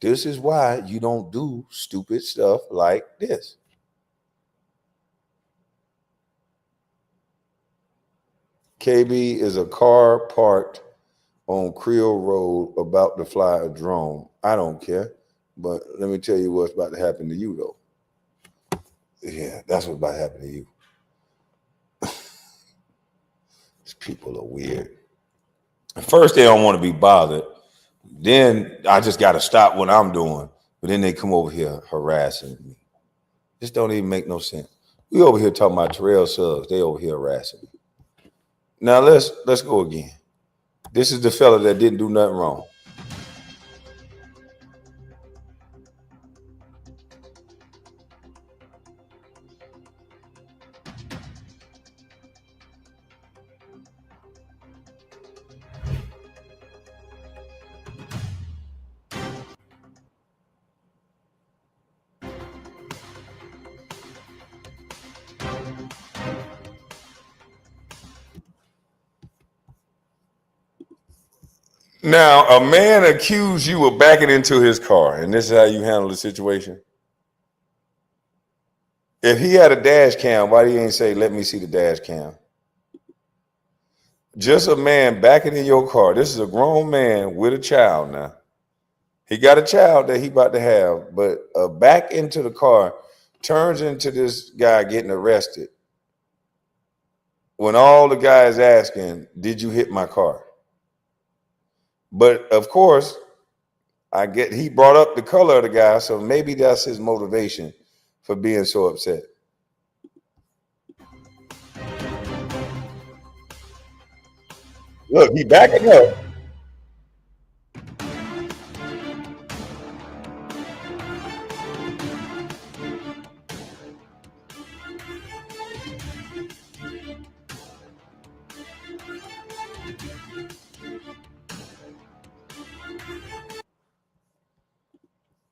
This is why you don't do stupid stuff like this. KB is a car parked on Creel Road about to fly a drone. I don't care. But let me tell you what's about to happen to you, though. Yeah, that's what's about to happen to you. These people are weird. At first, they don't want to be bothered. Then I just got to stop what I'm doing. But then they come over here harassing me. This don't even make no sense. We over here talking about Terrell Suggs. They over here harassing me. Now let's go again. This is the fella that didn't do nothing wrong. Now, a man accused you of backing into his car, and this is how you handle the situation. If he had a dash cam, why do you ain't say, let me see the dash cam? Just a man backing in your car. This is a grown man with a child now. He got a child that he about to have, but back into the car turns into this guy getting arrested. When all the guy is asking, did you hit my car? But of course, he brought up the color of the guy, so maybe that's his motivation for being so upset. Look, he backing up.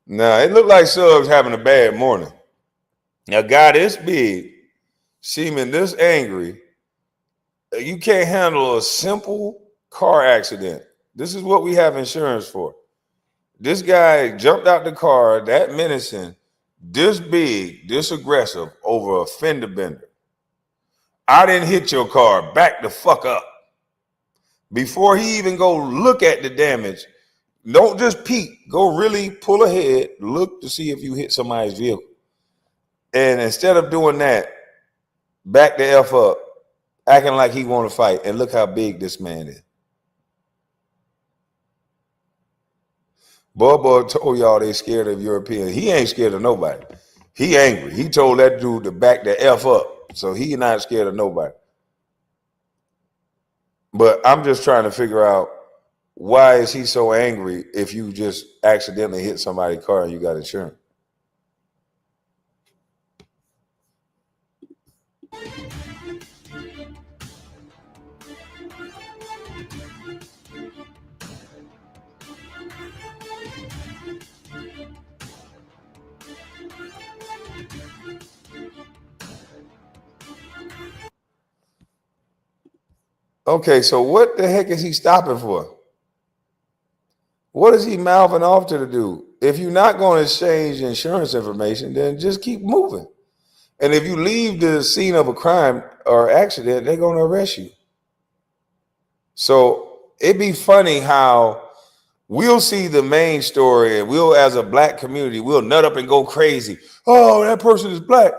Now, it looked like Suggs having a bad morning. Now, guy this big, seeming this angry, you can't handle a simple car accident. This is what we have insurance for. This guy jumped out the car, that menacing, this big, this aggressive over a fender bender. I didn't hit your car. Back the fuck up. Before he even go look at the damage, don't just peek. Go really pull ahead, look to see if you hit somebody's vehicle. And instead of doing that, back the F up, acting like he want to fight. And look how big this man is. Bubba told y'all they scared of Europeans. He ain't scared of nobody. He angry. He told that dude to back the F up. So he not scared of nobody. But I'm just trying to figure out, why is he so angry if you just accidentally hit somebody's car and you got insurance? Okay, so what the heck is he stopping for? What is he mouthing off to the dude? If you're not going to exchange insurance information, then just keep moving. And if you leave the scene of a crime or accident, they're going to arrest you. So it'd be funny how we'll see the main story and we'll, as a black community, we'll nut up and go crazy. Oh, that person is black.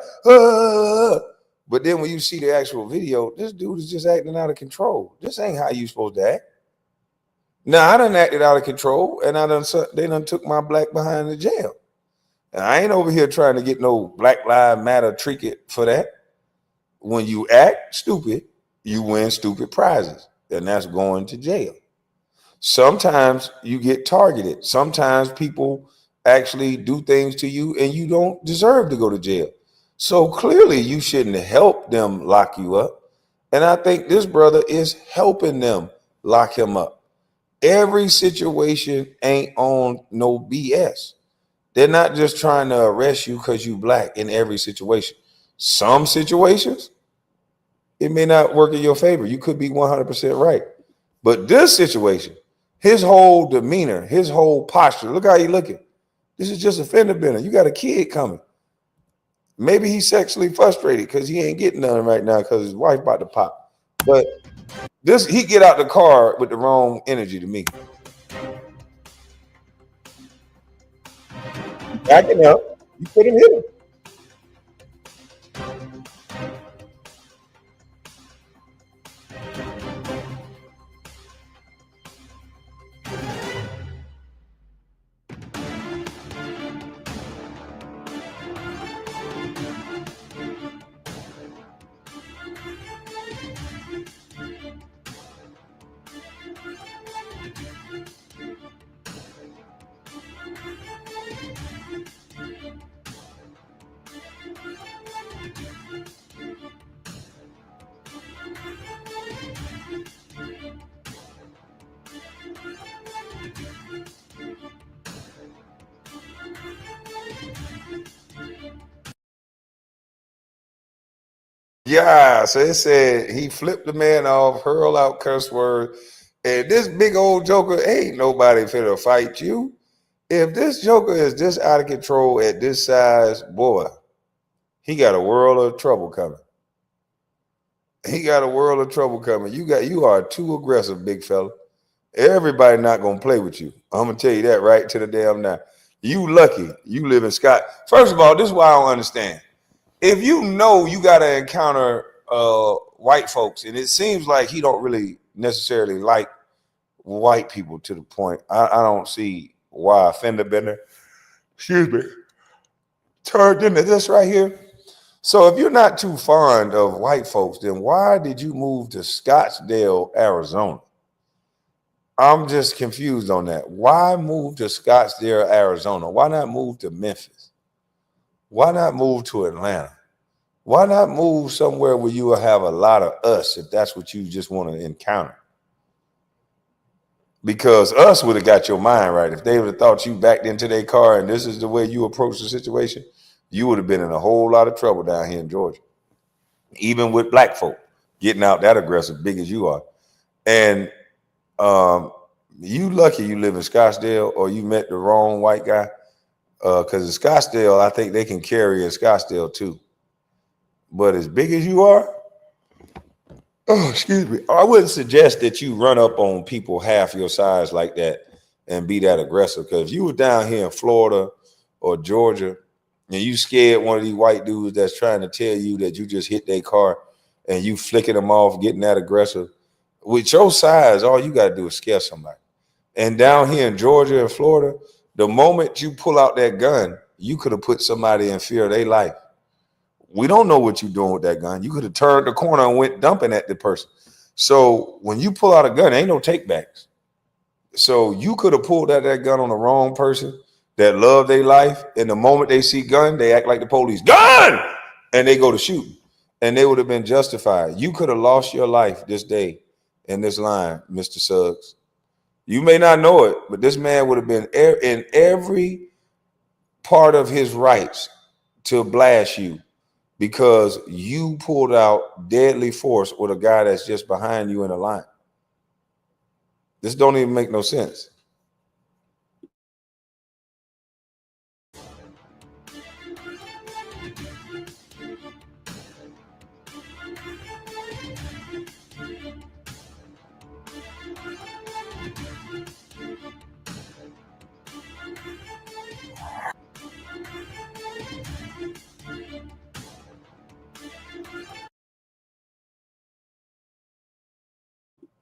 But then when you see the actual video, this dude is just acting out of control. This ain't how you supposed to act. Now, I done acted out of control, and they done took my black behind the jail. And I ain't over here trying to get no Black Lives Matter trinket for that. When you act stupid, you win stupid prizes, and that's going to jail. Sometimes you get targeted. Sometimes people actually do things to you, and you don't deserve to go to jail. So clearly, you shouldn't help them lock you up. And I think this brother is helping them lock him up. Every situation ain't on no BS. They're not just trying to arrest you because you black in every situation. Some situations, it may not work in your favor. You could be 100% right. But this situation, his whole demeanor, his whole posture, look how he looking. This is just a fender bender. You got a kid coming. Maybe he's sexually frustrated because he ain't getting none right now because his wife about to pop. But he get out the car with the wrong energy to me. Backing up, you couldn't hit him. Yeah, so it said he flipped the man off, hurl out curse words, and this big old joker, ain't nobody finna fight you. If this joker is this out of control at this size, boy, he got a world of trouble coming. He got a world of trouble coming. You are too aggressive, big fella. Everybody not gonna play with you. I'm gonna tell you that right to the damn now. You lucky you live in Scott. First of all, this is why I don't understand. If you know you gotta encounter white folks, and it seems like he don't really necessarily like white people to the point. I don't see why a fender bender, excuse me, turned into this right here. So if you're not too fond of white folks, then why did you move to Scottsdale, Arizona? I'm just confused on that. Why move to Scottsdale, Arizona? Why not move to Memphis? Why not move to Atlanta? Why not move somewhere where you will have a lot of us if that's what you just want to encounter? Because us would have got your mind right. If they would have thought you backed into their car and this is the way you approach the situation, you would have been in a whole lot of trouble down here in Georgia. Even with black folk getting out that aggressive, big as you are. And you lucky you live in Scottsdale or you met the wrong white guy. Because in Scottsdale, I think they can carry in Scottsdale too. But as big as you are, oh, excuse me, I wouldn't suggest that you run up on people half your size like that and be that aggressive. Because if you were down here in Florida or Georgia and you scared one of these white dudes that's trying to tell you that you just hit their car and you flicking them off, getting that aggressive, with your size, all you got to do is scare somebody. And down here in Georgia and Florida, the moment you pull out that gun, you could have put somebody in fear of their life. We don't know what you're doing with that gun. You could have turned the corner and went dumping at the person. So when you pull out a gun, ain't no takebacks. So you could have pulled out that gun on the wrong person that love their life. And the moment they see gun, they act like the police. Gun! And they go to shoot. And they would have been justified. You could have lost your life this day in this line, Mr. Suggs. You may not know it, but this man would have been in every part of his rights to blast you because you pulled out deadly force with a guy that's just behind you in the line. This don't even make no sense.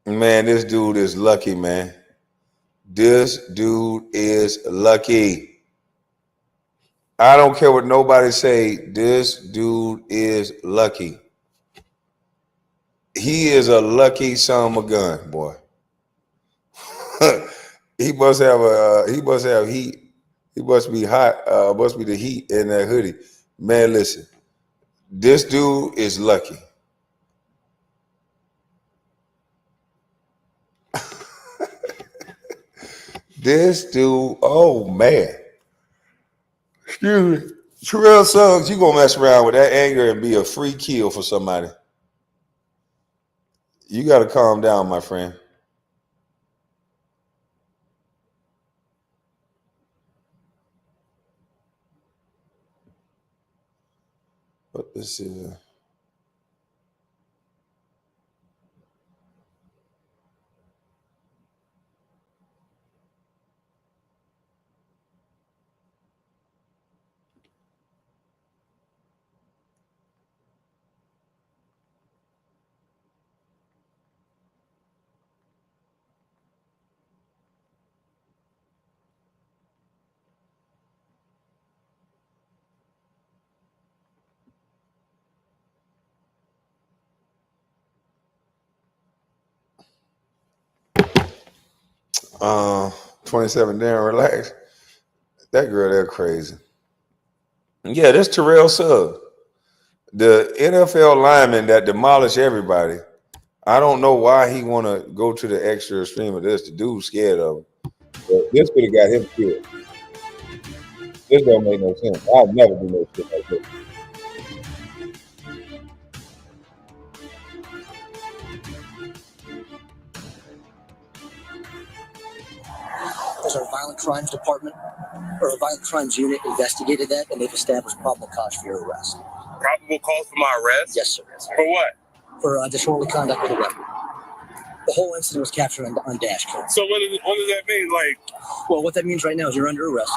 Man, this dude is lucky, man. This dude is lucky. I don't care what nobody say. This dude is lucky. He is a lucky son of a gun, boy. He must have heat. He must be hot. Must be the heat in that hoodie. Man, listen. This dude is lucky. This dude, oh man. Excuse me. Terrell Suggs, you gonna mess around with that anger and be a free kill for somebody. You gotta calm down, my friend. What this is. Uh, 27 damn relax. That girl, they're crazy. Yeah, this Terrell Suggs, the NFL lineman that demolished everybody. I don't know why he want to go to the extra extreme of this. The dude's scared of him. But this could have got him killed. This don't make no sense. I'll never do no shit like this. As our violent crimes department or a violent crimes unit investigated that, and they've established probable cause for your arrest. Probable cause for my arrest? Yes, sir. For what? for disorderly conduct with a weapon. The whole incident was captured on dash cam. So what does that mean? Like, well, what that means right now is you're under arrest.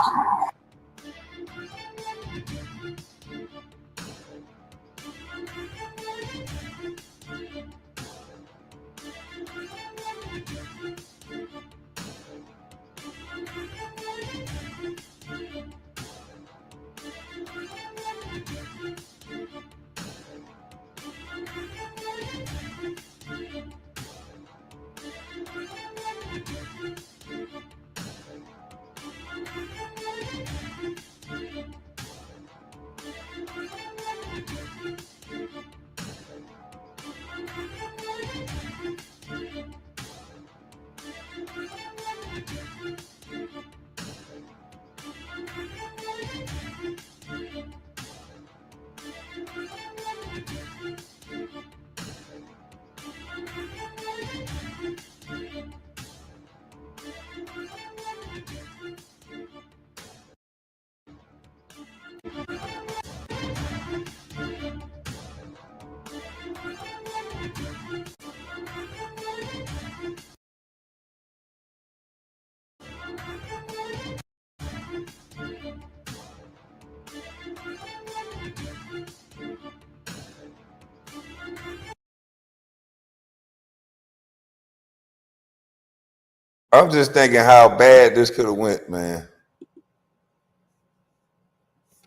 I'm just thinking how bad this could have went, man.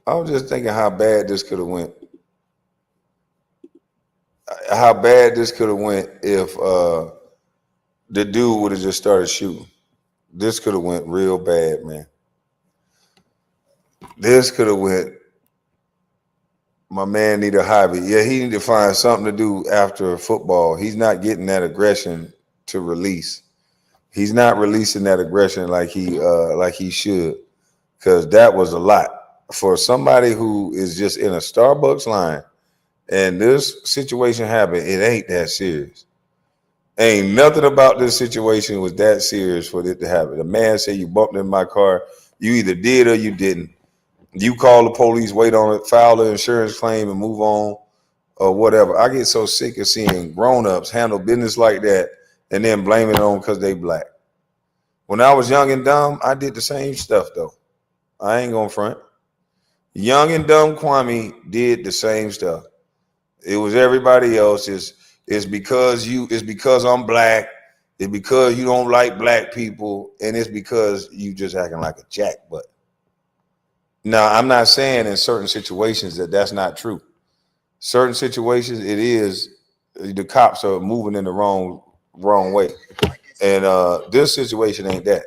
I was just thinking how bad this could have went. How bad this could have went if the dude would have just started shooting. This could have went real bad, man. This could have went. My man need a hobby. Yeah, he need to find something to do after football. He's not getting that aggression to release. He's not releasing that aggression like he should, because that was a lot for somebody who is just in a Starbucks line and this situation happened. It ain't that serious. Ain't nothing about this situation was that serious for it to happen. The man said, you bumped in my car. You either did or you didn't. You call the police, wait on it, file the insurance claim and move on or whatever. I get so sick of seeing grown-ups handle business like that and then blame it on because they black. When I was young and dumb, I did the same stuff though. I ain't gonna front. Young and dumb Kwame did the same stuff. It was everybody else. It's because I'm black. It's because you don't like black people, and it's because you just acting like a jackbutt. Now, I'm not saying in certain situations that that's not true. Certain situations, it is. The cops are moving in the wrong way, and this situation ain't that.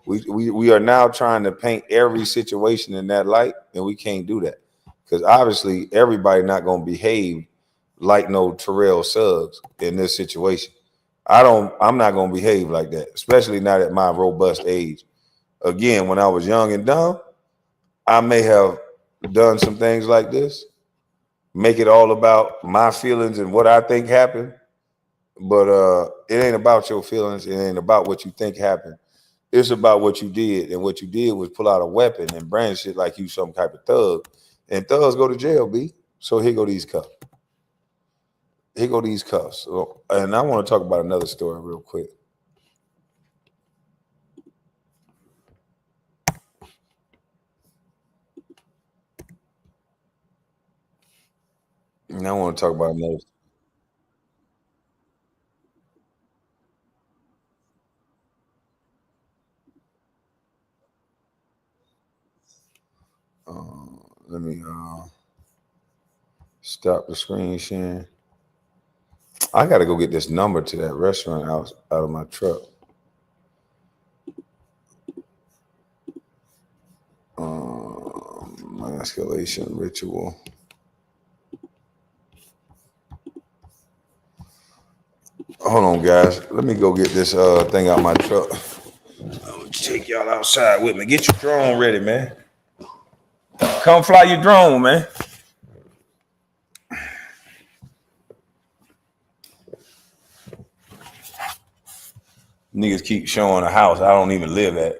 We are now trying to paint every situation in that light, and we can't do that because obviously everybody not gonna behave like no Terrell Suggs in this situation. I'm not gonna behave like that, especially not at my robust age. Again, when I was young and dumb, I may have done some things like this, make it all about my feelings and what I think happened. But it ain't about your feelings. It ain't about what you think happened. It's about what you did. And what you did was pull out a weapon and brandish it like you some type of thug. And thugs go to jail, B. So here go these cuffs. Here go these cuffs. So, and I want to talk about another story real quick. And I want to talk about another. Let me stop the screen sharing. I got to go get this number to that restaurant out of my truck. Emasculation ritual. Hold on, guys. Let me go get this thing out my truck. I'll take y'all outside with me. Get your drone ready, man. Come fly your drone, man. Niggas keep showing a house I don't even live at.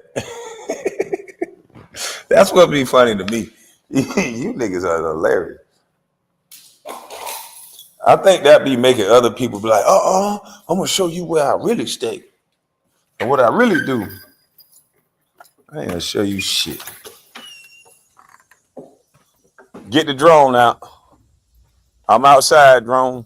That's what be funny to me. You niggas are hilarious. I think that be making other people be like, I'm gonna show you where I really stay and what I really do. I ain't gonna show you shit. Get the drone out. I'm outside, drone.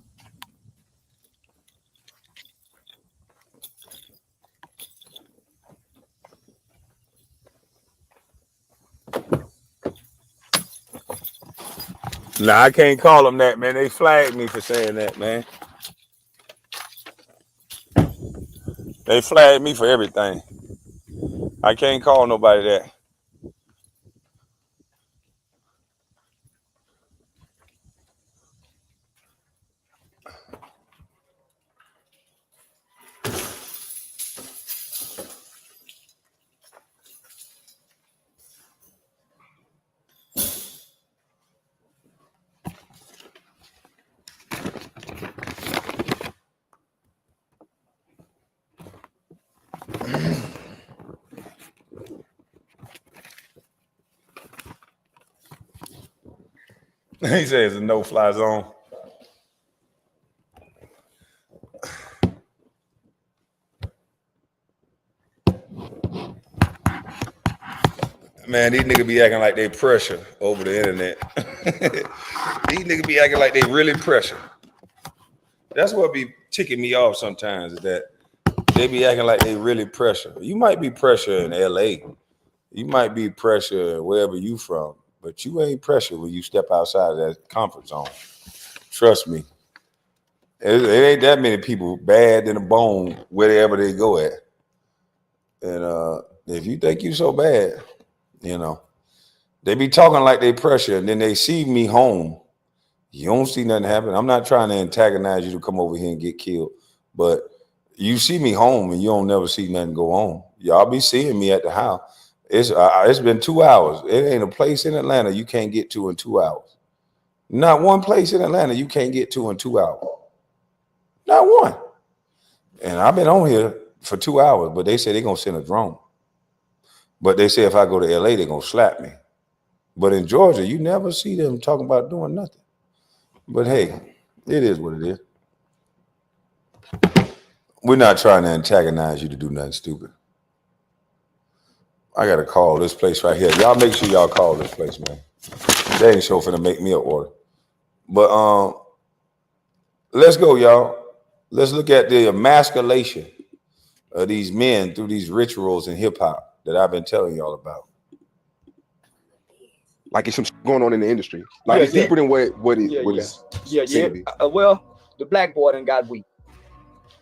Nah, I can't call them that, man. They flagged me for saying that, man. They flagged me for everything. I can't call nobody that. He says it's a no-fly zone. Man, these niggas be acting like they pressure over the internet. These niggas be acting like they really pressure. That's what be ticking me off sometimes, is that they be acting like they really pressure. You might be pressure in LA. You might be pressure wherever you from, but you ain't pressure when you step outside of that comfort zone. Trust me. It ain't that many people bad in the bone wherever they go at. And if you think you so bad, you know, they be talking like they pressure, and then they see me home. You don't see nothing happen. I'm not trying to antagonize you to come over here and get killed, but you see me home and you don't never see nothing go on. Y'all be seeing me at the house. It's been 2 hours. It ain't a place in Atlanta you can't get to in 2 hours. Not one place in Atlanta you can't get to in 2 hours. Not one. And I've been on here for 2 hours, but they say they're going to send a drone. But they say if I go to LA, they're going to slap me. But in Georgia, you never see them talking about doing nothing. But hey, it is what it is. We're not trying to antagonize you to do nothing stupid. I got to call this place right here. Y'all make sure y'all call this place, man. They ain't sure finna make me an order. But let's go, y'all. Let's look at the emasculation of these men through these rituals in hip hop that I've been telling y'all about. Like it's some going on in the industry. Like it's deeper than what is. Well, the black boy done got weak.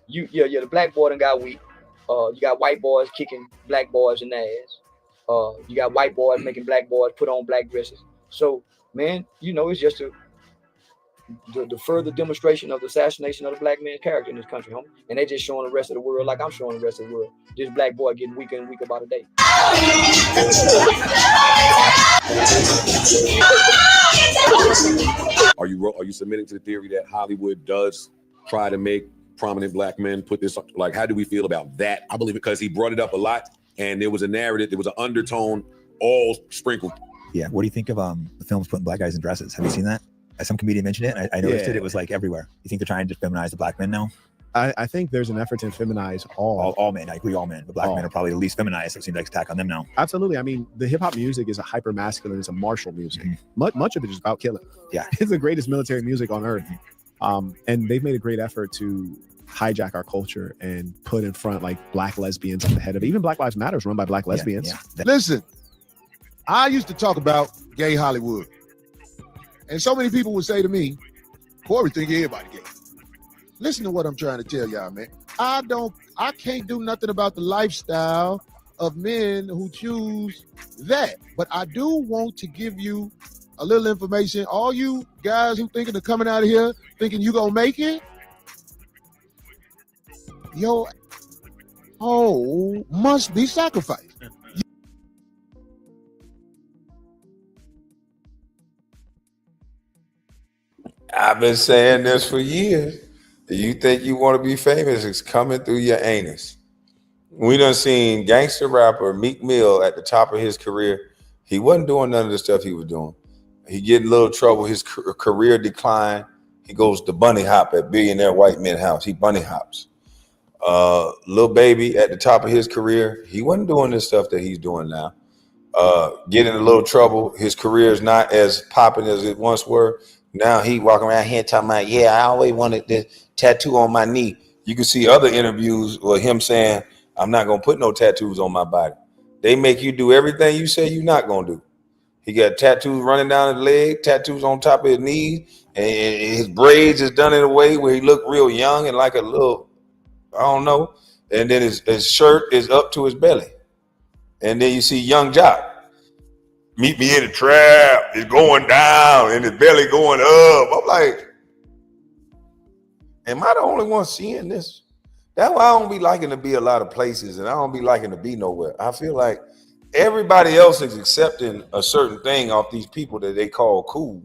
The black boy done got weak. You got white boys kicking black boys in the ass. You got white boys making black boys put on black dresses. So, man, it's just the further demonstration of the assassination of the black man's character in this country, homie. And they just showing the rest of the world like I'm showing the rest of the world. This black boy getting weaker and weaker by the day. Are you submitting to the theory that Hollywood does try to make prominent black men put this, like, how do we feel about that? I believe because he brought it up a lot and there was a narrative, there was an undertone all sprinkled. Yeah. What do you think of the films putting black guys in dresses? Have you seen that? Some comedian mentioned it. I noticed it was like everywhere. You think they're trying to feminize the black men now? I think there's an effort to feminize all men. I agree, all men. The black men are probably the least feminized. So it seems like attack on them now. Absolutely. I mean, the hip hop music is a hyper masculine. It's a martial music. Much of it is about killing. Yeah, it's the greatest military music on earth. And they've made a great effort to hijack our culture and put in front like black lesbians at the head of it. Even Black Lives Matter is run by black lesbians. Yeah. Listen, I used to talk about gay Hollywood, and so many people would say to me, "Corey, think everybody gay." Listen to what I'm trying to tell y'all, man. I can't do nothing about the lifestyle of men who choose that. But I do want to give you a little information. All you guys who thinking of coming out of here thinking you gonna make it, your whole must be sacrificed. I've been saying this for years. You think you want to be famous, it's coming through your anus. We done seen gangster rapper Meek Mill at the top of his career. He wasn't doing none of the stuff he was doing. He get in a little trouble. His career declined. He goes to bunny hop at Billionaire White Men House. He bunny hops. Lil Baby at the top of his career, he wasn't doing this stuff that he's doing now. Get in a little trouble. His career is not as popping as it once were. Now he walking around here talking about, yeah, I always wanted this tattoo on my knee. You can see other interviews with him saying, I'm not going to put no tattoos on my body. They make you do everything you say you're not going to do. He got tattoos running down his leg, tattoos on top of his knees, and his braids is done in a way where he look real young and like a little, I don't know. And then his shirt is up to his belly. And then you see Young Jock. Meet me in the trap. It's going down and his belly going up. I'm like, am I the only one seeing this? That's why I don't be liking to be a lot of places and I don't be liking to be nowhere. I feel like everybody else is accepting a certain thing off these people that they call cool.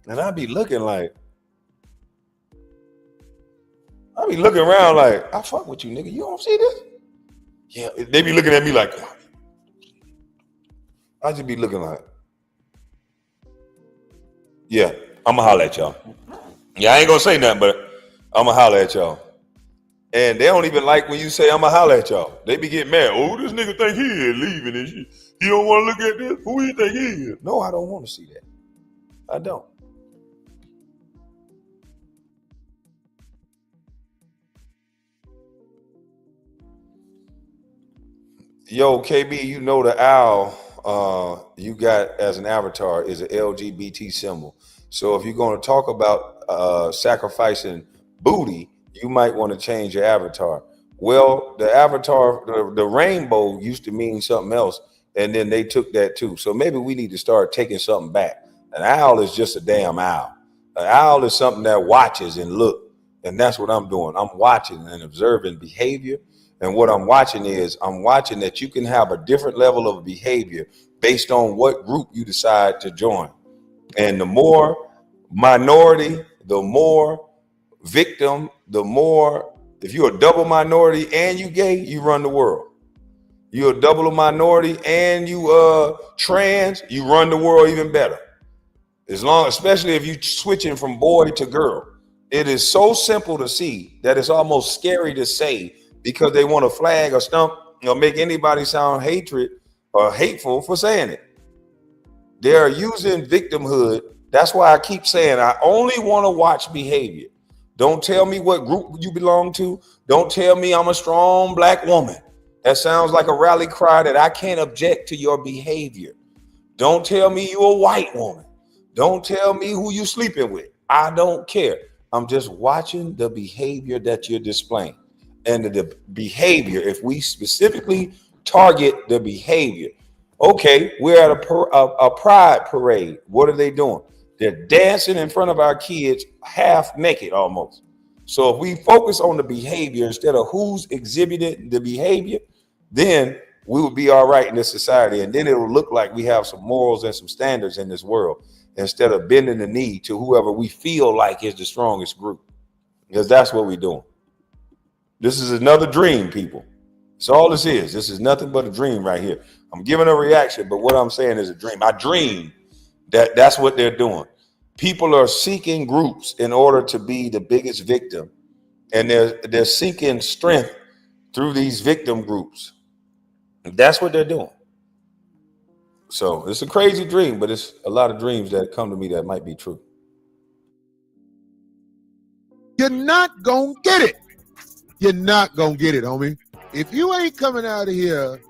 And I be looking like, I be looking around like, I fuck with you, nigga. You don't see this? Yeah, they be looking at me like, I just be looking like, yeah, I'ma holler at y'all. Yeah, I ain't gonna say nothing, but I'ma holler at y'all. And they don't even like when you say I'ma holler at y'all. They be getting mad. Oh, this nigga think he is leaving and shit. He don't want to look at this? Who you think he is? No, I don't want to see that. I don't. Yo, KB, you know the owl you got as an avatar is an LGBT symbol. So if you're going to talk about sacrificing booty, you might want to change your avatar. Well, the avatar, the rainbow used to mean something else, and then they took that too. So maybe we need to start taking something back. An owl is just a damn owl. An owl is something that watches and look, and that's what I'm doing. I'm watching and observing behavior. And what I'm watching is I'm watching that you can have a different level of behavior based on what group you decide to join. And the more minority, the more victim, the more, if you're a double minority and you gay, you run the world. You're a double minority and you trans, you run the world even better. As long, especially if you're switching from boy to girl. It is so simple to see that it's almost scary to say, because they want to flag or stump or make anybody sound hatred or hateful for saying it. They are using victimhood. That's why I keep saying I only want to watch behavior. Don't tell me what group you belong to. Don't tell me I'm a strong black woman. That sounds like a rally cry that I can't object to your behavior. Don't tell me you're a white woman. Don't tell me who you sleeping with. I don't care. I'm just watching the behavior that you're displaying. And the behavior, if we specifically target the behavior, okay, we're at a pride parade. What are they doing? They're dancing in front of our kids half naked almost. So if we focus on the behavior instead of who's exhibiting the behavior, then we will be all right in this society. And then it will look like we have some morals and some standards in this world instead of bending the knee to whoever we feel like is the strongest group, because that's what we're doing. This is another dream, people. That's all this is. This is nothing but a dream right here. I'm giving a reaction, but what I'm saying is a dream. I dream that that's what they're doing. People are seeking groups in order to be the biggest victim, and they're seeking strength through these victim groups. That's what they're doing. So it's a crazy dream, but it's a lot of dreams that come to me that might be true. You're not gonna get it. You're not gonna get it, homie. If you ain't coming out of here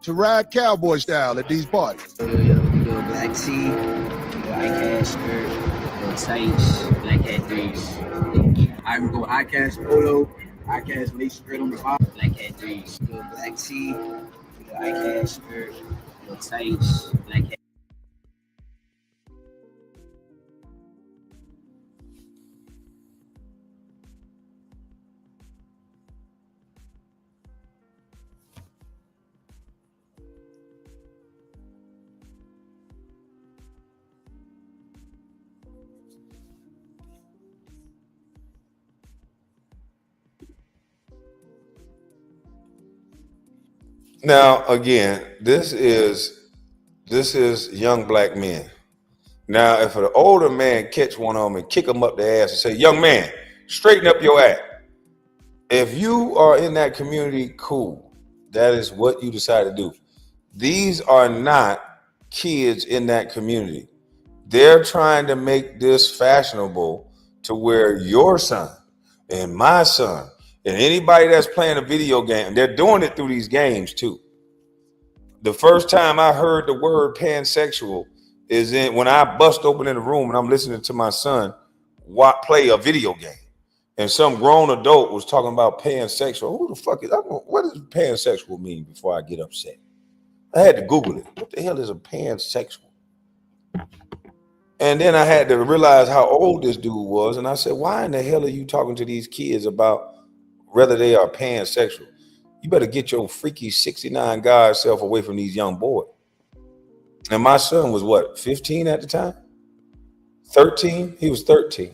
to ride cowboy style at these parties. Little black tee, white ass skirt, little tights, black hat threes. I would go high cast polo, high cast lace skirt on the bottom, black hat threes. Little black tee, white ass skirt, little tights, black hat. Now, again, this is young black men. Now, if an older man catch one of them and kick them up the ass and say, young man, straighten up your act. If you are in that community, cool. That is what you decide to do. These are not kids in that community. They're trying to make this fashionable to where your son and my son and anybody that's playing a video game, they're doing it through these games too. The first time I heard the word pansexual is when I bust open in the room and I'm listening to my son play a video game. And some grown adult was talking about pansexual. Who the fuck what does pansexual mean before I get upset? I had to Google it. What the hell is a pansexual? And then I had to realize how old this dude was. And I said, why in the hell are you talking to these kids about whether they are pansexual? You better get your freaky 69 God self away from these young boys. And my son was what, 15 at the time? 13? He was 13.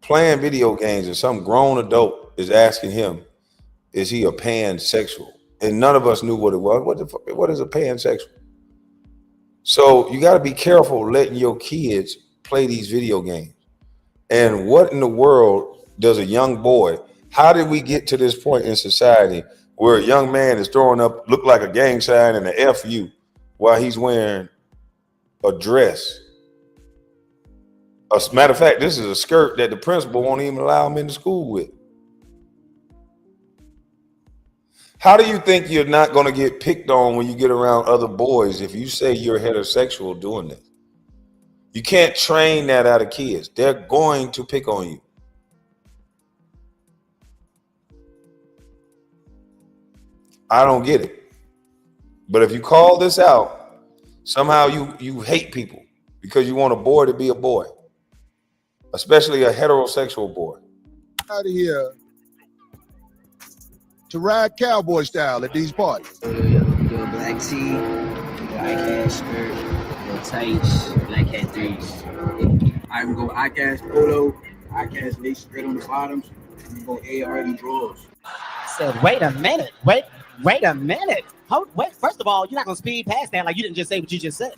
Playing video games, and some grown adult is asking him, is he a pansexual? And none of us knew what it was. What is a pansexual? So you got to be careful letting your kids play these video games. And what in the world does a young boy, how did we get to this point in society where a young man is throwing up, look like a gang sign and an FU while he's wearing a dress? As a matter of fact, this is a skirt that the principal won't even allow him into school with. How do you think you're not going to get picked on when you get around other boys if you say you're heterosexual doing this? You can't train that out of kids. They're going to pick on you. I don't get it. But if you call this out, somehow you hate people because you want a boy to be a boy, especially a heterosexual boy. Out of here to ride cowboy style at these parties. Your black tee, your eye skirt, your tights, black hat threes. I can go eye polo, eye lace skirt on the bottoms, and go AR drawers. Said, wait a minute. Wait a minute. Wait, first of all, you're not gonna speed past that like you didn't just say what you just said.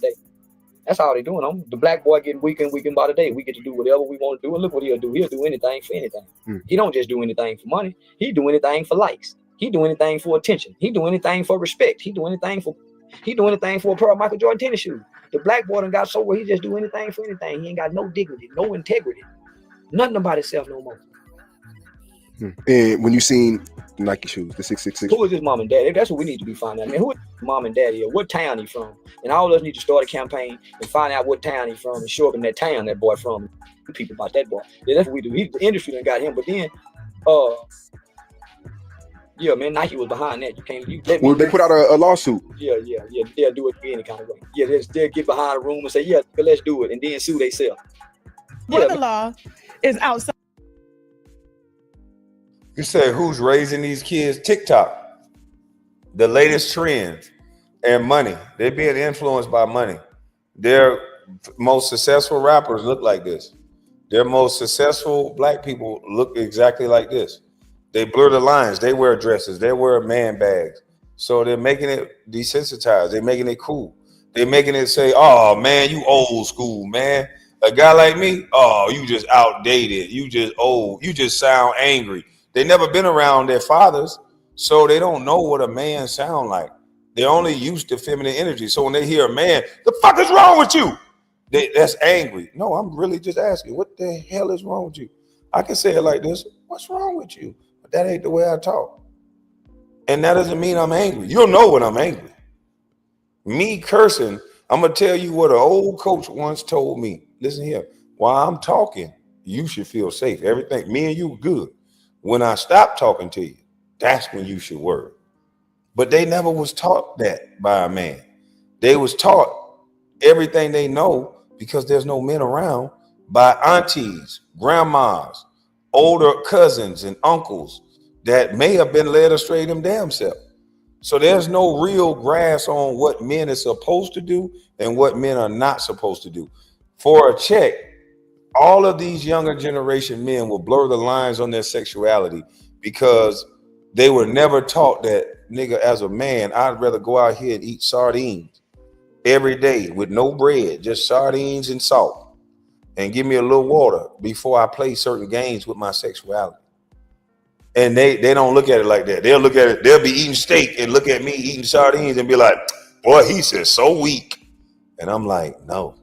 That's all they're doing. The black boy getting weaker by the day. We get to do whatever we want to do. And look what he'll do. He'll do anything for anything. He don't just do anything for money. He do anything for likes. He do anything for attention. He do anything for respect. He do anything for a pair of Michael Jordan tennis shoes. The black boy done got so where he just do anything for anything. He ain't got no dignity, no integrity. Nothing about himself no more. And when you seen Nike shoes, the 666. Who is his mom and daddy? That's what we need to be finding out. Man, who is mom and daddy or what town he from? And all of us need to start a campaign and find out what town he from and show up in that town that boy from. People about that boy. Yeah, that's what we do. The industry done got him, but then yeah, man, Nike was behind that. Well, they put out a lawsuit. Yeah. They'll do it any kind of way. Yeah, they'll get behind a room and say, yeah, let's do it, and then sue themselves. The law is outside. You say who's raising these kids? TikTok, the latest trends, and money. They're being influenced by money. Their most successful rappers look like this. Their most successful black people look exactly like this. They blur the lines. They wear dresses. They wear man bags. So they're making it desensitized. They're making it cool. They're making it say, oh, man, you old school, man. A guy like me, oh, you just outdated. You just old. You just sound angry. They never been around their fathers, so they don't know what a man sound like. They're only used to feminine energy. So when they hear a man, the fuck is wrong with you? That's angry. No, I'm really just asking, what the hell is wrong with you? I can say it like this, what's wrong with you? But that ain't the way I talk. And that doesn't mean I'm angry. You'll know when I'm angry. Me cursing, I'm going to tell you what an old coach once told me. Listen here, while I'm talking, you should feel safe. Everything, me and you, good. When I stop talking to you, that's when you should worry. But they never was taught that by a man. They was taught everything they know because there's no men around by aunties, grandmas, older cousins and uncles that may have been led astray them damn self. So there's no real grasp on what men are supposed to do and what men are not supposed to do. For a check, all of these younger generation men will blur the lines on their sexuality because they were never taught that, nigga, as a man, I'd rather go out here and eat sardines every day with no bread, just sardines and salt, and give me a little water before I play certain games with my sexuality. And they don't look at it like that. They'll look at it, they'll be eating steak and look at me eating sardines and be like, boy, he's just so weak. And I'm like, no.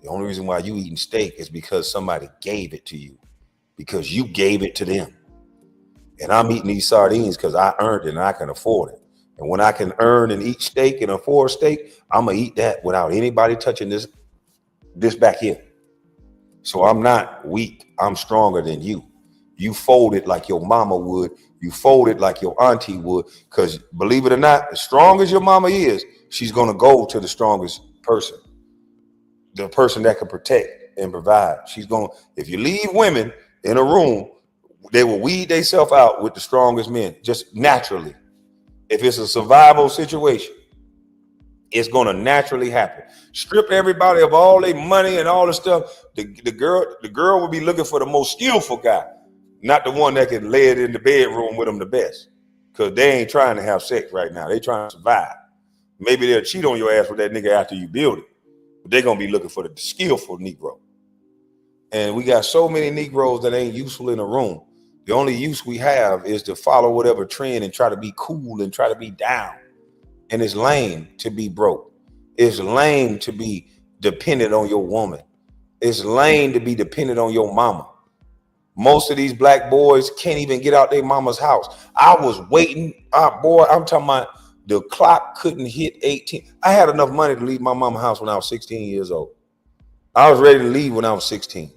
The only reason why you eating steak is because somebody gave it to you, because you gave it to them. And I'm eating these sardines because I earned it and I can afford it. And when I can earn and eat steak and afford steak, I'm gonna eat that without anybody touching this back here. So I'm not weak. I'm stronger than you. You fold it like your mama would. You fold it like your auntie would. Because believe it or not, as strong as your mama is, she's gonna go to the strongest person, the person that can protect and provide. She's going, if you leave women in a room, they will weed themselves out with the strongest men, just naturally. If it's a survival situation, it's going to naturally happen. Strip everybody of all their money and all the stuff. The girl will be looking for the most skillful guy, not the one that can lay it in the bedroom with them the best. Because they ain't trying to have sex right now. They trying to survive. Maybe they'll cheat on your ass with that nigga after you build it. But they're going to be looking for the skillful Negro. And we got so many Negroes that ain't useful in a room. The only use we have is to follow whatever trend and try to be cool and try to be down. And it's lame to be broke. It's lame to be dependent on your woman. It's lame to be dependent on your mama. Most of these black boys can't even get out their mama's house. I was waiting. Boy, I'm talking about the clock couldn't hit 18. I had enough money to leave my mama's house when I was 16 years old. I was ready to leave when I was 16.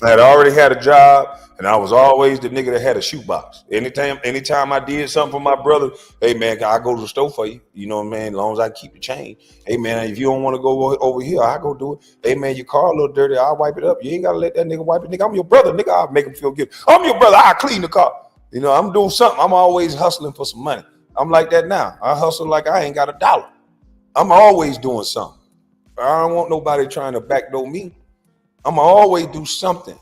I had already had a job, and I was always the nigga that had a shoebox. Anytime I did something for my brother, hey man, I go to the store for you. You know what I mean? As long as I keep the change. Hey man, if you don't want to go over here, I go do it. Hey man, your car a little dirty, I'll wipe it up. You ain't gotta let that nigga wipe it. Nigga, I'm your brother. Nigga, I'll make him feel good. I'm your brother. I'll clean the car. You know, I'm doing something. I'm always hustling for some money. I'm like that now. I hustle like I ain't got a dollar. I'm always doing something. I don't want nobody trying to backdoor me. I'm always do something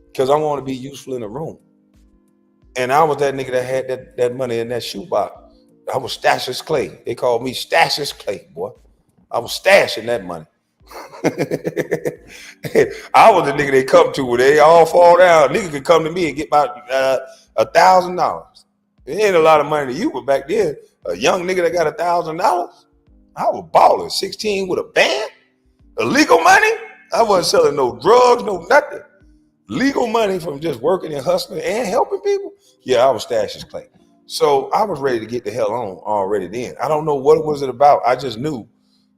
because I want to be useful in the room. And I was that nigga that had that money in that shoebox. I was Stash's Clay. They called me Stash's Clay, boy. I was stashing that money. I was the nigga they come to where they all fall down. Nigga could come to me and get about $1,000. It ain't a lot of money to you, but back then, a young nigga that got $1,000, I was balling. 16 with a band, illegal money. I wasn't selling no drugs, no nothing. Legal money from just working and hustling and helping people. Yeah, I was Stash's Clay. So I was ready to get the hell on already then. I don't know what it was about. I just knew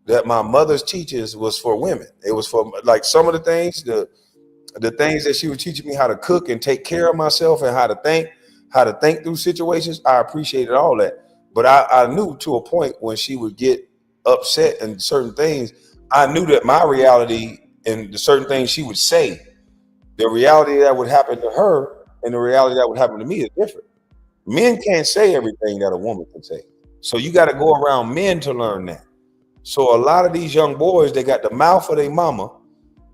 that my mother's teachers was for women. It was for like some of the things, the things that she was teaching me how to cook and take care of myself and how to think through situations. I appreciated all that. But I knew to a point when she would get upset and certain things, I knew that my reality and the certain things she would say, the reality that would happen to her and the reality that would happen to me is different. Men can't say everything that a woman can say. So you got to go around men to learn that. So a lot of these young boys, they got the mouth of their mama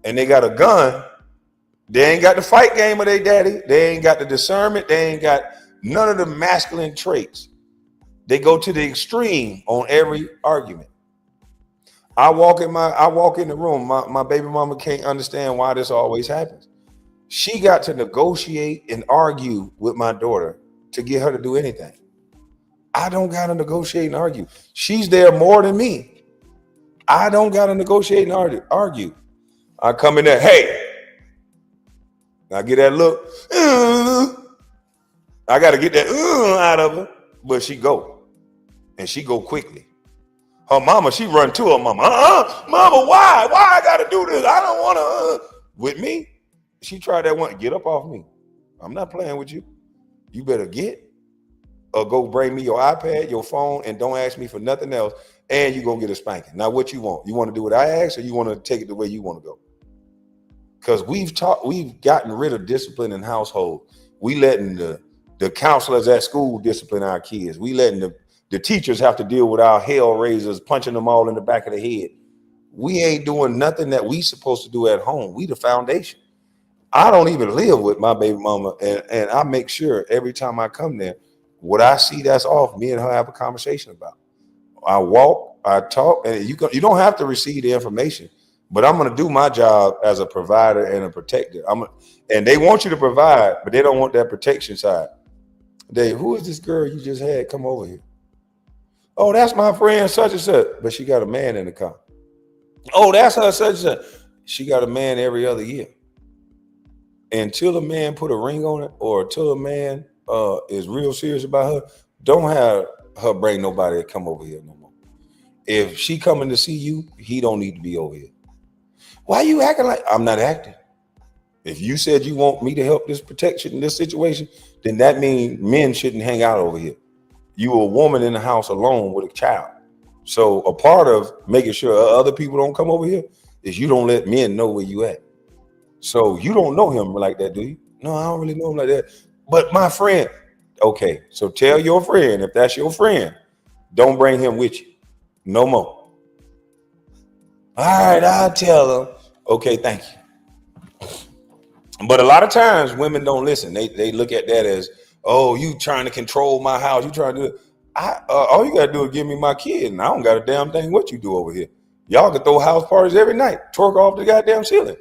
and they got a gun. They ain't got the fight game of their daddy. They ain't got the discernment. They ain't got none of the masculine traits. They go to the extreme on every argument. I walk in the room. My baby mama can't understand why this always happens. She got to negotiate and argue with my daughter to get her to do anything. I don't got to negotiate and argue. She's there more than me. I don't got to negotiate and argue. I come in there, hey. I get that look. I got to get that out of her. But she go. And she go quickly. Her mama, she run to her mama. Mama, why? Why I got to do this? I don't want to. With me, she tried that one. Get up off me. I'm not playing with you. You better get or go bring me your iPad, your phone, and don't ask me for nothing else. And you go get a spanking. Now, what you want? You want to do what I ask, or you want to take it the way you want to go? Because we've gotten rid of discipline in household. We letting the counselors at school discipline our kids. We letting the teachers have to deal with our hell raisers, punching them all in the back of the head. We ain't doing nothing that we supposed to do at home. We the foundation. I don't even live with my baby mama, and I make sure every time I come there, what I see that's off, me and her have a conversation about. I walk, I talk, and you don't have to receive the information, but I'm gonna do my job as a provider and a protector. And they want you to provide, but they don't want that protection side. Dave, who is this girl you just had come over here? Oh, that's my friend such and such, but she got a man in the car. Oh, that's her such and such. She got a man every other year. Until a man put a ring on it, or until a man is real serious about her, don't have her bring nobody to come over here no more. If she coming to see you, he don't need to be over here. Why you acting like I'm not acting? If you said you want me to help this protection in this situation, then that means men shouldn't hang out over here. You a woman in the house alone with a child. So a part of making sure other people don't come over here is you don't let men know where you at. So you don't know him like that, do you? No, I don't really know him like that. But my friend, okay, so tell your friend, if that's your friend, don't bring him with you. No more. All right, I'll tell him. Okay, thank you. But a lot of times women don't listen. They look at that as, oh, you trying to control my house. You trying to do it. All you got to do is give me my kid, and I don't got a damn thing what you do over here. Y'all can throw house parties every night, twerk off the goddamn ceiling.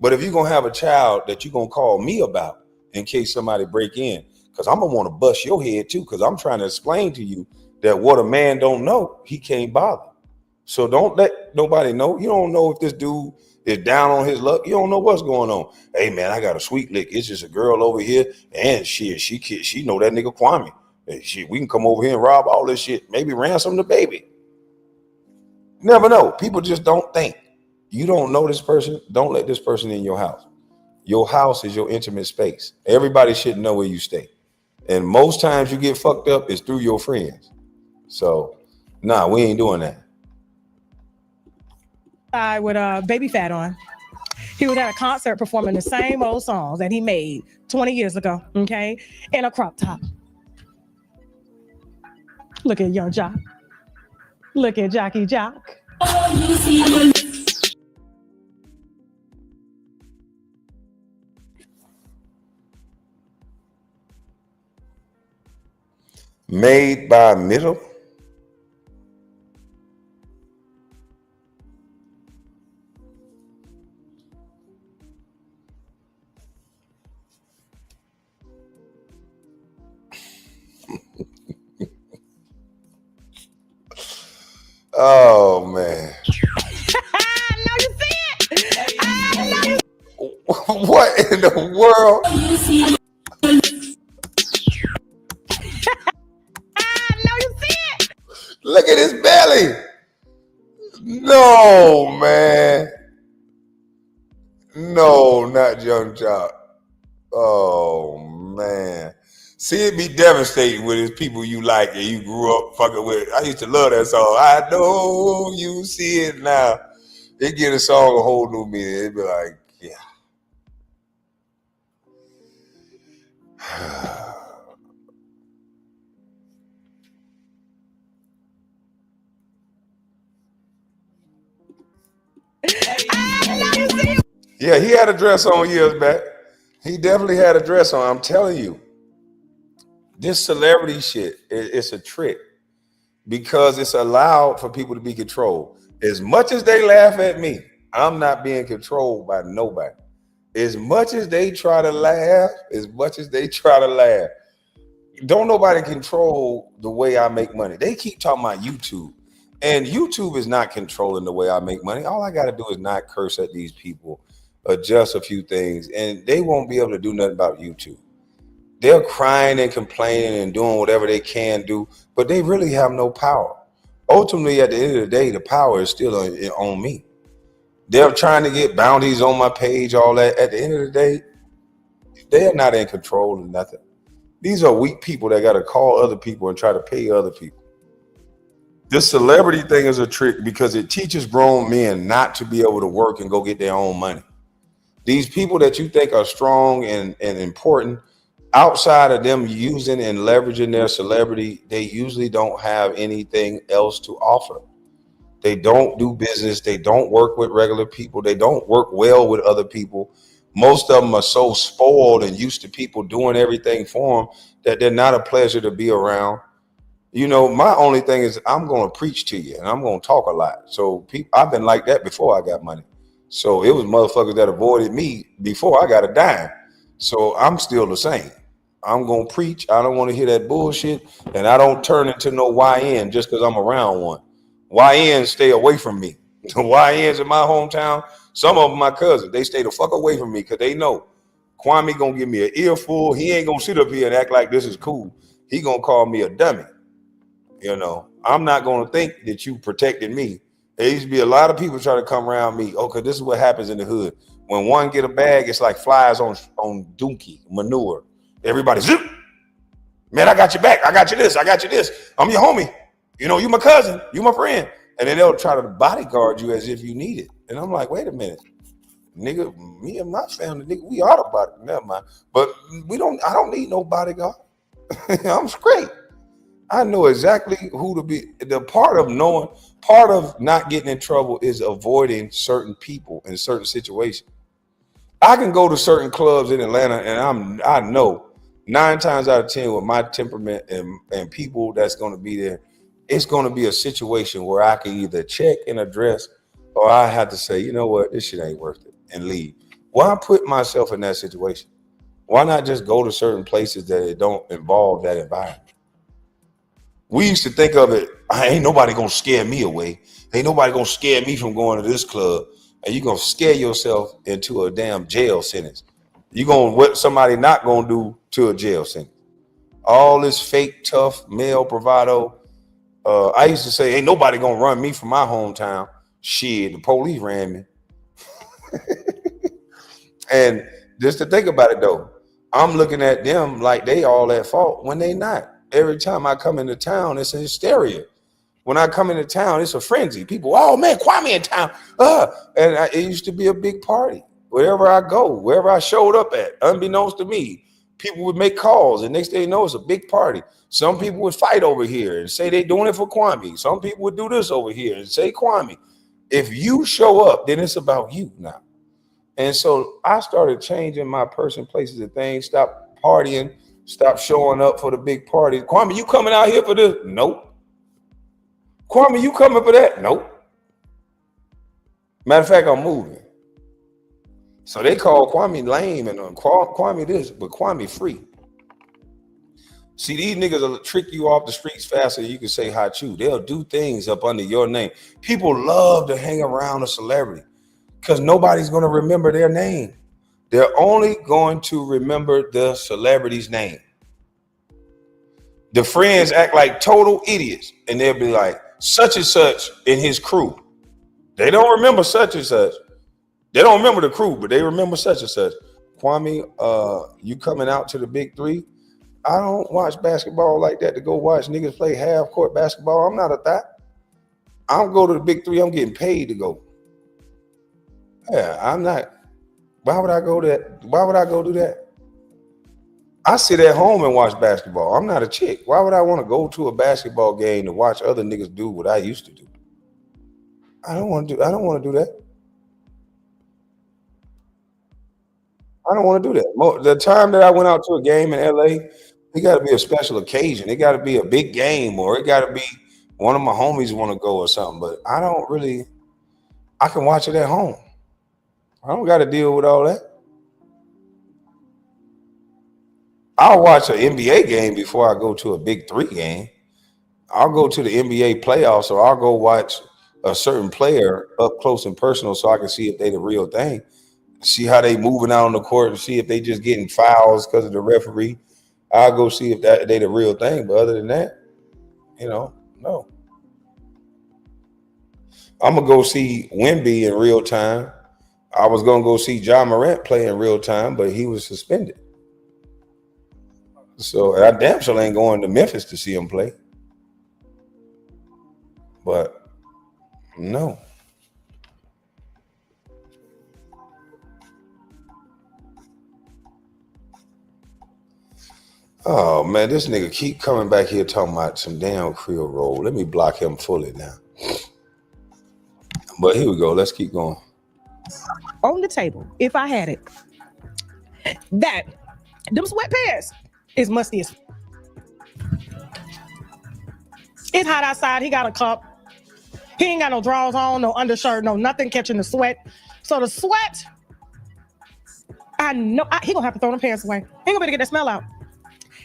But if you're going to have a child that you're going to call me about in case somebody break in, because I'm going to want to bust your head too, because I'm trying to explain to you that what a man don't know, he can't bother. So don't let nobody know. You don't know if this dude is down on his luck. You don't know what's going on. Hey, man, I got a sweet lick. It's just a girl over here, and she know that nigga Kwame. We can come over here and rob all this shit. Maybe ransom the baby. Never know. People just don't think. You don't know this person. Don't let this person in your house. Your house is your intimate space. Everybody should know where you stay. And most times you get fucked up is through your friends. So, nah, we ain't doing that. With Baby Fat on. He was at a concert performing the same old songs that he made 20 years ago, okay, in a crop top. Look at Young Jock. Look at Jockey Jock. Made by middle. Oh man. I know you see it. I know you. What in the world? I know you see it. Look at his belly. No, man. No, not Young Jock. Oh man. See, it be devastating with his people you like and you grew up fucking with. I used to love that song. I know you see it now. It give a song a whole new meaning. It'd be like, yeah. Yeah, he had a dress on years back. He definitely had a dress on. I'm telling you. This celebrity shit, it's a trick because it's allowed for people to be controlled. As much as they laugh at me, I'm not being controlled by nobody. As much as they try to laugh, don't nobody control the way I make money. They keep talking about YouTube, and YouTube is not controlling the way I make money. All I got to do is not curse at these people, adjust a few things, and they won't be able to do nothing about YouTube. They're crying and complaining and doing whatever they can do, but they really have no power. Ultimately, at the end of the day, the power is still on me. They're trying to get bounties on my page, all that. At the end of the day, they are not in control of nothing. These are weak people that got to call other people and try to pay other people. This celebrity thing is a trick because it teaches grown men not to be able to work and go get their own money. These people that you think are strong and important, outside of them using and leveraging their celebrity, they usually don't have anything else to offer. They don't do business. They don't work with regular people. They don't work well with other people. Most of them are so spoiled and used to people doing everything for them that they're not a pleasure to be around. You know, my only thing is I'm going to preach to you and I'm going to talk a lot. So I've been like that before I got money. So it was motherfuckers that avoided me before I got a dime. So I'm still the same. I'm going to preach. I don't want to hear that bullshit. And I don't turn into no YN just because I'm around one. YNs stay away from me. The YNs in my hometown, some of them my cousins, they stay the fuck away from me because they know Kwame going to give me an earful. He ain't going to sit up here and act like this is cool. He going to call me a dummy. You know, I'm not going to think that you protected me. There used to be a lot of people trying to come around me. Okay, this is what happens in the hood. When one get a bag, it's like flies on dookie, manure. Everybody, zip. Man, I got your back. I got you this. I got you this. I'm your homie. You know, you my cousin. You my friend. And then they'll try to bodyguard you as if you need it. And I'm like, wait a minute. Nigga, me and my family, nigga, we are the body. Never mind. But I don't need no bodyguard. I'm straight. I know exactly who to be. The part of not getting in trouble is avoiding certain people in certain situations. I can go to certain clubs in Atlanta and I know 9 times out of 10 with my temperament and people that's going to be there, it's going to be a situation where I can either check and address or I have to say, you know what, this shit ain't worth it and leave. Why put myself in that situation? Why not just go to certain places that it don't involve that environment? We used to think of it, ain't nobody gonna scare me away. Ain't nobody gonna scare me from going to this club. And you're gonna scare yourself into a damn jail sentence. You're gonna what somebody not gonna do to a jail sentence. All this fake tough male bravado. I used to say, ain't nobody gonna run me from my hometown. Shit, the police ran me. And just to think about it though, I'm looking at them like they all at fault when they not. Every time I come into town, it's a hysteria. When I come into town, it's a frenzy. People, oh man, Kwame in town. It used to be a big party. Wherever I go, wherever I showed up at, unbeknownst to me, people would make calls and next thing you know, it's a big party. Some people would fight over here and say they doing it for Kwame. Some people would do this over here and say Kwame. If you show up, then it's about you now. And so I started changing my person, places, and things, stop partying, stop showing up for the big parties. Kwame, you coming out here for this? Nope. Kwame, you coming for that? Nope. Matter of fact, I'm moving. So they call Kwame lame and Kwame this, but Kwame free. See, these niggas will trick you off the streets faster than you can say hi to. They'll do things up under your name. People love to hang around a celebrity because nobody's going to remember their name. They're only going to remember the celebrity's name. The friends act like total idiots, and they'll be like, such and such in his crew. They don't remember such and such. They don't remember the crew, but they remember such and such. Kwame, you coming out to the big 3? I don't watch basketball like that to go watch niggas play half-court basketball. I'm not a that. I'll go to the big 3. I'm getting paid to go. Yeah, I'm not. Why would I go to that? Why would I go do that? I sit at home and watch basketball. I'm not a chick. Why would I want to go to a basketball game to watch other niggas do what I used to do? I don't want to do that. I don't want to do that. The time that I went out to a game in LA, it got to be a special occasion. It got to be a big game, or it got to be one of my homies want to go or something. But I don't really. I can watch it at home. I don't got to deal with all that. I'll watch an NBA game before I go to a big 3 game. I'll go to the NBA playoffs, or I'll go watch a certain player up close and personal so I can see if they the real thing. See how they moving out on the court and see if they just getting fouls because of the referee. I'll go see if they the real thing. But other than that, no. I'm going to go see Wemby in real time. I was going to go see John Morant play in real time, but he was suspended. So I damn sure ain't going to Memphis to see him play. But no. Oh man, this nigga keep coming back here talking about some damn Creole roll. Let me block him fully now. But here we go. Let's keep going. On the table, if I had it, that them sweatpants is musty as. It's hot outside. He got a cup. He ain't got no drawers on, no undershirt, no nothing catching the sweat. So the sweat, I know he gonna have to throw them pants away. He ain't gonna be able to get that smell out.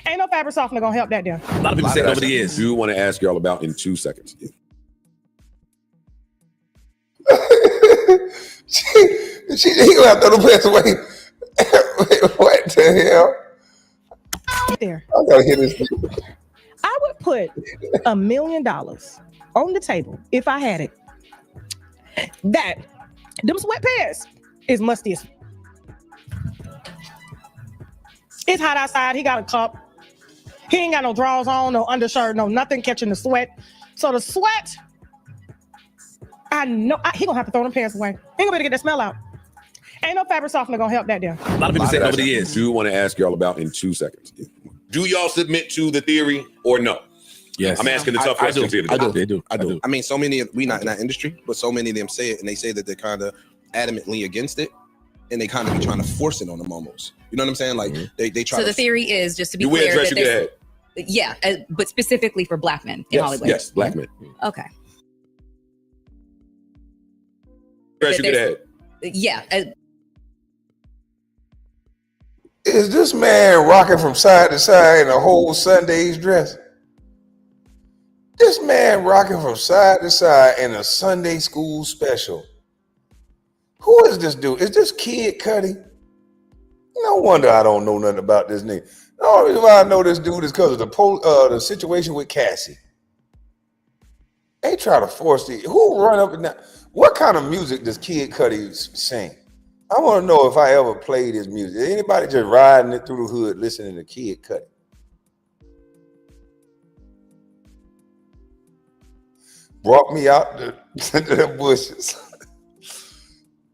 Ain't no fabric softener gonna help that there. A lot of people say nobody is. Do want to ask y'all about in 2 seconds. He gonna have to throw the pants away. What the hell? There. I gotta hear this. I would put $1 million on the table if I had it. That them sweatpants is musty as. It's hot outside. He got a cup. He ain't got no drawers on, no undershirt, no nothing catching the sweat. So the sweat, I know he gonna have to throw them pants away. He ain't gonna be able to get that smell out. Ain't no fabric softener gonna help that there. A lot of people say nobody is. Do want to ask y'all about in 2 seconds. Do y'all submit to the theory or no? Yes. I'm asking the tough questions here. I do. I mean, so many, we not in that industry, but so many of them say it, and they say that they're kind of adamantly against it, and they kind of be trying to force it on them almost. You know what I'm saying? Like they try So to. the theory is, just to be You wear a clear, dress, that you get there's- ahead. yeah, but specifically for black men in Hollywood. Yes, black men. Okay. Dress, you That get ahead. Yeah. Is this man rocking from side to side in a whole Sunday's dress? This man rocking from side to side in a Sunday school special. Who is this dude? Is this Kid Cudi? No wonder I don't know nothing about this nigga. The only reason why I know this dude is because of the situation with Cassie. They try to force the who run up and down. What kind of music does Kid Cudi sing? I want to know if I ever played his music. Is anybody just riding it through the hood listening to Kid Cudi? Brought me out to the bushes.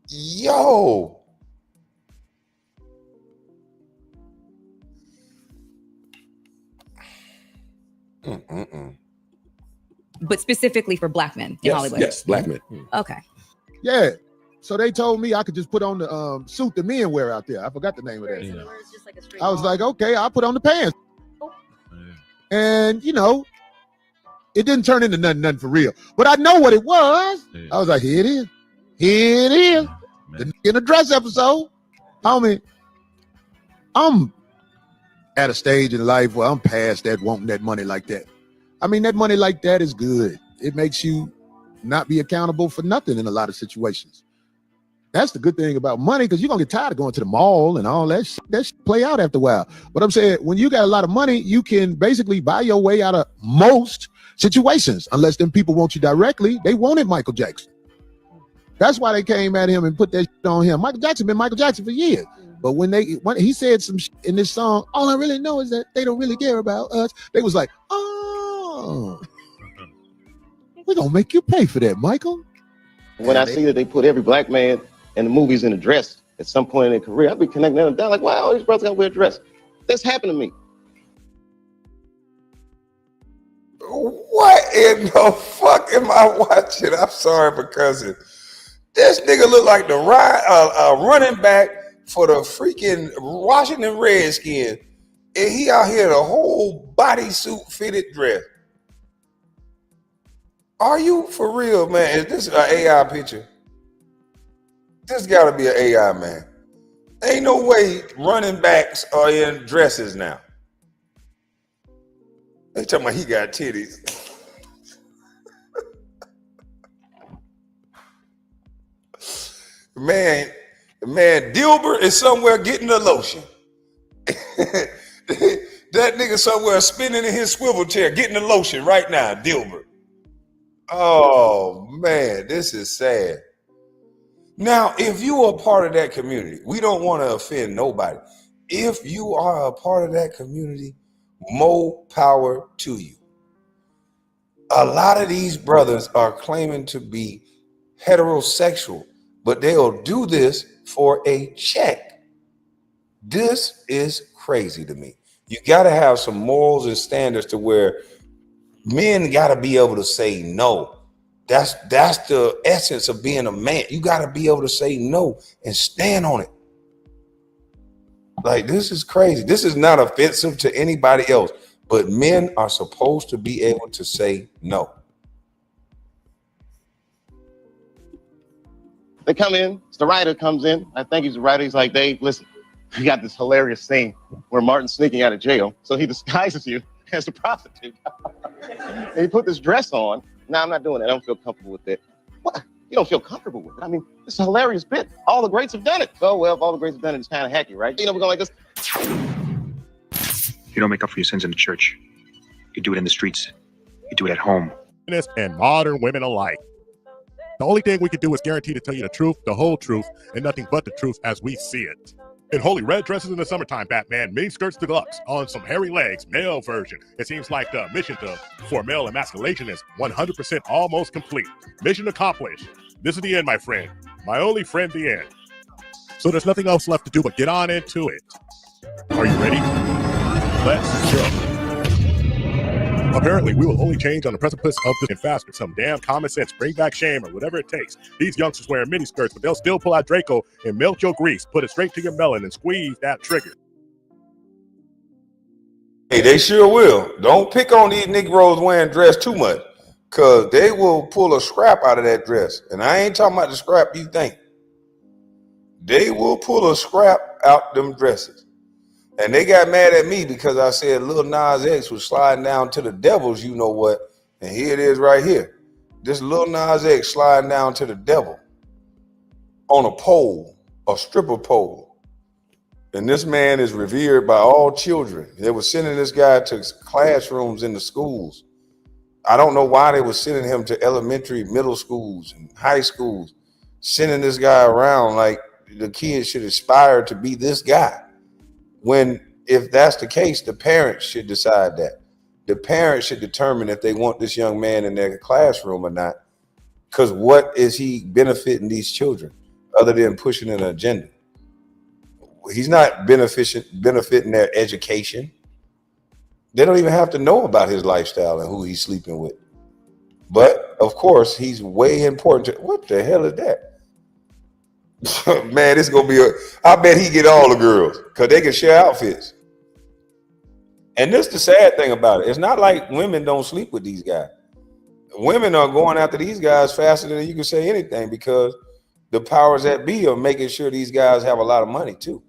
Yo. But specifically for black men in Hollywood. Yes, black men. Okay. Yeah. So they told me I could just put on the suit the men wear out there. I forgot the name of that. Yeah. I was like, okay, I'll put on the pants. And you know, it didn't turn into nothing for real. But I know what it was. Yeah. I was like, here it is. Here it is. The in the dress episode. Homie, I'm at a stage in life where I'm past that wanting that money like that. I mean, that money like that is good. It makes you not be accountable for nothing in a lot of situations. That's the good thing about money, because you're going to get tired of going to the mall and all that shit. That shit play out after a while. But I'm saying, when you got a lot of money, you can basically buy your way out of most situations. Unless them people want you directly. They wanted Michael Jackson. That's why they came at him and put that shit on him. Michael Jackson been Michael Jackson for years. But when he said some shit in this song, all I really know is that they don't really care about us. They was like, oh, we're going to make you pay for that, Michael. When I see that they put every black man in the movies in a dress at some point in their career, I'll be connecting them down like, wow, all these brothers got to wear a dress. That's happened to me. What in the fuck am I watching? I'm sorry, because this nigga look like the running back for the freaking Washington Redskins, and he out here in a whole bodysuit fitted dress. Are you for real, man? Is this an AI picture? This gotta be an AI, man. Ain't no way running backs are in dresses now. They talking about he got titties. Man, Dilbert is somewhere getting the lotion. That nigga somewhere spinning in his swivel chair, getting the lotion right now, Dilbert. Oh man, this is sad. Now, if you are a part of that community, we don't want to offend nobody. If you are a part of that community, more power to you. A lot of these brothers are claiming to be heterosexual, but they'll do this for a check. This is crazy to me. You got to have some morals and standards to where men got to be able to say no. That's the essence of being a man. You got to be able to say no and stand on it. Like, this is crazy. This is not offensive to anybody else. But men are supposed to be able to say no. They come in, the writer comes in. I think he's the writer. He's like, Dave, listen, we got this hilarious scene where Martin's sneaking out of jail. So he disguises you as a prostitute. And he put this dress on. No, I'm not doing it. I don't feel comfortable with it. What? You don't feel comfortable with it? I mean, it's a hilarious bit. All the greats have done it. Oh, well, if all the greats have done it, it's kind of hacky, right? You know, we're going like this. You don't make up for your sins in the church. You do it in the streets. You do it at home. And modern women alike. The only thing we can do is guarantee to tell you the truth, the whole truth, and nothing but the truth as we see it. In holy red dresses in the summertime, Batman, mini skirts deluxe, on some hairy legs, male version. It seems like the mission for male emasculation is 100% almost complete. Mission accomplished. This is the end, my friend. My only friend, the end. So there's nothing else left to do but get on into it. Are you ready? Let's go. Apparently, we will only change on the precipice of this and fast with some damn common sense, bring back shame, or whatever it takes. These youngsters wearing miniskirts, but they'll still pull out Draco and melt your grease, put it straight to your melon, and squeeze that trigger. Hey, they sure will. Don't pick on these Negroes wearing dress too much, because they will pull a scrap out of that dress. And I ain't talking about the scrap you think. They will pull a scrap out them dresses. And they got mad at me because I said Lil Nas X was sliding down to the devils, you know what? And here it is right here. This Lil Nas X sliding down to the devil on a pole, a stripper pole. And this man is revered by all children. They were sending this guy to classrooms in the schools. I don't know why they were sending him to elementary, middle schools, and high schools, sending this guy around like the kids should aspire to be this guy. When, if that's the case, the parents should decide that. The parents should determine if they want this young man in their classroom or not. Because what is he benefiting these children other than pushing an agenda? He's not benefiting their education. They don't even have to know about his lifestyle and who he's sleeping with. But, of course, he's way important to, what the hell is that? Man, this is gonna be I bet he get all the girls because they can share outfits. And this the sad thing about it. It's not like women don't sleep with these guys. Women are going after these guys faster than you can say anything because the powers that be are making sure these guys have a lot of money too.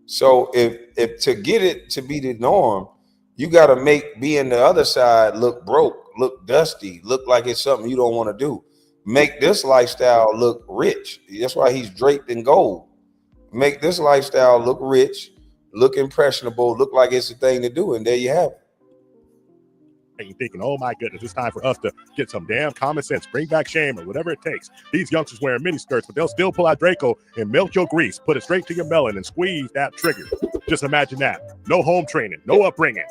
So if to get it to be the norm, you got to make being the other side look broke, look dusty, look like it's something you don't want to do. Make this lifestyle look rich. That's why he's draped in gold. Make this lifestyle look rich, look impressionable, look like it's the thing to do. And there you have it. And you're thinking, oh my goodness, it's time for us to get some damn common sense, bring back shame, or whatever it takes. These youngsters wearing miniskirts, but they'll still pull out Draco and melt your grease, put it straight to your melon, and squeeze that trigger. Just imagine that. No home training, no upbringing.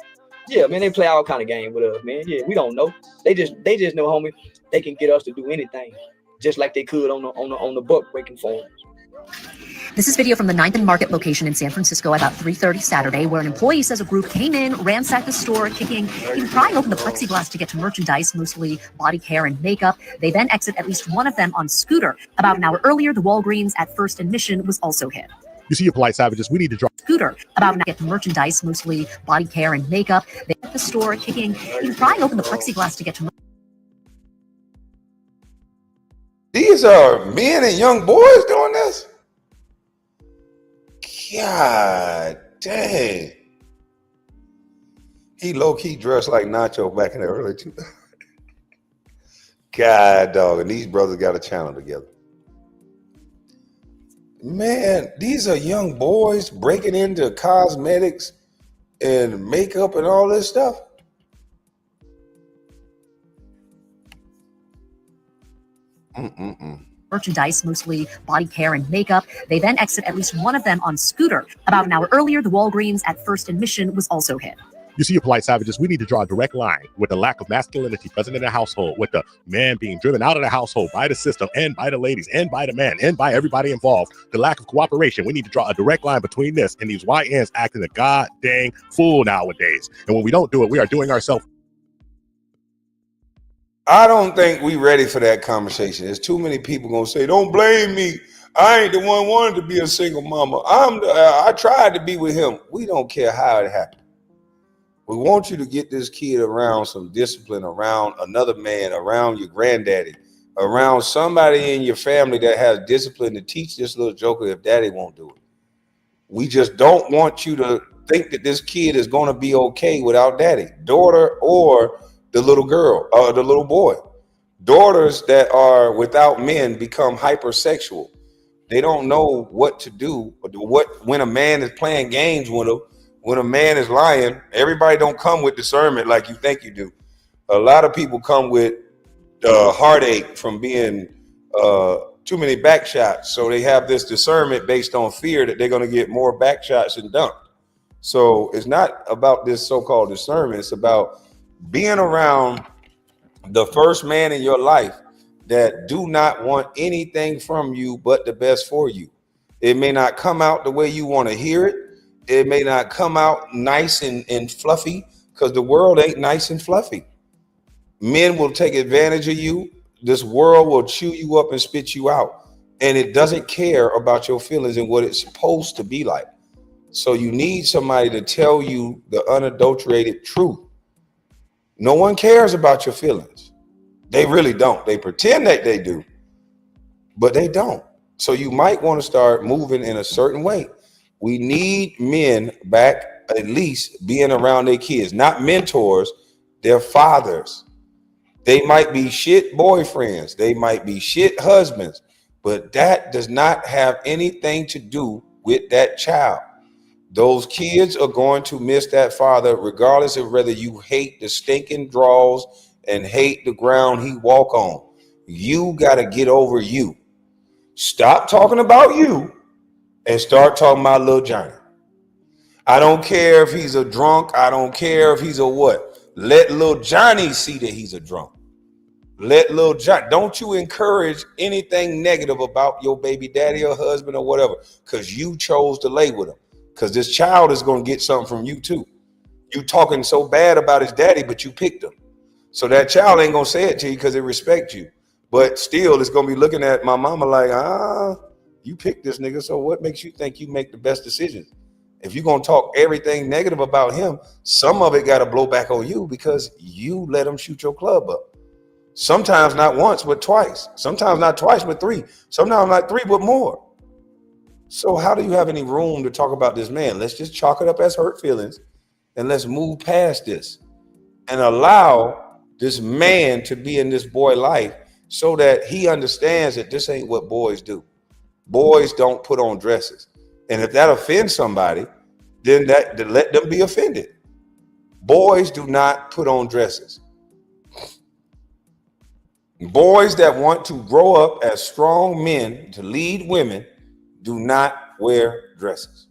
Yeah, man, they play all kind of game with us, man. Yeah, we don't know. They just know, homie, they can get us to do anything, just like they could on the buck breaking forums. This is video from the 9th and Market location in San Francisco at about 3:30 Saturday, where an employee says a group came in, ransacked the store, kicking, even prying open the plexiglass to get to merchandise, mostly body care and makeup. They then exit at least one of them on scooter. About an hour earlier, the Walgreens at First and Mission was also hit. You see, you polite savages, we need to drop scooter. About get to merchandise, mostly body care and makeup. They hit the store, kicking, even prying open the plexiglass to get to. These are men and young boys doing this? God dang. He low-key dressed like Nacho back in the early 2000s. God, dog. And these brothers got a channel together. Man, these are young boys breaking into cosmetics and makeup and all this stuff. Merchandise, mostly body care and makeup. They then exit at least one of them on scooter. About an hour earlier, the Walgreens at First and Mission was also hit. You see, you polite savages, we need to draw a direct line with the lack of masculinity present in the household, with the man being driven out of the household by the system and by the ladies and by the man and by everybody involved. The lack of cooperation. We need to draw a direct line between this and these YNs acting a god dang fool nowadays. And when we don't do it, we are doing ourselves. I don't think we ready for that conversation. There's too many people gonna say, don't blame me. I ain't the one wanted to be a single mama. I tried to be with him. We don't care how it happened. We want you to get this kid around some discipline, around another man, around your granddaddy, around somebody in your family that has discipline to teach this little joker if daddy won't do it. We just don't want you to think that this kid is going to be okay without daddy, daughter, or the little girl or the little boy. Daughters that are without men become hypersexual. They don't know what to do, when a man is playing games with them, when a man is lying. Everybody don't come with discernment like you think you do. A lot of people come with heartache from being too many back shots. So they have this discernment based on fear that they're going to get more back shots and dunked. So it's not about this so-called discernment. It's about being around the first man in your life that do not want anything from you but the best for you. It may not come out the way you want to hear it. It may not come out nice and fluffy, because the world ain't nice and fluffy. Men will take advantage of you. This world will chew you up and spit you out. And it doesn't care about your feelings and what it's supposed to be like. So you need somebody to tell you the unadulterated truth. No one cares about your feelings. They really don't. They pretend that they do, but they don't. So you might want to start moving in a certain way. We need men back, at least being around their kids, not mentors, their fathers. They might be shit boyfriends. They might be shit husbands, but that does not have anything to do with that child. Those kids are going to miss that father regardless of whether you hate the stinking draws and hate the ground he walk on. You got to get over you. Stop talking about you and start talking about little Johnny. I don't care if he's a drunk. I don't care if he's a what. Let little Johnny see that he's a drunk. Let little Johnny. Don't you encourage anything negative about your baby daddy or husband or whatever, because you chose to lay with him. Because this child is going to get something from you too. You talking so bad about his daddy, but you picked him. So that child ain't going to say it to you because they respect you. But still, it's going to be looking at my mama like, you picked this nigga. So what makes you think you make the best decisions? If you're going to talk everything negative about him, some of it got to blow back on you because you let him shoot your club up. Sometimes not once, but twice. Sometimes not twice, but three. Sometimes not three, but more. So how do you have any room to talk about this man? Let's just chalk it up as hurt feelings and let's move past this and allow this man to be in this boy's life so that he understands that this ain't what boys do. Boys don't put on dresses. And if that offends somebody, then let them be offended. Boys do not put on dresses. Boys that want to grow up as strong men to lead women do not wear dresses.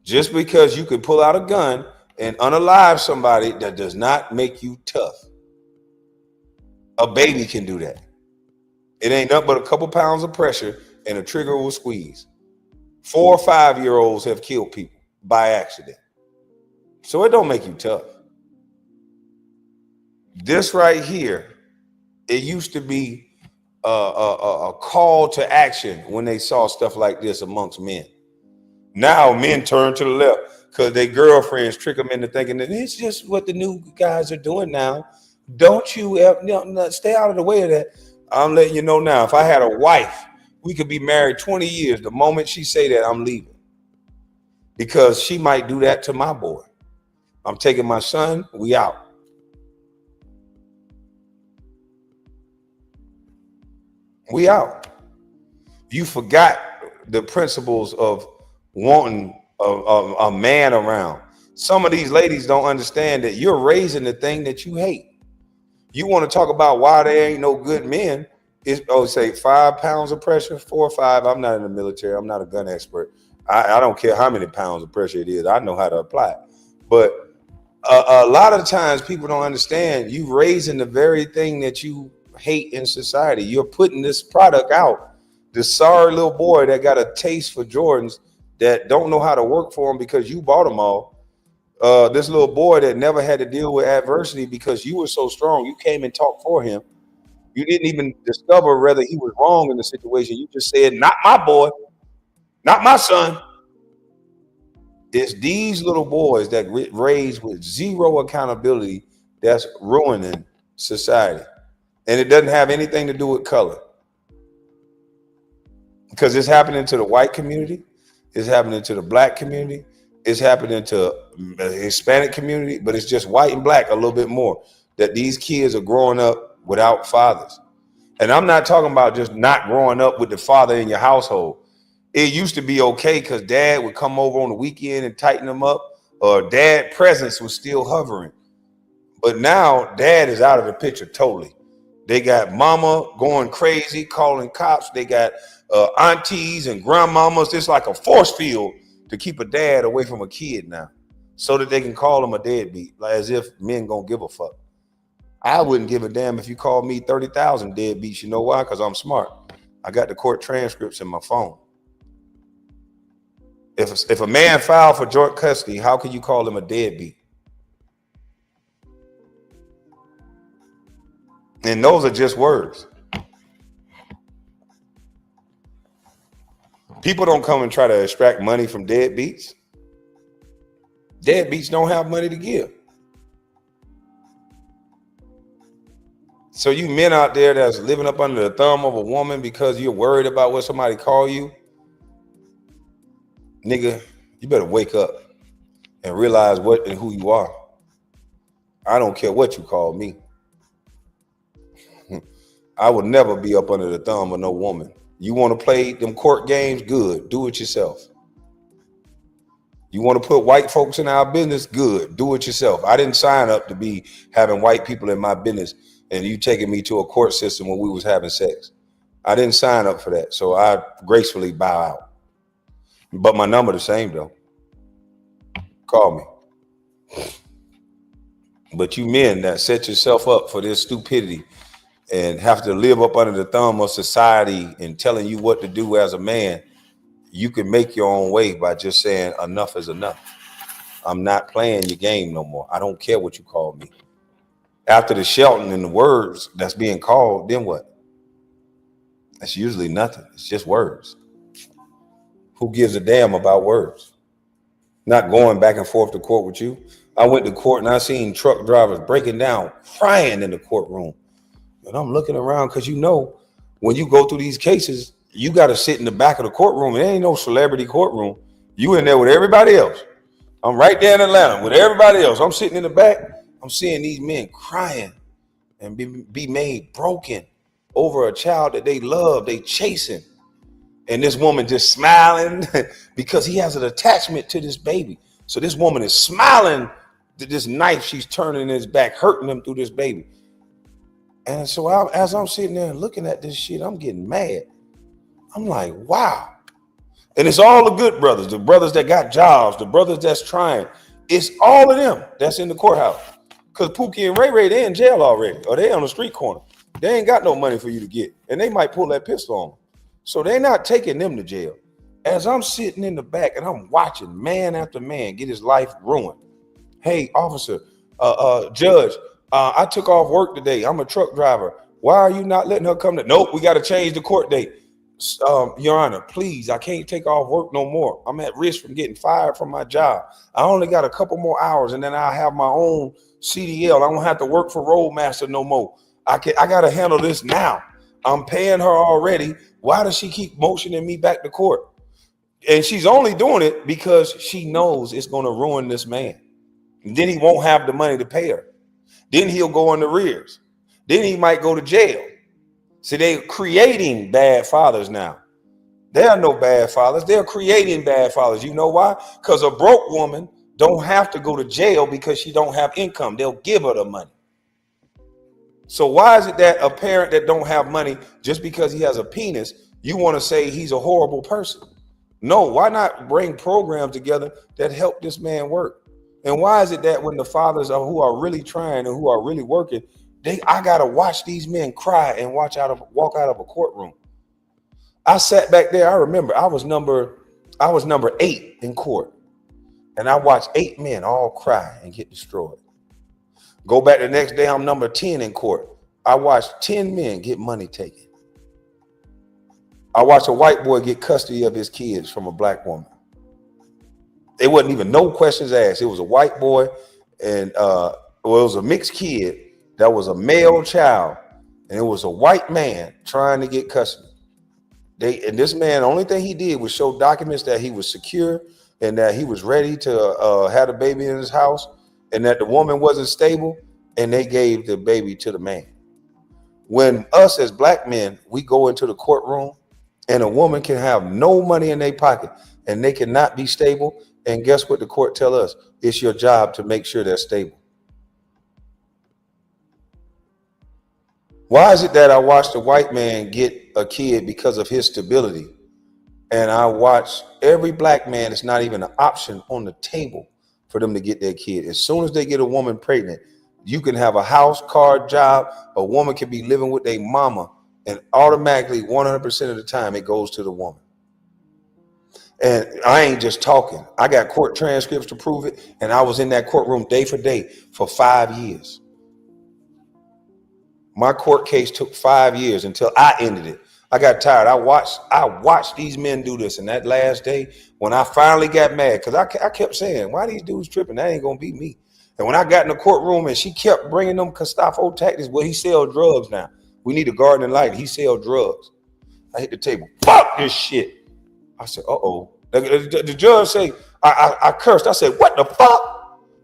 Just because you can pull out a gun and unalive somebody, that does not make you tough. A baby can do that. It ain't nothing but a couple pounds of pressure and a trigger will squeeze. 4 or 5-year-olds have killed people by accident. So it don't make you tough. This right here, it used to be a call to action when they saw stuff like this amongst men. Now men turn to the left because their girlfriends trick them into thinking that it's just what the new guys are doing now. Don't you ever, stay out of the way of that. I'm letting you know now, if I had a wife, we could be married 20 years. The moment she say that, I'm leaving. Because she might do that to my boy. I'm taking my son, we out. We out. You forgot the principles of wanting a man around. Some of these ladies don't understand that you're raising the thing that you hate. You want to talk about why there ain't no good men. Say 5 pounds of pressure, 4 or 5. I'm not in the military. I'm not a gun expert. I don't care how many pounds of pressure it is. I know how to apply it. But a lot of times people don't understand you raising the very thing that you hate in society. You're putting this product out. This sorry little boy that got a taste for Jordans that don't know how to work for them because you bought them all. This little boy that never had to deal with adversity because you were so strong. You came and talked for him. You didn't even discover whether he was wrong in the situation. You just said, not my boy, not my son. It's these little boys that raised with zero accountability that's ruining society. And it doesn't have anything to do with color. Because it's happening to the white community, it's happening to the black community, it's happening to the Hispanic community, but it's just white and black a little bit more, that these kids are growing up without fathers. And I'm not talking about just not growing up with the father in your household. It used to be okay because dad would come over on the weekend and tighten them up, or dad presence was still hovering. But now dad is out of the picture totally. They got mama going crazy, calling cops. They got aunties and grandmamas. It's like a force field to keep a dad away from a kid now, so that they can call him a deadbeat, like as if men gonna give a fuck. I wouldn't give a damn if you called me 30,000 deadbeats. You know why? Because I'm smart. I got the court transcripts in my phone. If a man filed for joint custody, how can you call him a deadbeat? And those are just words. People don't come and try to extract money from deadbeats. Deadbeats don't have money to give. So you men out there that's living up under the thumb of a woman because you're worried about what somebody call you, nigga, you better wake up and realize what and who you are. I don't care what you call me. I would never be up under the thumb of no woman. You want to play them court games? Good. Do it yourself. You want to put white folks in our business? Good. Do it yourself. I didn't sign up to be having white people in my business and you taking me to a court system when we was having sex. I didn't sign up for that. So I gracefully bow out. But my number the same though. Call me. But you men that set yourself up for this stupidity and have to live up under the thumb of society and telling you what to do as a man, you can make your own way by just saying enough is enough. I'm not playing your game no more. I don't care what you call me. After the shouting and the words that's being called, then what? That's usually nothing. It's just words. Who gives a damn about words? Not going back and forth to court with you. I went to court and I seen truck drivers breaking down, crying in the courtroom. And I'm looking around because you know, when you go through these cases, you got to sit in the back of the courtroom. It ain't no celebrity courtroom. You in there with everybody else. I'm right there in Atlanta with everybody else. I'm sitting in the back. I'm seeing these men crying and be made broken over a child that they love, they chasing. And this woman just smiling because he has an attachment to this baby. So this woman is smiling to this knife she's turning in his back, hurting him through this baby. And so as I'm sitting there looking at this shit, I'm getting mad. I'm like, wow. And it's all the good brothers, the brothers that got jobs, the brothers that's trying. It's all of them that's in the courthouse. Because Pookie and Ray Ray, they in jail already, or they on the street corner. They ain't got no money for you to get. And they might pull that pistol on them. So they're not taking them to jail. As I'm sitting in the back and I'm watching man after man get his life ruined. Hey, officer, judge, I took off work today. I'm a truck driver. Why are you not letting her come to? Nope, we got to change the court date. Your Honor, please, I can't take off work no more. I'm at risk from getting fired from my job. I only got a couple more hours and then I'll have my own CDL. I don't have to work for Roadmaster no more. I got to handle this now. I'm paying her already. Why does she keep motioning me back to court? And she's only doing it because she knows it's going to ruin this man. And then he won't have the money to pay her. Then he'll go in the rears. Then he might go to jail. See, they're creating bad fathers now. There are no bad fathers. They're creating bad fathers. You know why? Because a broke woman don't have to go to jail because she don't have income. They'll give her the money. So why is it that a parent that don't have money, just because he has a penis, you want to say he's a horrible person? No, why not bring programs together that help this man work? And why is it that when the fathers who are really trying and who are really working, I gotta watch these men cry and walk out of a courtroom? I sat back there. I remember I was number 8 in court, and I watched 8 men all cry and get destroyed. Go back the next day, I'm number 10 in court. I watched 10 men get money taken. I watched a white boy get custody of his kids from a black woman. It wasn't even no questions asked. It was a white boy, and it was a mixed kid that was a male child, and it was a white man trying to get custody. And this man, the only thing he did was show documents that he was secure and that he was ready to have a baby in his house, and that the woman wasn't stable, and they gave the baby to the man. When us as black men, we go into the courtroom and a woman can have no money in their pocket and they cannot be stable, and guess what the court tell us? It's your job to make sure they're stable. Why is it that I watched a white man get a kid because of his stability, and I watch every black man, it's not even an option on the table for them to get their kid? As soon as they get a woman pregnant, you can have a house, car, job, a woman can be living with their mama, and automatically 100% of the time it goes to the woman. And I ain't just talking. I got court transcripts to prove it, and I was in that courtroom day for day for 5 years. My court case took 5 years until I ended it. I got tired. I watched these men do this. And that last day, when I finally got mad, because I kept saying, why these dudes tripping? That ain't going to be me. And when I got in the courtroom and she kept bringing them Gestapo tactics, well, he sell drugs now. We need a garden light. He sell drugs. I hit the table. Fuck this shit. I said, uh-oh. The judge say, I cursed. I said, what the fuck?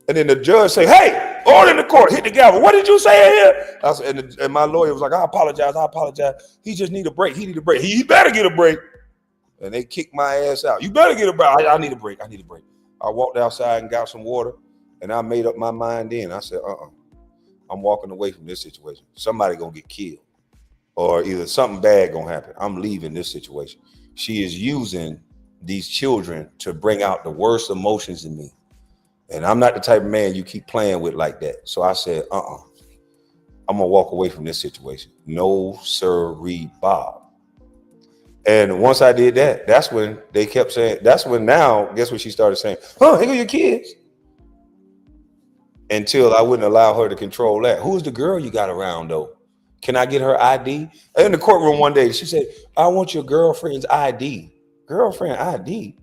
And then the judge say, hey, order in the court, hit the gavel. What did you say here? I said, and my lawyer was like, I apologize. He just need a break. He need a break. He better get a break. And they kicked my ass out. You better get a break. I need a break. I walked outside and got some water, and I made up my mind then. I said, I'm walking away from this situation. Somebody gonna get killed, or either something bad gonna happen. I'm leaving this situation. She is using these children to bring out the worst emotions in me. And I'm not the type of man you keep playing with like that. So I said, I'm gonna walk away from this situation. No, sirree, Bob. And once I did that, that's when they kept saying, that's when now, guess what she started saying? Here go your kids. Until I wouldn't allow her to control that. Who's the girl you got around though? Can I get her ID? In the courtroom one day, she said, I want your girlfriend's ID. Girlfriend ID?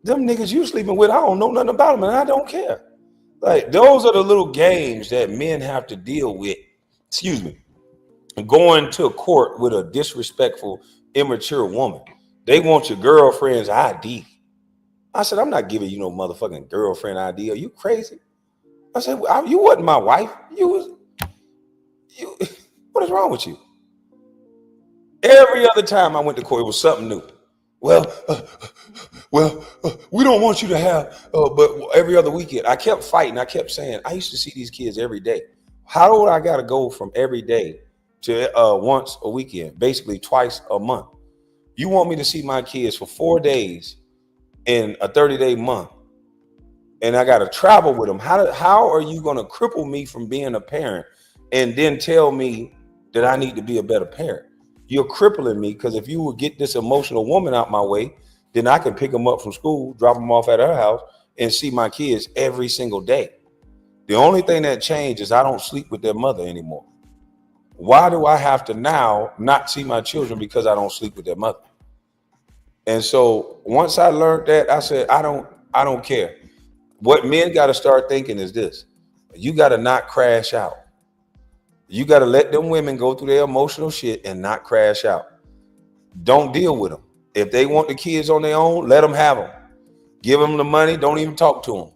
Them niggas you sleeping with, I don't know nothing about them, and I don't care. Like, those are the little games that men have to deal with. Excuse me. Going to court with a disrespectful, immature woman. They want your girlfriend's ID. I said, I'm not giving you no motherfucking girlfriend ID. Are you crazy? I said, you wasn't my wife. You what is wrong with you? Every other time I went to court, it was something new. Well, we don't want you to have, but every other weekend, I kept fighting. I kept saying, I used to see these kids every day. How do I got to go from every day to once a weekend, basically twice a month? You want me to see my kids for 4 days in a 30-day month, and I got to travel with them. How are you going to cripple me from being a parent and then tell me that I need to be a better parent? You're crippling me, because if you would get this emotional woman out my way, then I can pick them up from school, drop them off at her house, and see my kids every single day. The only thing that changed is I don't sleep with their mother anymore. Why do I have to now not see my children because I don't sleep with their mother? And so once I learned that, I said, I don't care. What men got to start thinking is this: you got to not crash out. You got to let them women go through their emotional shit and not crash out. Don't deal with them. If they want the kids on their own, let them have them. Give them the money. Don't even talk to them.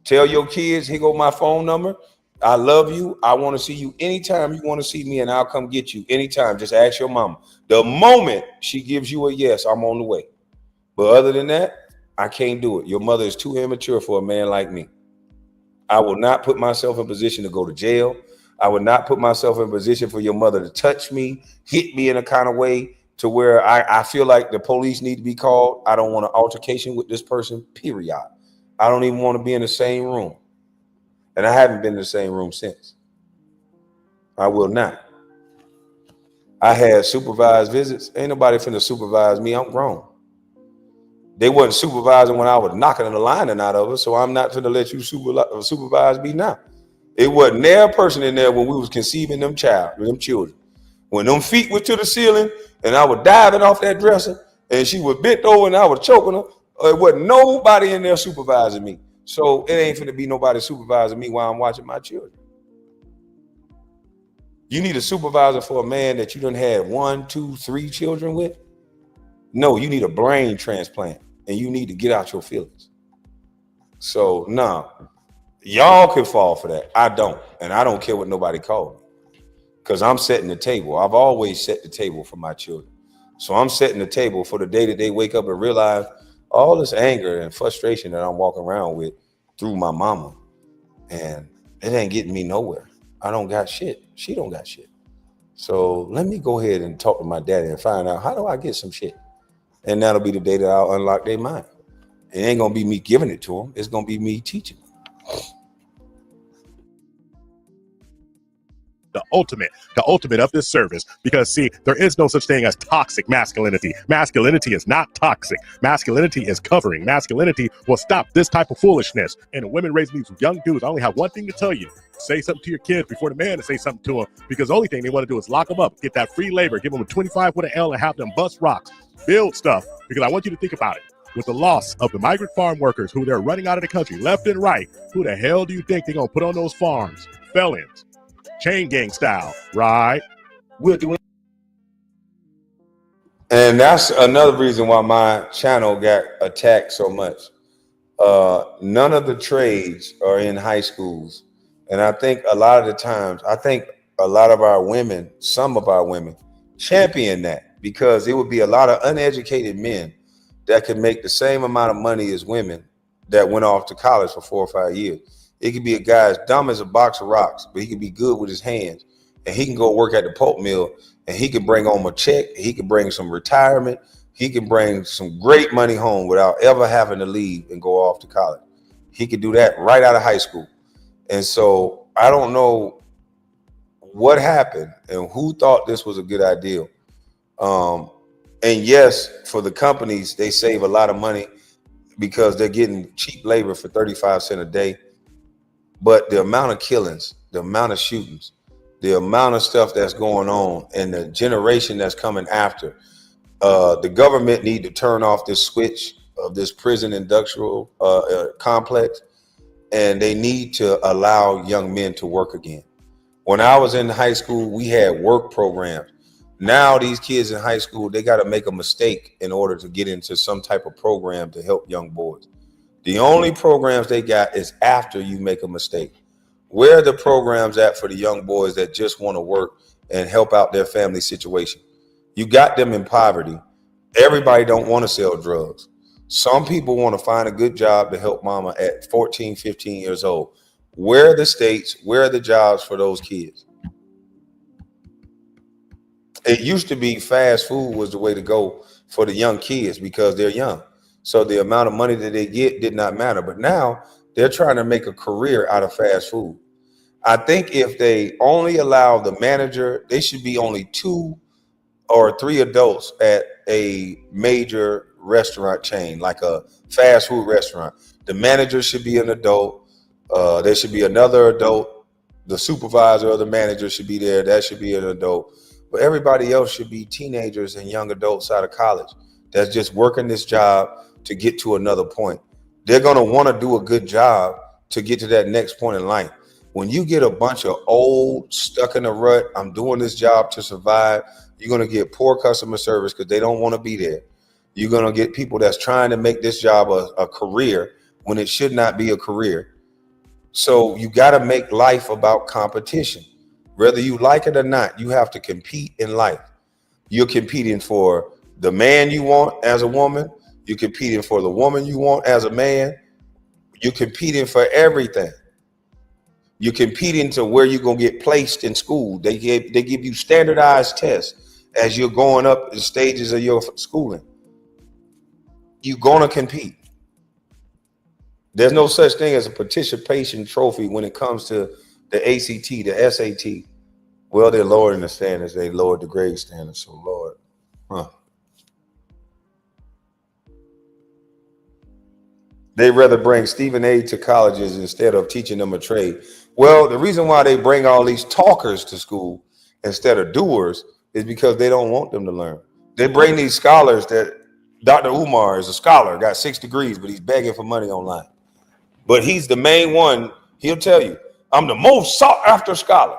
Tell your kids, here go my phone number. I love you. I want to see you anytime you want to see me, and I'll come get you anytime. Just ask your mama. The moment she gives you a yes, I'm on the way. But other than that, I can't do it. Your mother is too immature for a man like me. I will not put myself in position to go to jail. I would not put myself in position for your mother to touch me, hit me in a kind of way to where I feel like the police need to be called. I don't want an altercation with this person, period. I don't even want to be in the same room. And I haven't been in the same room since. I will not. I had supervised visits. Ain't nobody finna supervise me. I'm grown. They wasn't supervising when I was knocking the lining out of her, so I'm not finna let you supervise me now. It wasn't there a person in there when we was conceiving them children. When them feet were to the ceiling and I was diving off that dresser and she was bent over and I was choking her, It wasn't nobody in there supervising me. So it ain't finna be nobody supervising me while I'm watching my children. You need a supervisor for a man that you done had 1, 2, 3 children with? No, you need a brain transplant and you need to get out your feelings. So no, y'all can fall for that. I don't. And I don't care what nobody called me because I'm setting the table. I've always set the table for my children. So I'm setting the table for the day that they wake up and realize all this anger and frustration that I'm walking around with through my mama. And it ain't getting me nowhere. I don't got shit. She don't got shit. So let me go ahead and talk to my daddy and find out, how do I get some shit? And that'll be the day that I'll unlock their mind. It ain't gonna be me giving it to them. It's gonna be me teaching them. The ultimate of this service, because see, there is no such thing as toxic masculinity. Masculinity is not toxic. Masculinity is covering. Masculinity will stop this type of foolishness. And the women raising these young dudes, I only have one thing to tell you: say something to your kids before the man to say something to them, because the only thing they want to do is lock them up, get that free labor, give them a 25 with an L and have them bust rocks, build stuff. Because I want you to think about it. With the loss of the migrant farm workers who they're running out of the country left and right, who the hell do you think they're gonna put on those farms? Felons. Chain gang style, right? We'll do it. And that's another reason why my channel got attacked so much. None of the trades are in high schools. And I think a lot of the times, I think a lot of our women, some of our women, champion that, because it would be a lot of uneducated men that could make the same amount of money as women that went off to college for 4 or 5 years. It could be a guy as dumb as a box of rocks, but he can be good with his hands, and he can go work at the pulp mill, and he can bring home a check. He can bring some retirement. He can bring some great money home without ever having to leave and go off to college. He could do that right out of high school. And so I don't know what happened and who thought this was a good idea. And yes, for the companies, they save a lot of money because they're getting cheap labor for 35 cents a day. But the amount of killings, the amount of shootings, the amount of stuff that's going on, and the generation that's coming after, the government need to turn off this switch of this prison industrial complex, and they need to allow young men to work again. When I was in high school, we had work programs. Now these kids in high school, they got to make a mistake in order to get into some type of program to help young boys. The only programs they got is after you make a mistake. Where are the programs at for the young boys that just want to work and help out their family situation? You got them in poverty. Everybody don't want to sell drugs. Some people want to find a good job to help mama at 14, 15 years old. Where are the states? Where are the jobs for those kids? It used to be fast food was the way to go for the young kids because they're young. So the amount of money that they get did not matter. But now they're trying to make a career out of fast food. I think if they only allow the manager, they should be only 2 or 3 adults at a major restaurant chain, like a fast food restaurant. The manager should be an adult. There should be another adult. The supervisor or the manager should be there. That should be an adult. But everybody else should be teenagers and young adults out of college that's just working this job to get to another point. They're going to want to do a good job to get to that next point in life. When you get a bunch of old, stuck in a rut, I'm doing this job to survive, you're going to get poor customer service because they don't want to be there. You're going to get people that's trying to make this job a career when it should not be a career. So you got to make life about competition. Whether you like it or not, you have to compete in life. You're competing for the man you want as a woman. You're competing for the woman you want as a man. You're competing for everything. You're competing to where you're going to get placed in school. They give you standardized tests as you're going up the stages of your schooling. You're going to compete. There's no such thing as a participation trophy when it comes to the ACT, the SAT. Well, they're lowering the standards. They lowered the grade standards. So, Lord. They rather bring Stephen A. to colleges instead of teaching them a trade. Well, the reason why they bring all these talkers to school instead of doers is because they don't want them to learn. They bring these scholars that Dr. Umar is a scholar, got 6 degrees, but he's begging for money online. But he's the main one. He'll tell you, I'm the most sought after scholar.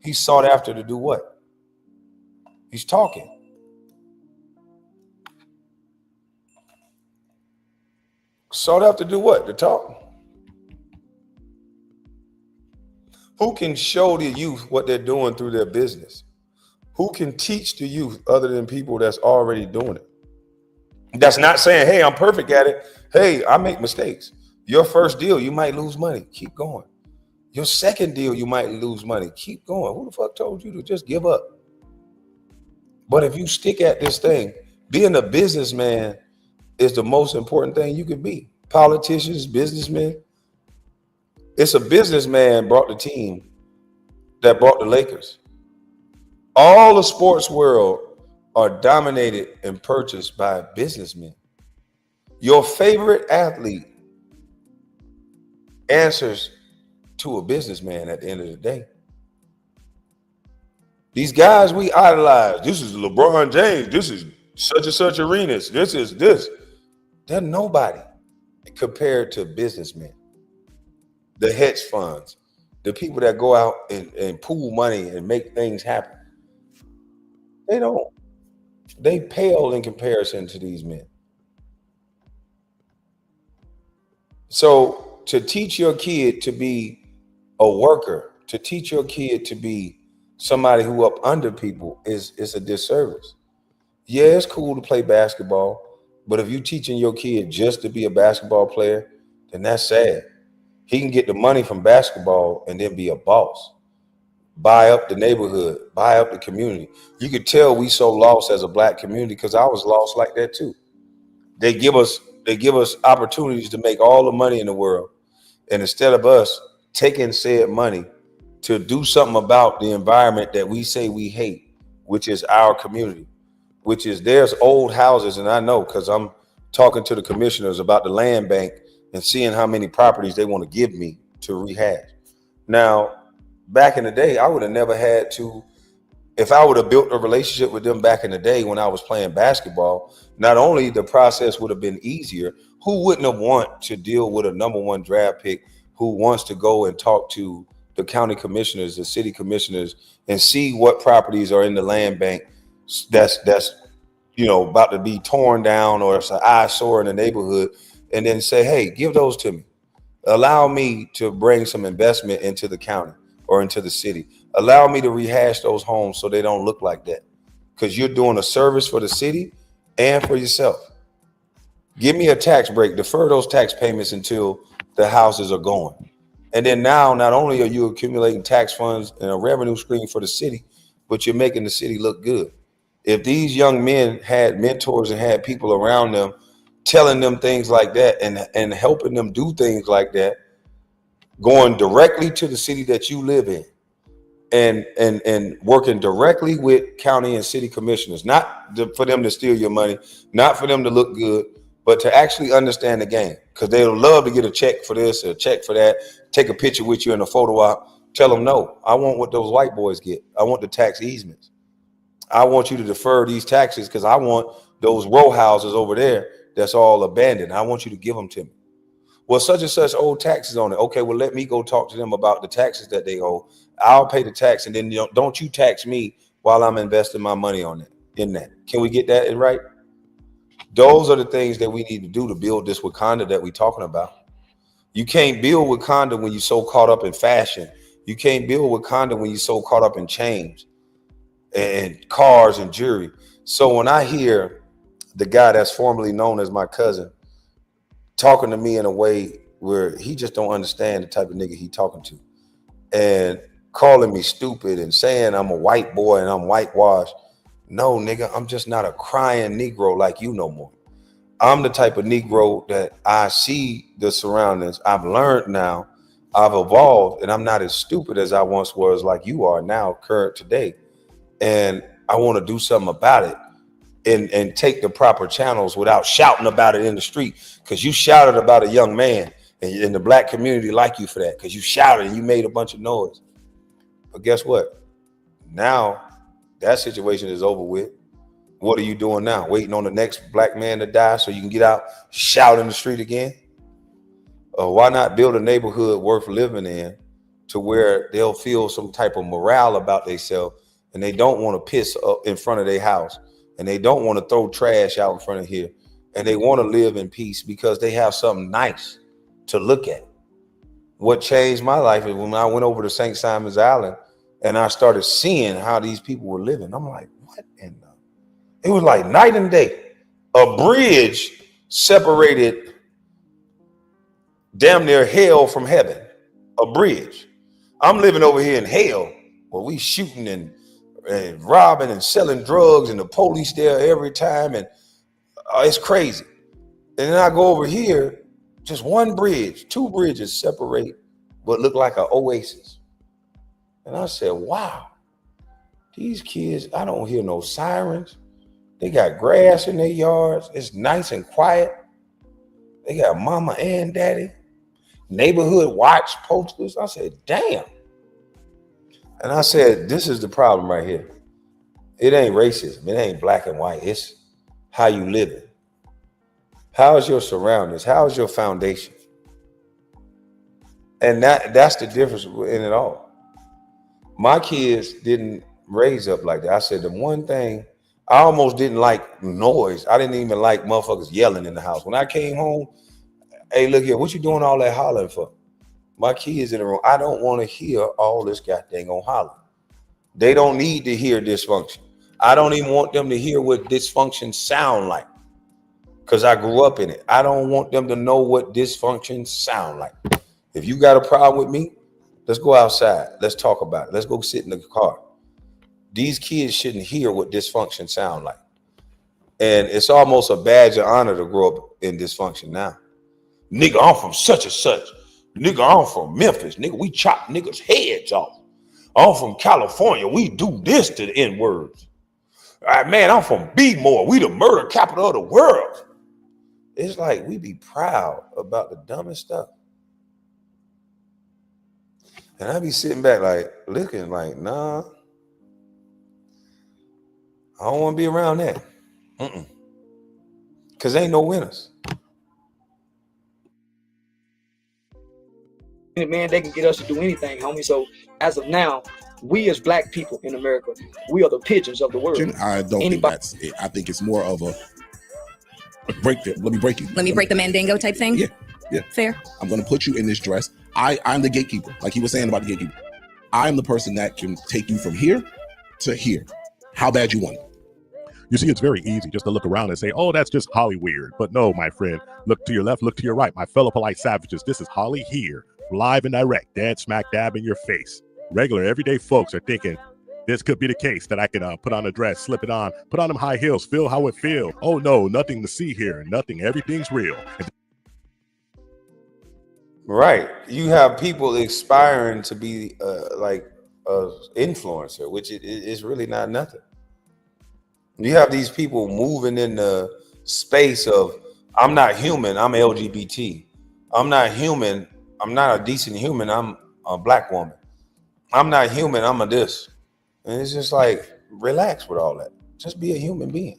He's sought after to do what? He's talking. Sought after to do what? To talk. Who can show the youth what they're doing through their business? Who can teach the youth other than people that's already doing it? That's not saying, hey, I'm perfect at it. Hey, I make mistakes. Your first deal, you might lose money. Keep going. Your second deal, you might lose money. Keep going. Who the fuck told you to just give up? But if you stick at this thing, being a businessman is the most important thing you can be. Politicians, businessmen. It's a businessman brought the team that brought the Lakers. All the sports world are dominated and purchased by businessmen. Your favorite athlete answers to a businessman at the end of the day. These guys we idolize, this is LeBron James, this is such and such arenas, this is this. They're nobody compared to businessmen. The hedge funds, the people that go out and pool money and make things happen. They pale in comparison to these men. So to teach your kid to be a worker, to teach your kid to be somebody who up under people is a disservice. Yeah, it's cool to play basketball, but if you're teaching your kid just to be a basketball player, then that's sad. He can get the money from basketball and then be a boss. Buy up the neighborhood, buy up the community. You could tell we so lost as a black community because I was lost like that too. They give us opportunities to make all the money in the world. And instead of us taking said money to do something about the environment that we say we hate, which is our community, which is there's old houses. And I know because I'm talking to the commissioners about the land bank and seeing how many properties they want to give me to rehash. Now, back in the day, I would have never had to, if I would have built a relationship with them back in the day when I was playing basketball, not only the process would have been easier, who wouldn't have want to deal with a #1 draft pick who wants to go and talk to the county commissioners, the city commissioners, and see what properties are in the land bank that's about to be torn down or it's an eyesore in the neighborhood, and then say, hey, give those to me. Allow me to bring some investment into the county or into the city. Allow me to rehash those homes so they don't look like that. Because you're doing a service for the city and for yourself. Give me a tax break, defer those tax payments until the houses are going. And then now, not only are you accumulating tax funds and a revenue stream for the city, but you're making the city look good. If these young men had mentors and had people around them telling them things like that and helping them do things like that, going directly to the city that you live in and working directly with county and city commissioners, not for them to steal your money, not for them to look good, but to actually understand the game. Because they'll love to get a check for this or a check for that, take a picture with you in a photo op. Tell them, no, I want what those white boys get. I want the tax easements. I want you to defer these taxes because I want those row houses over there that's all abandoned. I want you to give them to me. Well, such and such owe taxes on it. Okay, well, let me go talk to them about the taxes that they owe. I'll pay the tax, and then don't you tax me while I'm investing my money on it. In that, can we get that in right? Those are the things that we need to do to build this Wakanda that we're talking about. You can't build Wakanda when you're so caught up in fashion. You can't build Wakanda when you're so caught up in chains and cars and jewelry. So when I hear the guy that's formerly known as my cousin talking to me in a way where he just don't understand the type of nigga he talking to and calling me stupid and saying I'm a white boy and I'm whitewashed. No, nigga, I'm just not a crying Negro like you no more. I'm the type of Negro that I see the surroundings. I've learned now, I've evolved, and I'm not as stupid as I once was like you are now, current today. And I want to do something about it. And take the proper channels without shouting about it in the street. Because you shouted about a young man and the black community like you for that. Because you shouted and you made a bunch of noise. But guess what? Now that situation is over with. What are you doing now? Waiting on the next black man to die so you can get out, shout in the street again? Why not build a neighborhood worth living in to where they'll feel some type of morale about themselves, and they don't want to piss up in front of their house, and they don't want to throw trash out in front of here, and they want to live in peace because they have something nice to look at. What changed my life is when I went over to St. Simon's Island and I started seeing how these people were living. I'm like, what in the? It was like night and day. A bridge separated damn near hell from heaven. A bridge. I'm living over here in hell where we shooting and robbing and selling drugs and the police there every time, and it's crazy. And then I go over here, just one bridge, two bridges separate what look like an oasis. And I said, wow, these kids, I don't hear no sirens. They got grass in their yards. It's nice and quiet. They got mama and daddy. Neighborhood watch posters. I said, damn. And I said, this is the problem right here. It ain't racism. It ain't black and white. It's how you living. How is your surroundings? How is your foundation? And that's the difference in it all. My kids didn't raise up like that. I said the one thing, I almost didn't like noise. I didn't even like motherfuckers yelling in the house. When I came home, hey, look here, what you doing all that hollering for? My kids in the room, I don't want to hear all this goddamn on holler. They don't need to hear dysfunction. I don't even want them to hear what dysfunction sound like, because I grew up in it. I don't want them to know what dysfunction sound like. If you got a problem with me, let's go outside. Let's talk about it. Let's go sit in the car. These kids shouldn't hear what dysfunction sound like. And it's almost a badge of honor to grow up in dysfunction now. Nigga, I'm from such and such. Nigga, I'm from Memphis. Nigga, we chop niggas' heads off. I'm from California. We do this to the N-words. All right, man, I'm from B-more. We the murder capital of the world. It's like we be proud about the dumbest stuff. And I be sitting back like, looking like, nah, I don't want to be around that. Because ain't no winners. Man, they can get us to do anything, homie. So as of now, we as black people in America, we are the pigeons of the world. I don't think that's it. I think it's more of a break it. Let me break you. Let me break the Mandingo type thing. Yeah. Fair. I'm going to put you in this dress. I'm the gatekeeper. Like he was saying about the gatekeeper. I'm the person that can take you from here to here. How bad you want it? You see, it's very easy just to look around and say, oh, that's just Holly weird. But no, my friend, look to your left, look to your right. My fellow polite savages, this is Holly here, live and direct, dead smack dab in your face. Regular, everyday folks are thinking, this could be the case that I can put on a dress, slip it on, put on them high heels, feel how it feels. Oh no, nothing to see here, nothing, everything's real. Right. You have people aspiring to be like an influencer, which is really not nothing. You have these people moving in the space of, I'm not human, I'm LGBT. I'm not human, I'm not a decent human, I'm a black woman. I'm not human, I'm a this. And it's just like, relax with all that. Just be a human being.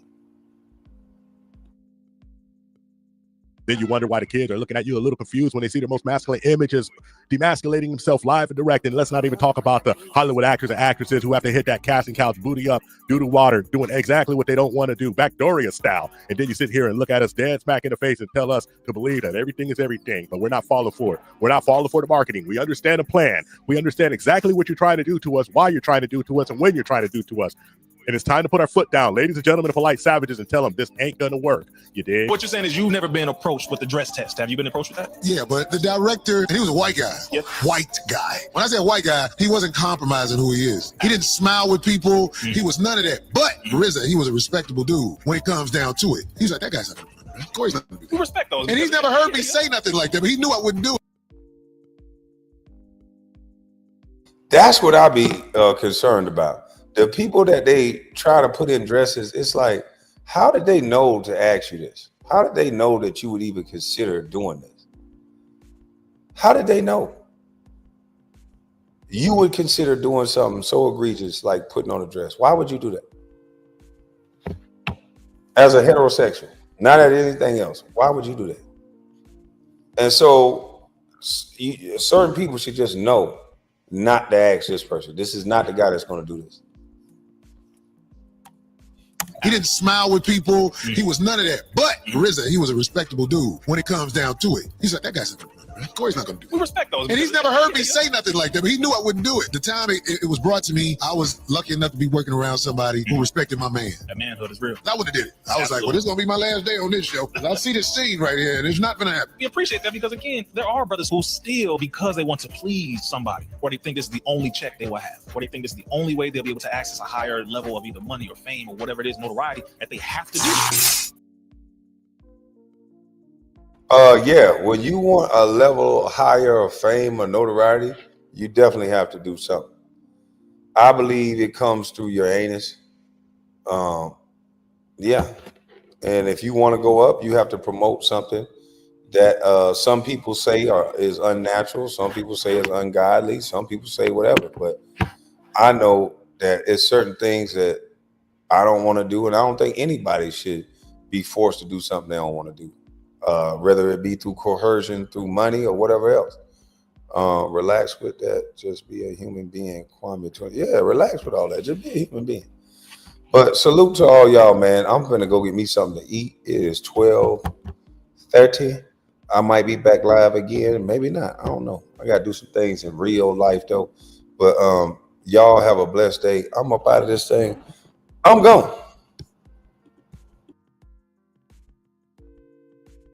Then you wonder why the kids are looking at you a little confused when they see their most masculine images demasculating themselves live and direct. And let's not even talk about the Hollywood actors and actresses who have to hit that casting couch, booty up, doo-doo water, doing exactly what they don't want to do, Backdoria style. And then you sit here and look at us dead smack in the face and tell us to believe that everything is everything, but we're not falling for it. We're not falling for the marketing. We understand the plan. We understand exactly what you're trying to do to us, why you're trying to do to us, and when you're trying to do to us. And it's time to put our foot down, ladies and gentlemen of polite savages, and tell them this ain't gonna work. You did. What you're saying is you've never been approached with the dress test. Have you been approached with that? Yeah, but the director, he was a white guy. Yep. White guy. When I say white guy, he wasn't compromising who he is. He didn't smile with people. He was none of that. But RZA, he was a respectable dude when it comes down to it. He's like, that guy's not gonna do that. Of course he's not gonna do that. We respect those. And he's never heard me say nothing like that, but he knew I wouldn't do it. That's what I be concerned about. The people that they try to put in dresses, it's like, how did they know to ask you this? How did they know that you would even consider doing this? How did they know? You would consider doing something so egregious like putting on a dress. Why would you do that? as a heterosexual, not at anything else. Why would you do that? And so certain people should just know not to ask this person. This is not the guy that's going to do this. He didn't smile with people. He was none of that. But RZA, he was a respectable dude when it comes down to it. He's like, that guy's not going to do it. Corey's not going to do it. We respect those. And he's never heard me say nothing like that, but he knew I wouldn't do it. The time it was brought to me, I was lucky enough to be working around somebody who respected my man. That manhood is real. I would have did it. I was like, well, this is going to be my last day on this show. 'Cause I see this scene right here, and it's not going to happen. We appreciate that because, again, there are brothers who still, because they want to please somebody, or they think this is the only check they will have, or they think this is the only way they'll be able to access a higher level of either money or fame or whatever it is, notoriety, that they have to do. Yeah, when you want a level higher of fame or notoriety, you definitely have to do something. I believe it comes through your anus. Yeah. And if you want to go up, you have to promote something that some people say is unnatural. Some people say is ungodly. Some people say whatever. But I know that it's certain things that I don't want to do, and I don't think anybody should be forced to do something they don't want to do. Whether it be through coercion, through money, or whatever else. Relax with that. Just be a human being. Kwame 20. Yeah, relax with all that. Just be a human being. But salute to all y'all, man. I'm gonna go get me something to eat. It is 12:30. I might be back live again, maybe not. I don't know. I gotta do some things in real life though. But y'all have a blessed day. I'm up out of this thing. I'm gone.